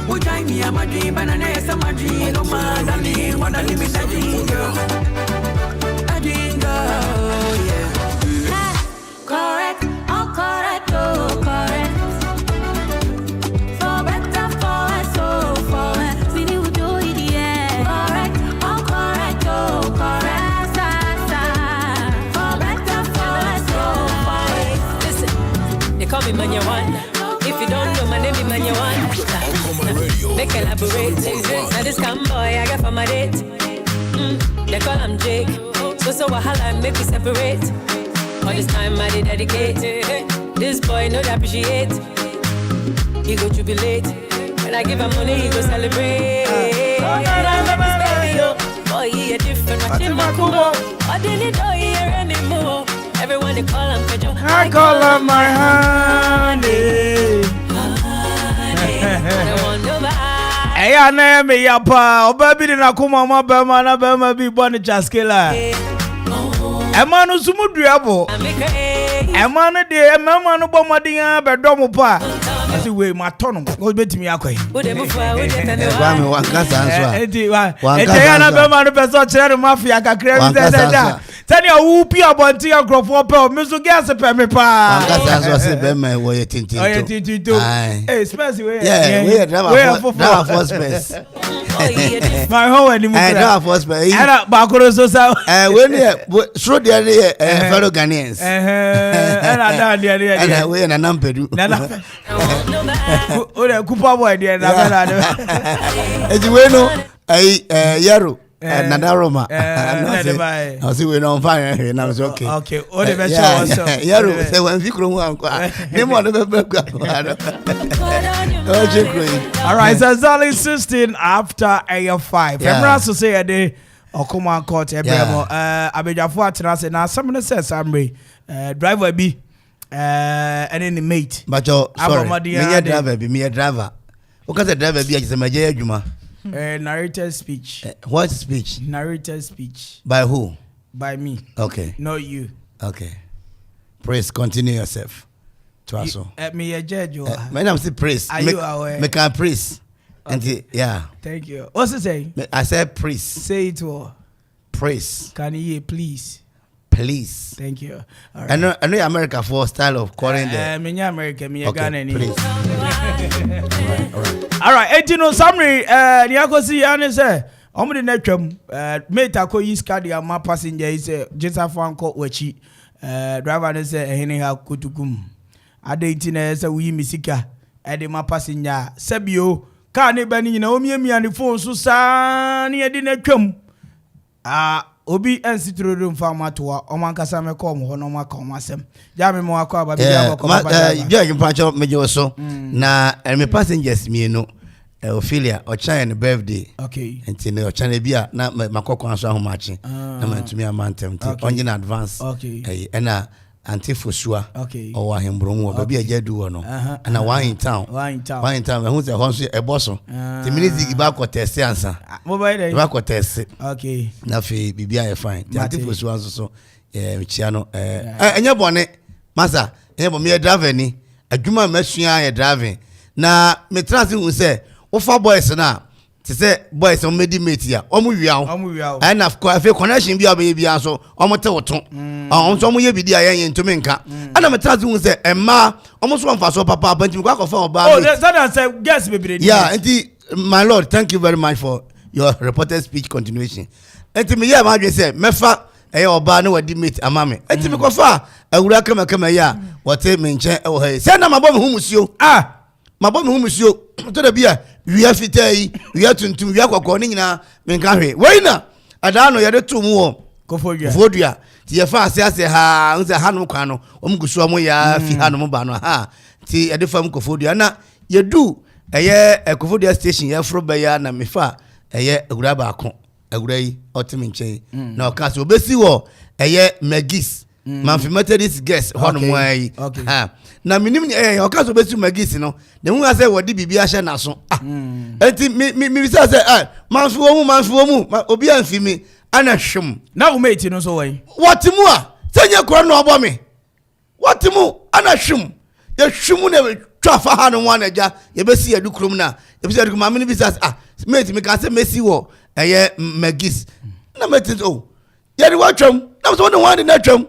Who drive me a my dream, and I say my dream, woman, darling, what I name it, that girl. Yeah. Correct, oh correct, oh correct. For better forward, so forward. We need to do it, yeah. Correct, oh correct, oh correct. Sa sa. For better forward, so forward. Listen, they call me Manya One. If you don't know my name, is Manya One. Make elaborate. Now this come boy I got for my date. They call him Jake. So wahala make we separate. All this time I did dedicate. This boy know that appreciate. He go jubilate. When I give him money, he go celebrate. Boy, he a different. Watch him Kumo. I didn't know he here anymore. Everyone they call him Pedro. I call him my honey. Hey, I know me, yapa. Oh, baby, didn't I come on my bema? Na bema be born in Chaskela. A man who's sumudiabo. A man, dear, a man who bomb my dinner, but domopa. I see, wait, my tongue. Go bet me, okay. One cast answer. One person, mafia, can create that. Tell you who be about to your crop for Pearl, Mr. Gas, a pemmy pa. One cast answer, say, Bema, where you think. Hey, Spencer, yeah, we have for space. My whole anymore. I have for space. And Bakuro so. When you through the other fellow Ghanaians. And I done the other. And I wear a number. Oh, the Cooper boy, dear. As you know, a Yaro. Nadaroma. I see we're on fire and I was okay. Okay, all the best. Yaro say when you grow up. All right, so it's only 16 after AF5. I'm also say a day. Okoman Court, Abijafo Atrase. Now, someone says, I'm driver B, and then the mate. But sorry, me a driver. Because the driver be a major Juma. Narrated speech. What speech? Narrated speech. By who? By me. Okay. Not you. Okay. Praise, continue yourself. Me a judge. Madam, say praise. Are you aware? Make a praise. And yeah. Thank you. What's it say? I said praise. Say it all. Praise. Can you hear, please? Please. Thank you. All right. I know America for style of calling them. Me America, me Ghana. Please. All right. 18 summary. Niakosi Yane say. Omo de netwam. Mate ako use card ya ma passenger is Jesa Franco Wechi. Driver ne say ehene ha kutukum. Ade 18 say we misika. Ede ma passenger. Sebio. Car ne bani nyina omiemi ani phone so sa ne de na twam obi ansitro do mfa toa o man kasa me ko mo ho no maka o masem ja me mo Akwaaba bi ja ko ba ja mpacho meje so na me passengers mi no Ophelia o China birthday okay enti ne o China bia na makoko anso ahomache na mantumi amantem onye na advance okay na Antifosua okay or Hembron or baby a jedu no and a wine in town who's a horse a bosso the minute back or test answer mobile back or test okay nafi bibia fine the Antifosua so chiano enya bone masa enya me driver ni adwuma masua ya driving na me transit who say wo fa boys na to say boys on medimate ya omu wiawo and of course if connection bi ababy so omo te woto on so omo ye bidi ayen ntumi nka ana metazi hu say emma omo so mfa so papa bantim kwa kofa oba oh that say guess bebre yeah my lord thank you very much for your reported speech continuation enti me ya ma dwe say mefa oba na wadi mate amame enti me kofa awura kama ya wote me nche e wo ha say na mabom hu musio mabom hu musio to da bia wia fitai wia tuntum wia kwakọ ni nyina menka hwe weina adano yede to mu wo kofodua ti ye fa ase ha nse hanom kwa no omgusu omo ya fi hanom ba no ha ti yede fam kofodua na yedu eye kofodua station ye fro be ya na mefa eye agura ba ko agura yi otimi nche na okase obesi wo eye magis manfi methodist guest honom yi ha na minim okase obesi magis no de hu ase wodi bibia hye na so enti mi say manfi wo mu obi anfi mi ana hwem na wo mate no so wai watimu a senya kro no obo me watimu ana hwem ye hwemu na twafa ha no wan aja ye besi yadu krom na ye besi yadu mamini bi say mate me ka say mesi wo eye magis na mate oh ye di watwam na so no wan na twam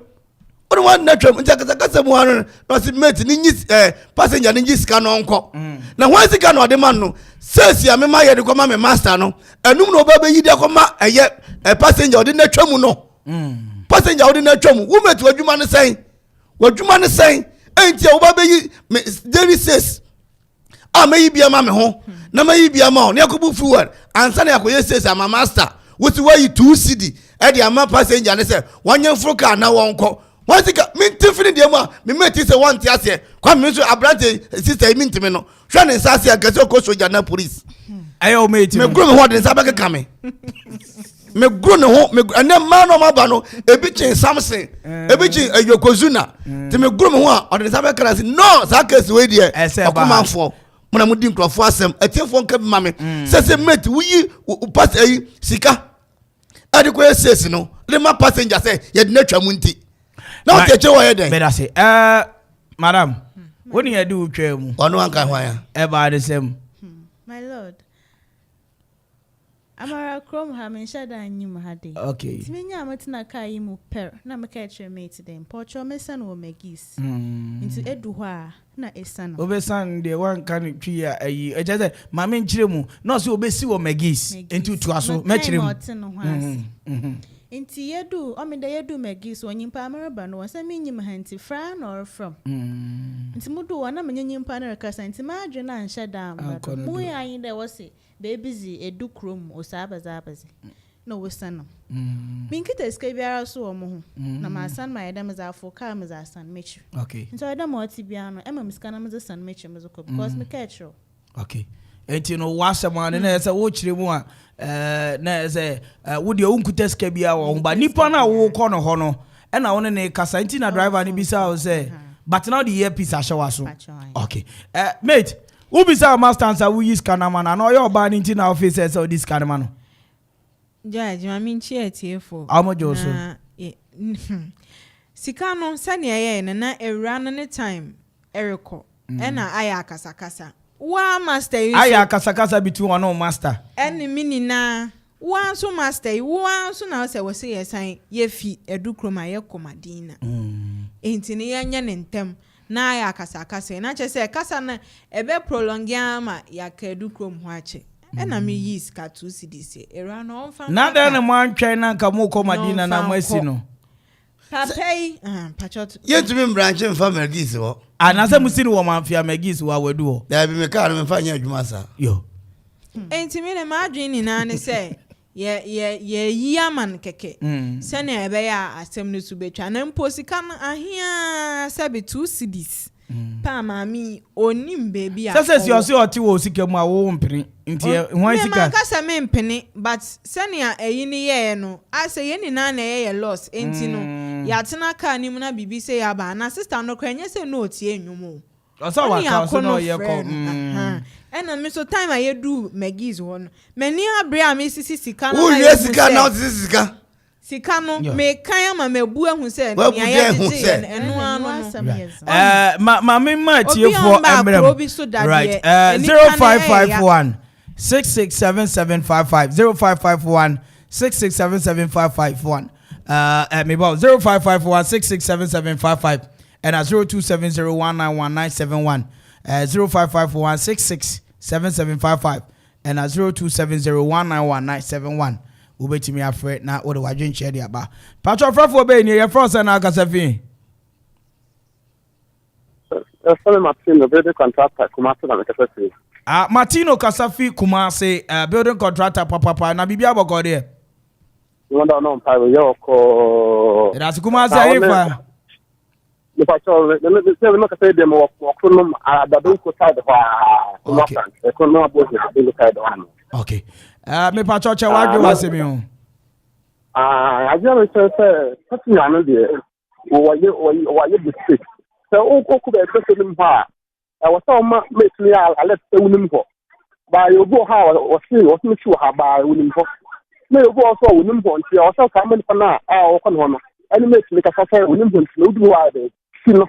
ono wan na twam ntakasa mu wan no si mate ni nyis passenger ni nyis ka no nko na wan sika no de man no sesi a me ma ye de ko ma me master no enum no ba be yi de ko ma eye passenger de na twam no passenger de na twam wo mate wadwuma ne sen enti wo ba be yi daily says me yi bia ma me ho na ma yi bia ma o ne akobu fuel ansa na yakoye says ama master what why 2 cd e de ama passenger ne say wonye furu car na wonko wọ́n ti ka mi ti fini diẹ mu a mi mẹ́tì sẹ́ wọ́n ti ase kwa mi nso aberante sista mi ntumi no hwẹ́ ne nsa ase akẹ́sẹ́ ọkọ̀ soja na police. ẹ̀yẹ́ o mẹ́tì mi gúrò mi hó ọ̀dẹ̀ nsa bẹ́ẹ̀ kẹ́kẹ́ mi mi gúrò ne ho ẹ̀nẹ́ mmaa náà ọmọ aba no ebi kyin samson ebi kyin yokozuna ti mi gúrò mi ho a ọ̀dẹ̀ nsa bẹ́ẹ̀ kẹ́kẹ́ si no saa kẹ́sì wei diẹ ọkọ̀manfoɔ mo na mo di nkurɔfoɔ asɛm ɛtiɛfoɔ nkɛ bi ma mi sɛsɛ mẹ́tì wuyi pass ɛyi sika ɛde kɔ yɛ sales no ɛde ma passenger sɛ yɛde na twa mu nti. No, teacher, why then? Better say, madam, when you do train, or no one can wire about the same. My lord, Amara Chrome having shadow and you had okay. It's me, I'm at Nakaimu per, na my catcher mate then, Porcho, my son will make geese into Edouard, not a son. Over son, the one can tree a just Mammy Chirimu, not so busy or Megis into Twasso, Metrim. Inti yedu omida yedu megis wanyimpa amaraba no wasa minyim hanti fra nor from inti mudu wana menyimpa na rekasa inti madwe na anhya dam mu yayin de wose be busy edu krom osabazabazi no wosano minkita eske biara so omo ho na masan ma yedam za afo ka me za san mechi okay inti yedam oti bia no ema miskana me za san mechi me zoko because me catch okay enti no wasama na ese wo chire mu a na ese wo de onkuta ska bia wo ba nipa na wo kɔ no ho no e na wo ne kasa enti na driver ni bisa wo say but now the earpiece ashawa so okay mate who bisa master answer we use scanner na no your ba ni enti na office say this scanner man no judge ma min chi etiefo amojo so sika no sane ye na ewura no ne time ereko e na aya akasakasa wa master you aya kasakasa between one on master eni mini na wa so master wa so na say we say yesan ye fi edukroma ye komadina enti ne yanya ne ntem na aya kasakasa na che say kasa na ebe prolongia ma ya ka edukrom ho ache ena me yis ka 2 cds era no mfa na da na man twen na ka mo komadina na masi no papay pachot yetumi branch mfa magis wo anasa musini wo manfia magis wo awadu wo da bi me ka no mfa nya adwuma sa yo enti me le madwin ni na ne say ye yaman keke se na ebe ya asem no su betwa na mposika no ahia sabe 2 cds pa mami onim baby a sese si osi oti wo sika mu a wo mpene nti hwan sika me ka se me mpene but senia eyi ni ye no ase ye ni na na ye loss enti no ya tena ka ni mu na bibi se ya ba na sister no krenye se no otie enwumo osa wa ka so no ye ko ena me so time I do magis won mani abre a me sisi sika na wo sika na sisi sika sika no me kan ma mebu ehun se ya ya de enu anu ma me ma tie for emrem right 0551 667755 0551 667755 me about 0551 667755 and 0270191971 0551 667755 and 0270191971 ubeti me afraid na what do I drink share the aba patro frafo be ni your friends na akasafi Martino, building contractor, Kumasi na Kasafi. Martino Kasafi Kumasi, building contractor, papa, na bibia boko there. You want to know, Pablo, Yoko. That's Kumasi, Ifa. If I saw, let me say them walk from them, the Dunko side of okay. Me pachocha, what do you say, me? I just say, something I know there. Why you be so could have taken him far. I was so much makes me I let the women go. By your go how was not sure how by women go. May go also women go and see also coming for now. I open one and makes me a suffer women go to do why they no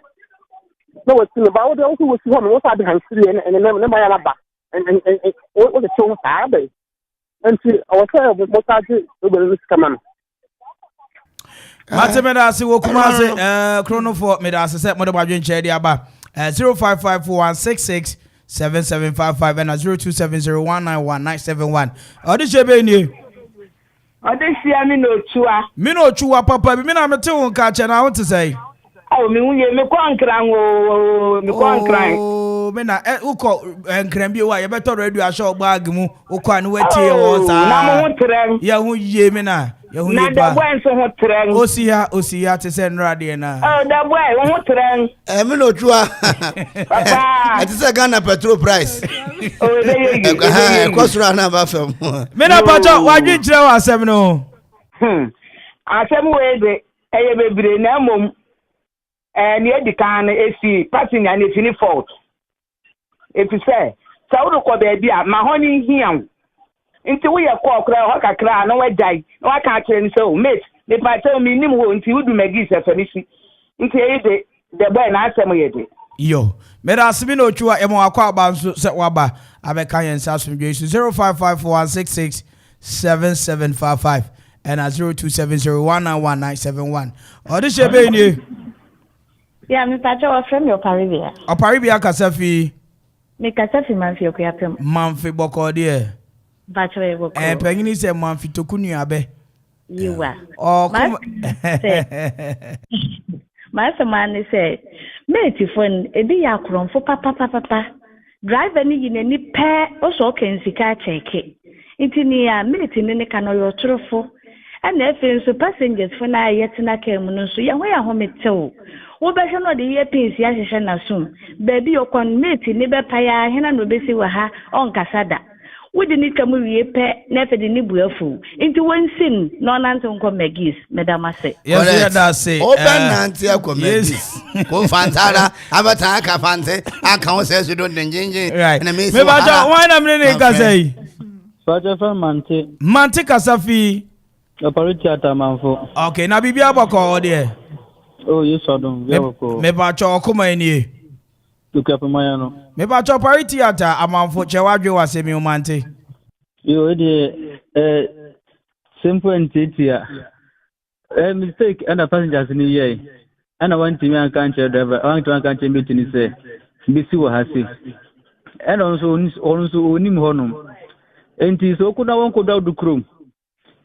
it's about the also was one what I behind and then my alaba and what the show Saturday. And see our what I did over this command. Mate medasi wo Kumasi chrono for medasi set mo de badwen che dia ba 055416677755 and 0270191971 odi chebe ni odi sia mi no chua papa bi na mete won ka che na won te say oh mi unye me kwa nkran me na uko nkran bi wa ye beto radio asho bag mu uko anu wetie wo sa na mo trem ya hu ye me na na da boy so ho trem osia te se nra de na da boy wo ho trem me no chua papa it is a Ghana petrol price kwasura na ba fam me na pacho wadwi kire wa asem no asem we de eye bebre na mom ni edikan esi party na ne fini fault if you say so do ko be bia ma honi hiam nti wo ye ko okra ho kakra na wajai na waka kire ni so mate me pa tell me nim ho nti wudu magi se fanisi nti e de boy na asem ye de yo me da asbi no twa e mo Akwaaba nso se waba abeka yen sa asomdwe 0554167755 and 0270191971 odi shebe ni yeah me pa twa from your Paribia Kasafi me Kasafi manfi okuyapem manfi boko de bachelor boko pengini se manfi tokunu abe yiwa Master man say mate phone ebi ya kromfo papa driver ni yine ni pe oso kensika cheke intini ya mate ni ne kano yo trofo na efe so passengers for na yetina kem no so ya ho ya ho metew wo be hwe no de ye pins ya hwehwe na sum baby okon mate ni be pa ya hena no be si wa ha on kasada wodi ni kamu wie pe na efe de ni buafu inti wonsin no nante nko magis madam ase yes that say open nante akọ magis ko fantara abata aka fante aka won se so do njenje na me ba jo why na me ne ka say Faja fa mante Kasafi Operate atamanfo. Okay, na bibia boko de. Oh, yes odon. Me ba cho Okoman ni. Tukapemaya no. Me ba cho parity ata amanfo che wadwe wasemi umante. Yo de simple and titia. Mistake and the passengers ni ye. And I want to me can driver. I want to can meet ni say. Bisi wo hasi. And also onim honum. Enti so kuna won koda du krom.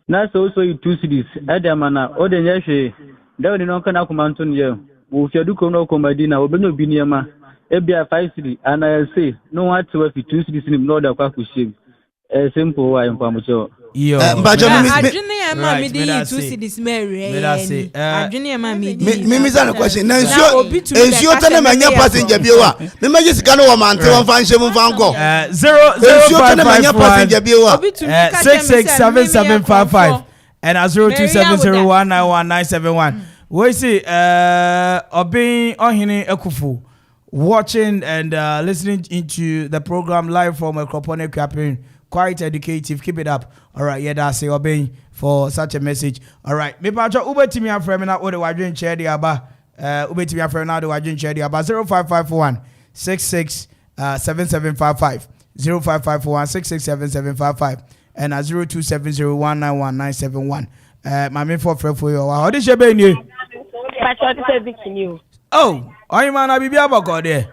Na so you 2 cities adamana o de nyehwe da woni no kana komanto ne wo fiadu ko no komadina obenyo biniema ebia 5 cities ana say no what we 2 cities ni no da kwa kushim simple wa mpamocho yo adwene ya ma me di 2 cities mere adwene ya ma me di me say question na ensio tane manya passenger biewa me magi sika no wo mante won fa nhye mu fa nko 667755 and 0270191971 we see Obin Ohini Ekufu watching and listening into the program live from Okoman Akwaaba. Quite educative. Keep it up. All right, yeah, that's it. Obeying for such a message. All right, me pacho ube timi aframe na ode wadwen che dia ba. Ube timi aframe na ode wadwen che dia ba 0551 66 7755 055416677755 and 0270191971. My main for you. How did you be new? Oh, you man, I be able to there.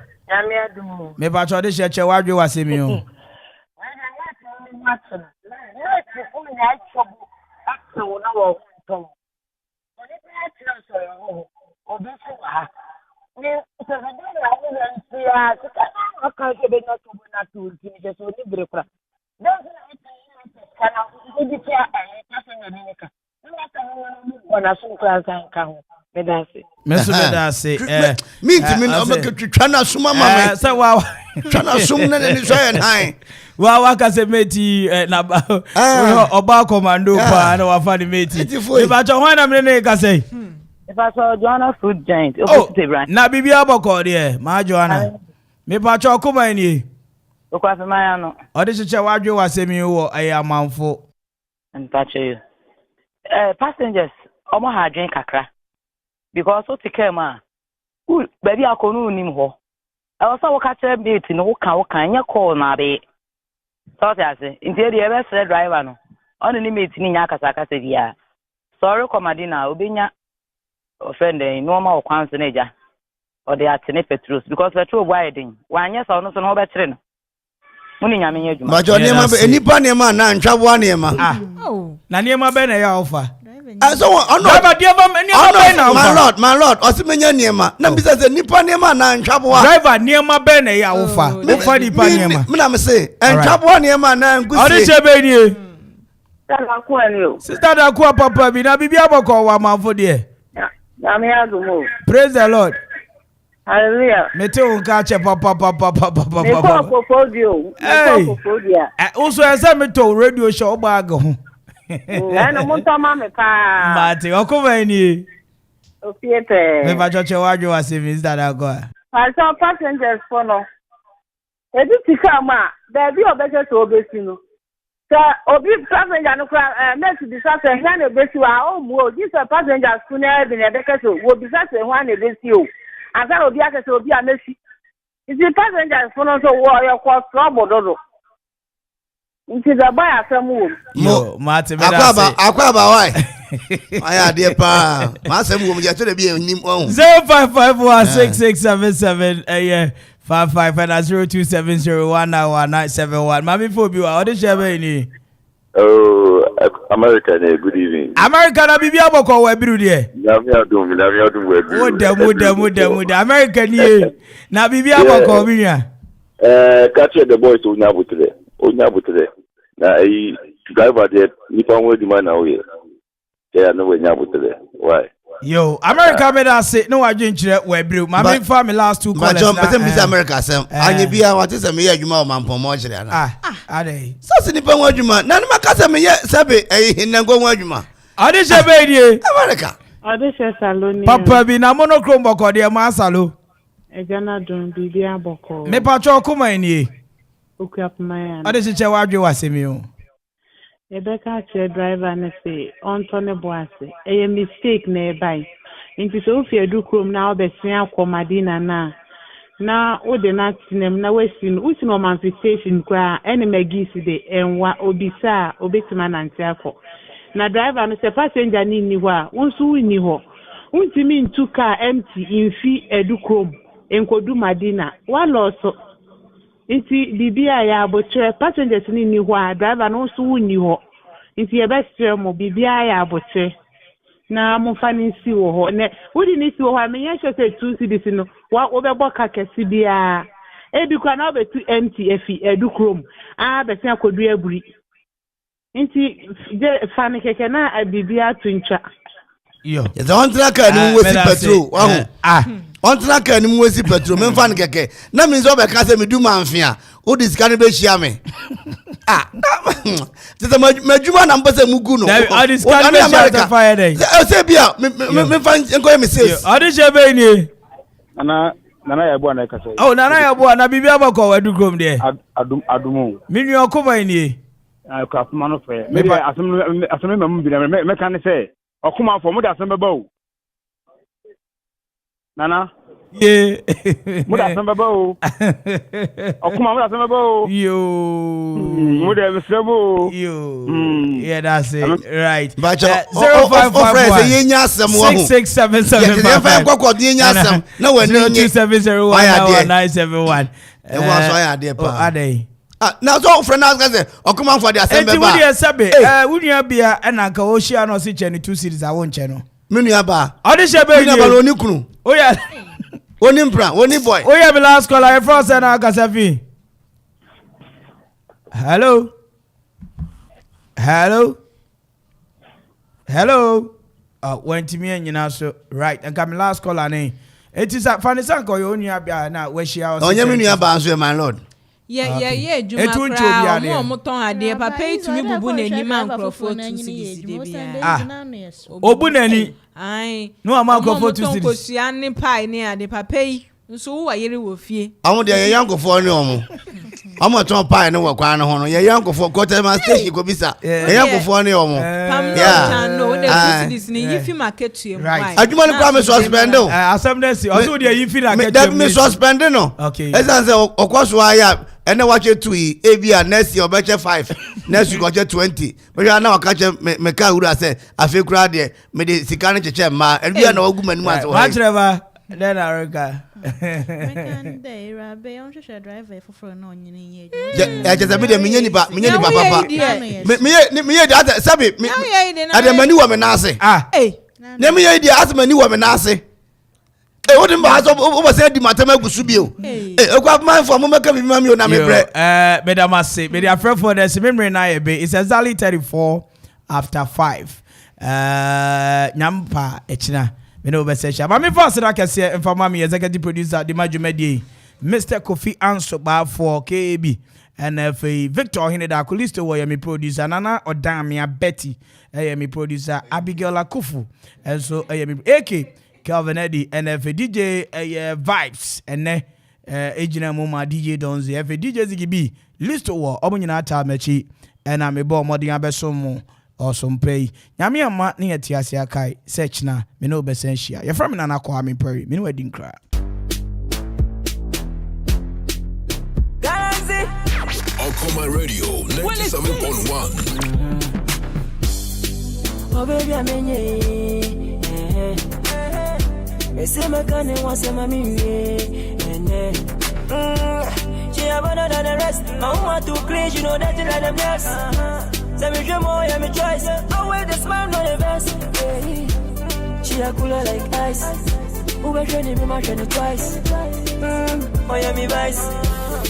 Me patro de cheche wadwe wasemi o. Mesu medase twana suma mama say wow twana sum na ni so yen han wa waka se meti na oba commando pa na wa fa ni meti e ba cho hwan na me ne ka say if I saw Joanna food giant na bibia boko de ma Joanna me pa cho kuma ni o kwa ma ya no o de cheche wadwe wasemi wo amanfo ntache passengers omo ha adwen kakra because what take ma baby akonu nim ho I was so catch a bit in who can ya call na be so as interior the best driver no on the limit ni yakasaka se dia sorry comadina obinya offend normal kwan se neja or they are tene petrol because petrol widen wanya so no so no be kire no muni nyame yeduma ma jo niema be enipa niema na ntwabo niema na niema be na ya ofa so ono my lord osimenya niema na bisa se nipa niema na ntwabo driver niema be na ya ofa ofa nipa niema mina me se ntwabo niema na ngusi odi chebe ni sister da ku papa bi na bibia boko wa manfo de nyame adumo praise the lord hallelujah mete unka che papa me ko podio also ese meto radio show bag ho na monta mama pa mate okoma ni o fiete me ba choche wadwe wasemi sister go passengers for no ebi tika ma da bi obeje to obesi no sa obi passenger no kwa next disase hia na besi wa o mu o this passengers ku na bi na deke so wo disase hua na besi o asa obi akese obi amesi isi passengers for no so wo yo kwa trouble dodo nti da ba asemu mo mate me akwaba why aya de pa ma asemu mo je to de bi enim ohun 05516677 55 and 0270191971 mami fobi wa odi shebe ni America good evening America na bibia boko wa biru de Nyame adum wa biru Muda America ni na bibia boko bi nya catch the boys onya butre na ai driver de nipa nwe dima na oye ya no we nya butre why yo America me da say no wadwen kire wa biru ma me fa me last two callers na but Mr. America sem anye bia what say me adwuma o mampo mo kire na ade so nipa nwe adwuma na ma ka say me ye sabe hinango nwe adwuma ade shebe die America ade she saloni papa bi na monochrome boko de ma salo ejana don bibia boko me patro kuma ni okuapmaya ade cheche wadwe wasemi o Ebeka che driver na say ontone boase eye mistake na ebai nti so fi edu krom na obesia akomadina na ode na tinem na wesin usino manifestation kwa ene magisi de enwa obisa obetima na ntiako na driver no say passenger ni ho a wonso wini ho untimi ntuka empty infi edu krom enkodu madina waloso nti bibia ya abotre passengers ni ho a driver no so wuni ho nti e bestre mo bibia ya abotre na mo fani si wo ho ne wudi ni si wo ho me ya se 2 cedis no wa obebo ka kesi bia e bi kwa na obetu MTF edukrom a besia kodu aburi nti je fani keke na bibia tuncha yo the on track ni wo si petrol wa ho on track ni wo si petrol me fan keke na mi zo be ka se me du manfia o discan be hia me tete majuma na mpese mugu no o discan be hia fire dey say bia me fan enko me say o di she be ni nana ya bo na ka say nana ya bo na bibia bako wadukrom de adumu minu okoma ni ka afuma no fe me asem me mu bi na me kan say okuma fo mu da asem beba o nana Yeah. Muda Sambabo. Okoman Muda Sambabo. Yo. Muda Sambabo. Yo. Yeah, that's it. Right. But 0551 667755. No, when 2701971. Now, so friend, I was going to Okoman for the assembly. Unia Bia and Uncle Ocean or Sicheni 2 cities. I won't channel. Muniaba. Odisha. Oh, yeah. Onimpra, Oni boy. Oh, yeah, the last caller. I first and I Kasafi. Hello. Went to me and you know, so right. And come last caller name. It is a funny song. You only have now where she was. Oh, you mean you have answer, my lord. Yeah. Juma kra mo moton ade papa itumi bubu nani man crofo 2 cities de bia. Obunani. Ai. No am crofo 2 cities. Kosua ne pai ne ade papa yi. Nso wo yere wo fie. Amu de yankofo ne omo. Omo ton pai ne wo kwan ho no. Ye yankofo quarterman station ko bisa. Ye yankofo ne omo. Yeah. No, the 2 cities ni yifi market to right. Adwuma ne kwa me suspend o. Assembly also de yifi na market. That me suspend no. Okay. Esan say okoso aya and watch it 2 ebia next year obeche 5 next week obeche 20 but na waka me ka wura say afi kura de me de sika ne cheche ma ebia na ogu manu ase what driver then America mekan dey rabe on share driver for no nyini ye ya je me de me nyani papa me ye de sabi me ade mani wo me na ase na me ye de ase mani wo me na ase what in Bahaso over said the Matama Gusubio? A man for Momaka Mammy on Amebre. Madam, I say, but I'm for the memory na be. It's exactly 34 after 5. Nyampa, Echina, Mino Session. But me first, I can say, and for Mammy, executive producer, the Majumedi, Mr. Kofi Ansoba for KB. And if Victor Hineda Kulisto were me producer, Nana or Damia Betty, me producer, Abigail Akufu, and so A.K.A. Calvin Eddy and if a DJ vibes and Agent Moma DJ Donzi, if a DJ Ziggy list of war, Omunata Mechi, and I'm a bomb modding abesomo or some pay. Yamia mat near Tiasia Kai, Sechna, Mino Bessentia. You're from an Kwame Mpere, Mino wedding cry. Okoman Radio 97.1. Oh baby, I'm in say my gun and wants my music and she have better than the rest. I want to crazy, you know that you let them yes. Say me dream more, yeah me choice. I wear the smile, no the best. She a cooler like ice. Who be training me, my training twice. Oh yeah me vice.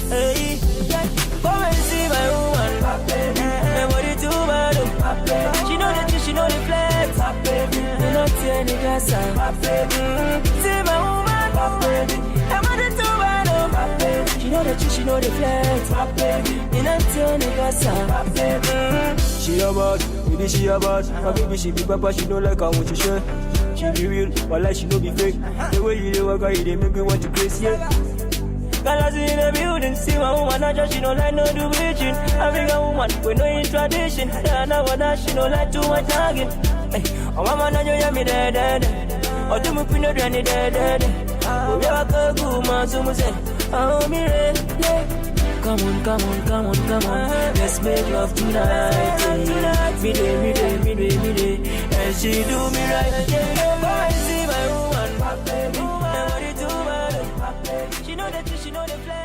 Hey, come and see my woman. My body too bad. She know the she know the flex. You not see any gas. See my woman. I'm on the too bad. She know the she know the flex. You not see any gas. She about, baby she about. My baby she be papa, she don't like how much she share. She be real, but like she no be fake. The way you work, they make me want to crazy. Yeah. Colors in the building, see my woman, I just she don't like no do bitching. African woman, we know in tradition. And I want that she don't like too much target. Oh mama, now you hear me dead. Oh, do me pin no granny dead. Oh, you are good, man, so much. Oh, me red, come on. Let's make love tonight. Me day. And she do me right. See my woman, she know that she know the flag.